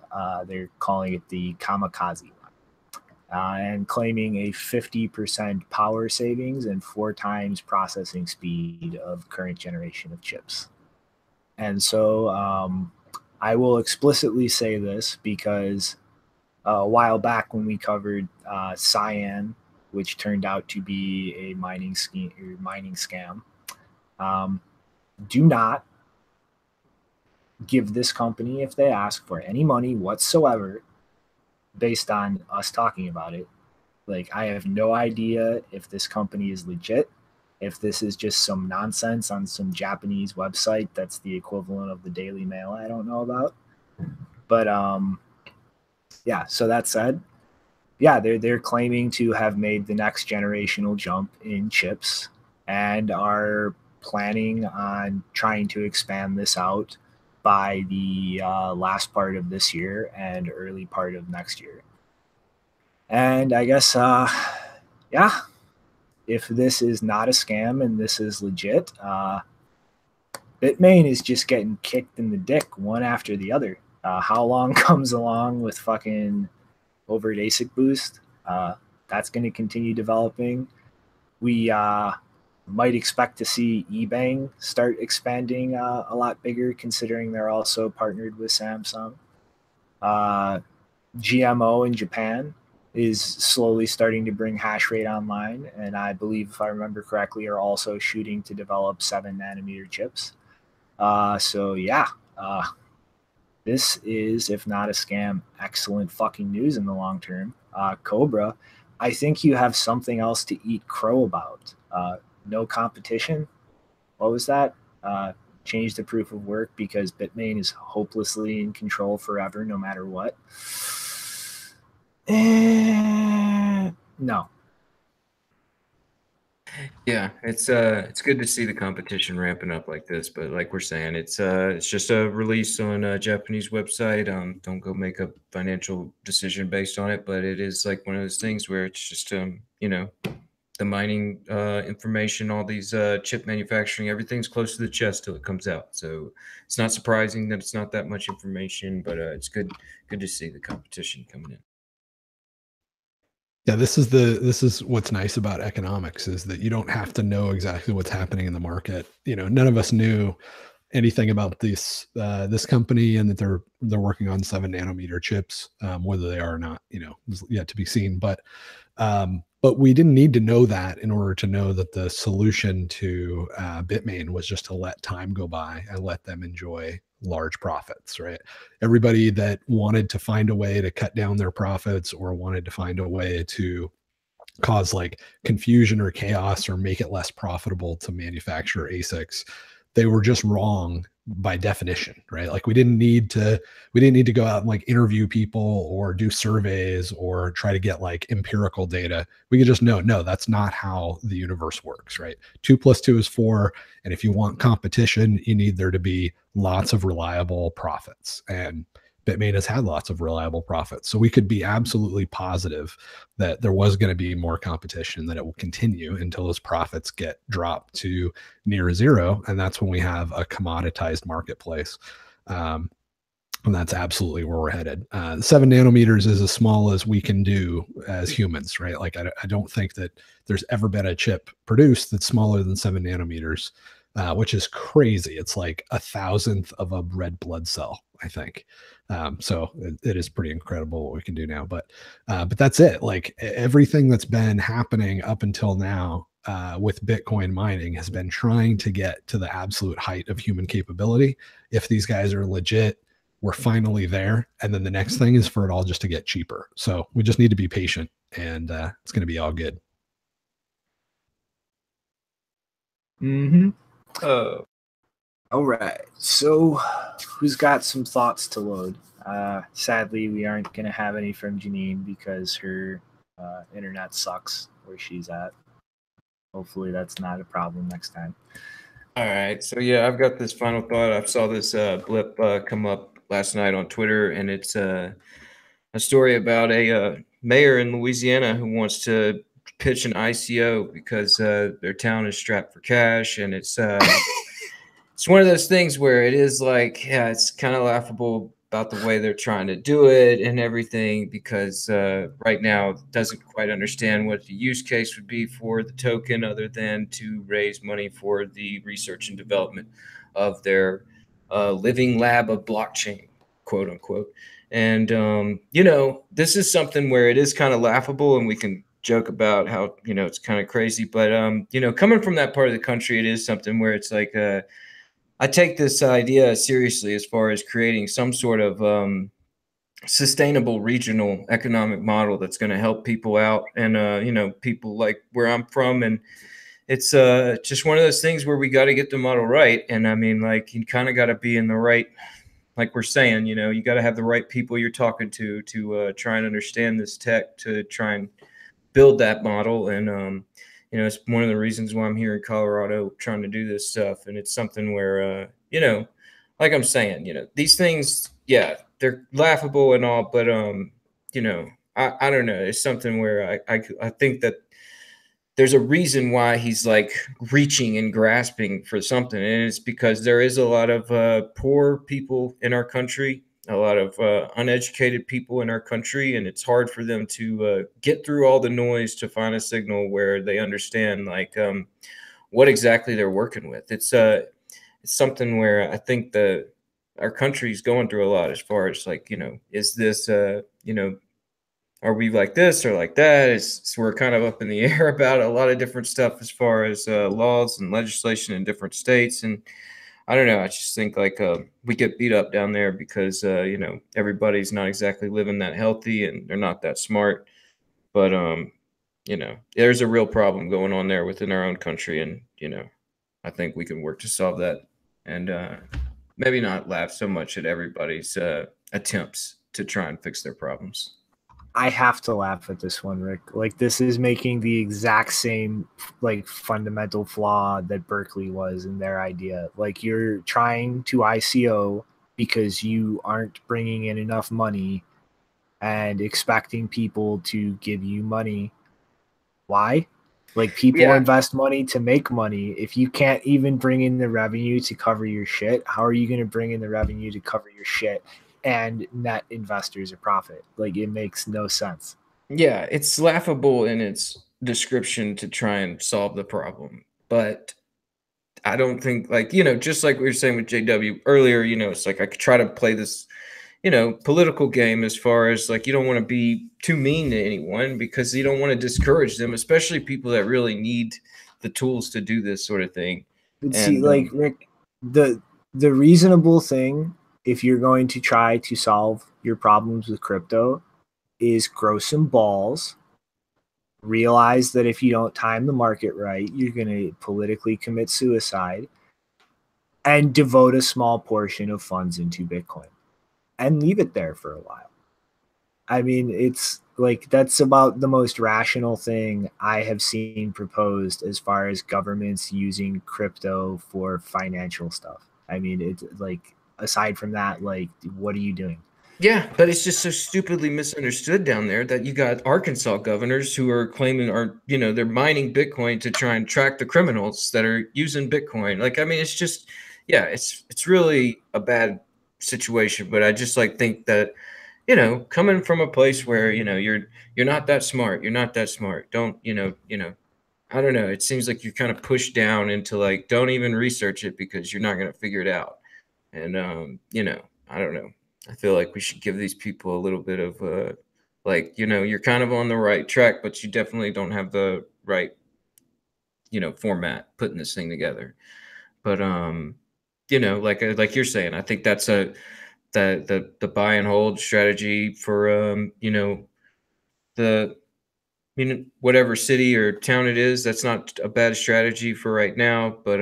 They're calling it the Kamikaze, and claiming a 50% power savings and 4 times processing speed of current generation of chips. And so I will explicitly say this because a while back when we covered Cyan, which turned out to be a mining scam, do not give this company, if they ask for any money whatsoever based on us talking about it. Like, I have no idea if this company is legit, if this is just some nonsense on some Japanese website that's the equivalent of the Daily Mail I don't know about. But yeah, so that said, yeah, they're claiming to have made the next generational jump in chips and are planning on trying to expand this out by the last part of this year and early part of next year. And I guess, yeah, if this is not a scam and this is legit, Bitmain is just getting kicked in the dick one after the other. Halong comes along with fucking overt ASIC boost. That's going to continue developing. We might expect to see eBang start expanding a lot bigger, considering they're also partnered with Samsung. GMO in Japan is slowly starting to bring hash rate online, and I believe, if I remember correctly, are also shooting to develop 7 nanometer chips. So yeah, this is, if not a scam, excellent fucking news in the long term. Cobra, I think you have something else to eat crow about. No competition. What was that? Change the proof of work because Bitmain is hopelessly in control forever, no matter what. No. Yeah, it's good to see the competition ramping up like this, but like we're saying, it's just a release on a Japanese website. Don't go make a financial decision based on it, but it is like one of those things where it's just you know, the mining information, all these chip manufacturing, everything's close to the chest till it comes out. So it's not surprising that it's not that much information, but it's good to see the competition coming in. Yeah, this is what's nice about economics, is that you don't have to know exactly what's happening in the market. You know, none of us knew anything about this company and that they're working on 7 nanometer chips. Whether they are or not, you know, is yet to be seen. But we didn't need to know that in order to know that the solution to Bitmain was just to let time go by and let them enjoy large profits, right? Everybody that wanted to find a way to cut down their profits or wanted to find a way to cause like confusion or chaos or make it less profitable to manufacture ASICs, they were just wrong by definition, right? Like we didn't need to go out and like interview people or do surveys or try to get like empirical data. We could just know, no, that's not how the universe works, right? 2 + 2 is 4. And if you want competition, you need there to be lots of reliable profits. And Bitmain has had lots of reliable profits. So we could be absolutely positive that there was going to be more competition, that it will continue until those profits get dropped to near zero. And that's when we have a commoditized marketplace. And that's absolutely where we're headed. 7 nanometers is as small as we can do as humans, right? Like I don't think that there's ever been a chip produced that's smaller than 7 nanometers. which is crazy. It's like 1,000th of a red blood cell, I think. So it is pretty incredible what we can do now. But that's it. Like everything that's been happening up until now with Bitcoin mining has been trying to get to the absolute height of human capability. If these guys are legit, we're finally there. And then the next thing is for it all just to get cheaper. So we just need to be patient, and it's going to be all good. Mm-hmm. All right. So who's got some thoughts to load? Sadly, we aren't going to have any from Janine because her internet sucks where she's at. Hopefully that's not a problem next time. All right. So, yeah, I've got this final thought. I saw this blip come up last night on Twitter, and it's a story about a mayor in Louisiana who wants to pitch an ICO because their town is strapped for cash, and it's one of those things where it is like, yeah, it's kind of laughable about the way they're trying to do it and everything, because right now it doesn't quite understand what the use case would be for the token other than to raise money for the research and development of their living lab of blockchain, quote unquote. And, this is something where it is kind of laughable, and we can joke about how, it's kind of crazy. But, coming from that part of the country, it is something where it's like I take this idea seriously as far as creating some sort of sustainable regional economic model that's going to help people out and, people like where I'm from. And it's just one of those things where we got to get the model right. And I mean, like, you kind of got to be in the right, like we're saying, you got to have the right people you're talking to try and understand this tech, to try and build that model. And, it's one of the reasons why I'm here in Colorado trying to do this stuff. And it's something where, like I'm saying, these things, yeah, they're laughable and all, but, I don't know. It's something where I think that there's a reason why he's like reaching and grasping for something. And it's because there is a lot of poor people in our country, a lot of uneducated people in our country, and it's hard for them to get through all the noise to find a signal where they understand like what exactly they're working with. It's something where I think our country is going through a lot as far as like, is this are we like this or like that? So we're kind of up in the air about a lot of different stuff as far as laws and legislation in different states. And I don't know. I just think like we get beat up down there because, everybody's not exactly living that healthy and they're not that smart. But, there's a real problem going on there within our own country. And, I think we can work to solve that and maybe not laugh so much at everybody's attempts to try and fix their problems. I have to laugh at this one, Rick. Like, this is making the exact same like fundamental flaw that Berkeley was in their idea. Like, you're trying to ICO because you aren't bringing in enough money and expecting people to give you money. Why? Like, people invest money to make money. If you can't even bring in the revenue to cover your shit, how are you going to bring in the revenue to cover your shit and net investors a profit? Like, it makes no sense. Yeah, it's laughable in its description to try and solve the problem. But I don't think, like, just like we were saying with JW earlier, it's like I could try to play this, political game as far as like you don't want to be too mean to anyone because you don't want to discourage them, especially people that really need the tools to do this sort of thing. But see, like, Rick, the reasonable thing, if you're going to try to solve your problems with crypto, is grow some balls, realize that if you don't time the market right, you're going to politically commit suicide, and devote a small portion of funds into Bitcoin and leave it there for a while. I mean, it's like, that's about the most rational thing I have seen proposed as far as governments using crypto for financial stuff. I mean, it's like, aside from that, like, what are you doing? Yeah, but it's just so stupidly misunderstood down there that you got Arkansas governors who are claiming they're mining Bitcoin to try and track the criminals that are using Bitcoin. Like, I mean, it's just, yeah, it's really a bad situation. But I just like think that, coming from a place where, you're not that smart, don't, I don't know. It seems like you're kind of pushed down into like, don't even research it because you're not going to figure it out. And, you know, I don't know. I feel like we should give these people a little bit of like, you know, you're kind of on the right track, but you definitely don't have the right, you know, format putting this thing together. But, you know, like you're saying, I think that's the buy and hold strategy for, you know, whatever city or town it is, that's not a bad strategy for right now. But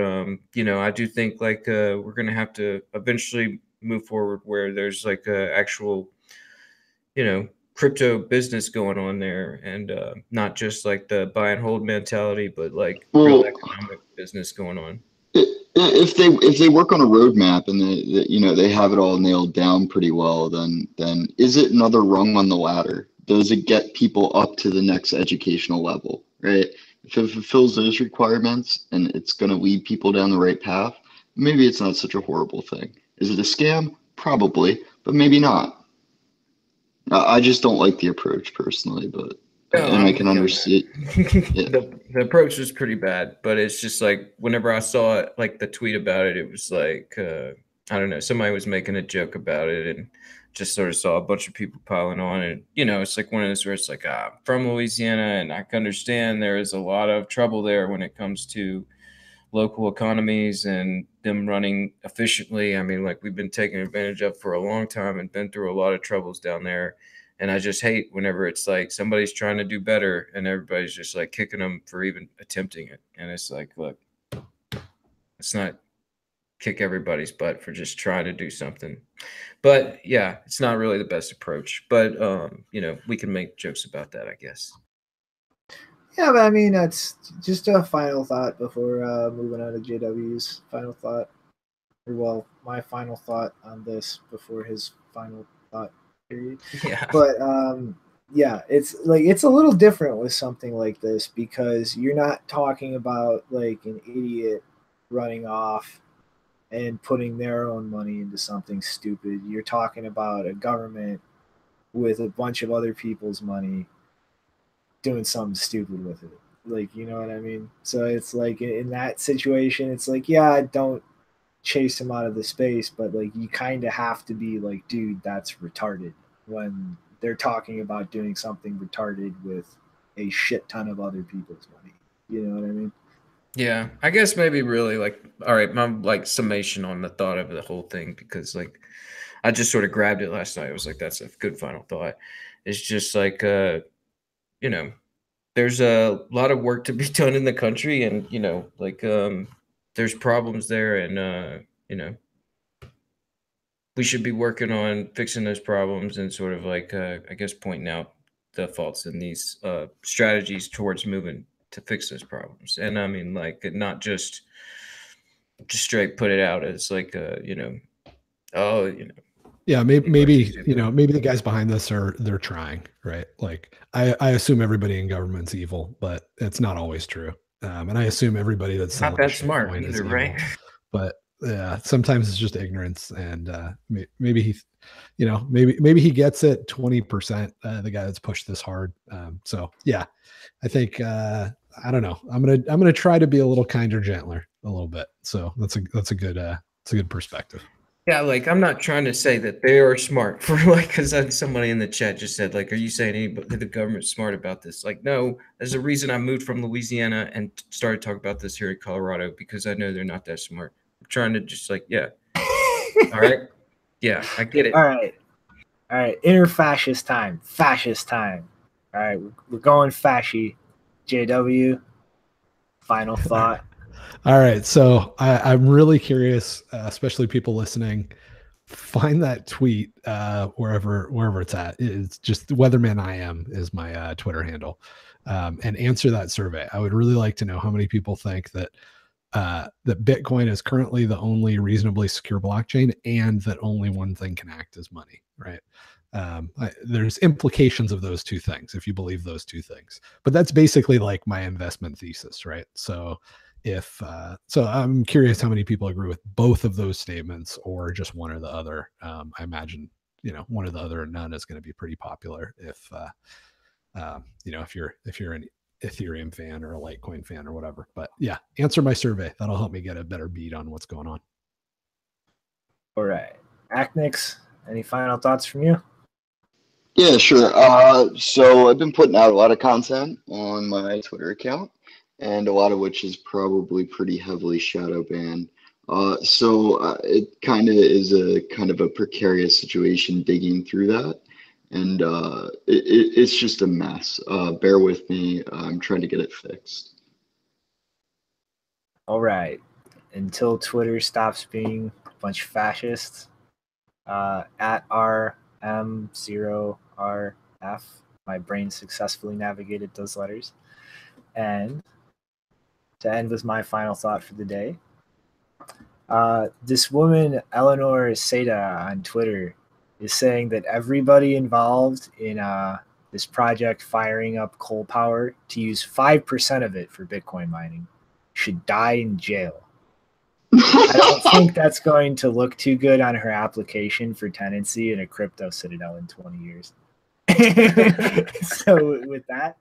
you know, I do think like we're gonna have to eventually move forward where there's like a actual, you know, crypto business going on there, and not just like the buy and hold mentality, but like real Well, economic business going on. if they work on a roadmap and they you know they have it all nailed down pretty well, then is it another rung on the ladder? Does it get people up to the next educational level, right? If it fulfills those requirements and it's going to lead people down the right path, maybe it's not such a horrible thing. Is it a scam? Probably, but maybe not. I just don't like the approach personally, but No, and I I'm can with you on understand. that. Yeah. The approach was pretty bad, but it's just like whenever I saw it, like the tweet about it, it was like I don't know, somebody was making a joke about it, and just sort of saw a bunch of people piling on, and you know, it's like one of those where it's like, I'm from Louisiana, and I can understand there is a lot of trouble there when it comes to local economies and them running efficiently. I mean, like we've been taken advantage of for a long time and been through a lot of troubles down there. And I just hate whenever it's like somebody's trying to do better and everybody's just like kicking them for even attempting it. And it's like, look, it's not kick everybody's butt for just trying to do something. But yeah, it's not really the best approach. But you know, we can make jokes about that, I guess. Yeah, but I mean, that's just a final thought before moving on to JW's final thought. Or, well, my final thought on this before his final thought period. Yeah. But yeah, it's like it's a little different with something like this because you're not talking about like an idiot running off and putting their own money into something stupid. You're talking about a government with a bunch of other people's money doing something stupid with it. Like, you know what I mean? So it's like in that situation, it's like, yeah, don't chase him out of the space, but like you kind of have to be like, dude, that's retarded when they're talking about doing something retarded with a shit ton of other people's money. You know what I mean? Yeah, I guess maybe really like, all right, my like summation on the thought of the whole thing, because like I just sort of grabbed it last night. I was like, that's a good final thought. It's just like, you know, there's a lot of work to be done in the country, and you know, like there's problems there, and you know, we should be working on fixing those problems and sort of like I guess pointing out the faults in these strategies towards moving to fix those problems. And I mean, like not just straight put it out as like you know, oh, you know. Yeah, maybe you know, maybe the guys behind this they're trying, right? Like I assume everybody in government's evil, but it's not always true. And I assume everybody that's Not that smart either, right? But yeah, sometimes it's just ignorance, and maybe he, you know, maybe he gets it 20%. The guy that's pushed this hard. So yeah, I think I don't know. I'm gonna try to be a little kinder, gentler, a little bit. So that's a good perspective. Yeah, like I'm not trying to say that they are smart for like, because somebody in the chat just said like, are you saying anybody, the government's smart about this? Like, no, there's a reason I moved from Louisiana and started talking about this here in Colorado, because I know they're not that smart. I'm trying to just like, yeah. All right. Yeah, I get it. All right. Inner fascist time. All right, we're going fashy. JW, final thought. All right. So I'm really curious, especially people listening, find that tweet wherever it's at. It's just Weatherman I am is my Twitter handle, and answer that survey. I would really like to know how many people think that that Bitcoin is currently the only reasonably secure blockchain, and that only one thing can act as money, right? There's implications of those two things if you believe those two things, but that's basically like my investment thesis, right? So if so I'm curious how many people agree with both of those statements or just one or the other. I imagine, you know, one or the other or none is going to be pretty popular if you know, if you're Ethereum fan or a Litecoin fan or whatever. But yeah, answer my survey. That'll help me get a better beat on what's going on. All right. Acnix, any final thoughts from you? Yeah, sure. So I've been putting out a lot of content on my Twitter account, and a lot of which is probably pretty heavily shadow banned. So it kind of is a kind of a precarious situation digging through that, and it's just a mess. Bear with me. I'm trying to get it fixed. All right. Until Twitter stops being a bunch of fascists, at RM0RF, my brain successfully navigated those letters. And to end with my final thought for the day, this woman, Eleanor Seda, on Twitter, is saying that everybody involved in this project firing up coal power to use 5% of it for Bitcoin mining should die in jail. I don't think that's going to look too good on her application for tenancy in a crypto citadel in 20 years. So with that,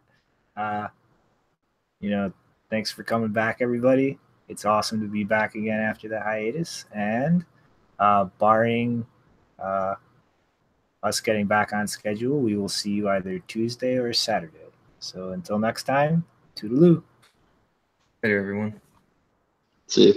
thanks for coming back, everybody. It's awesome to be back again after the hiatus. And barring us getting back on schedule, we will see you either Tuesday or Saturday. So until next time, toodaloo. Later, everyone. See you.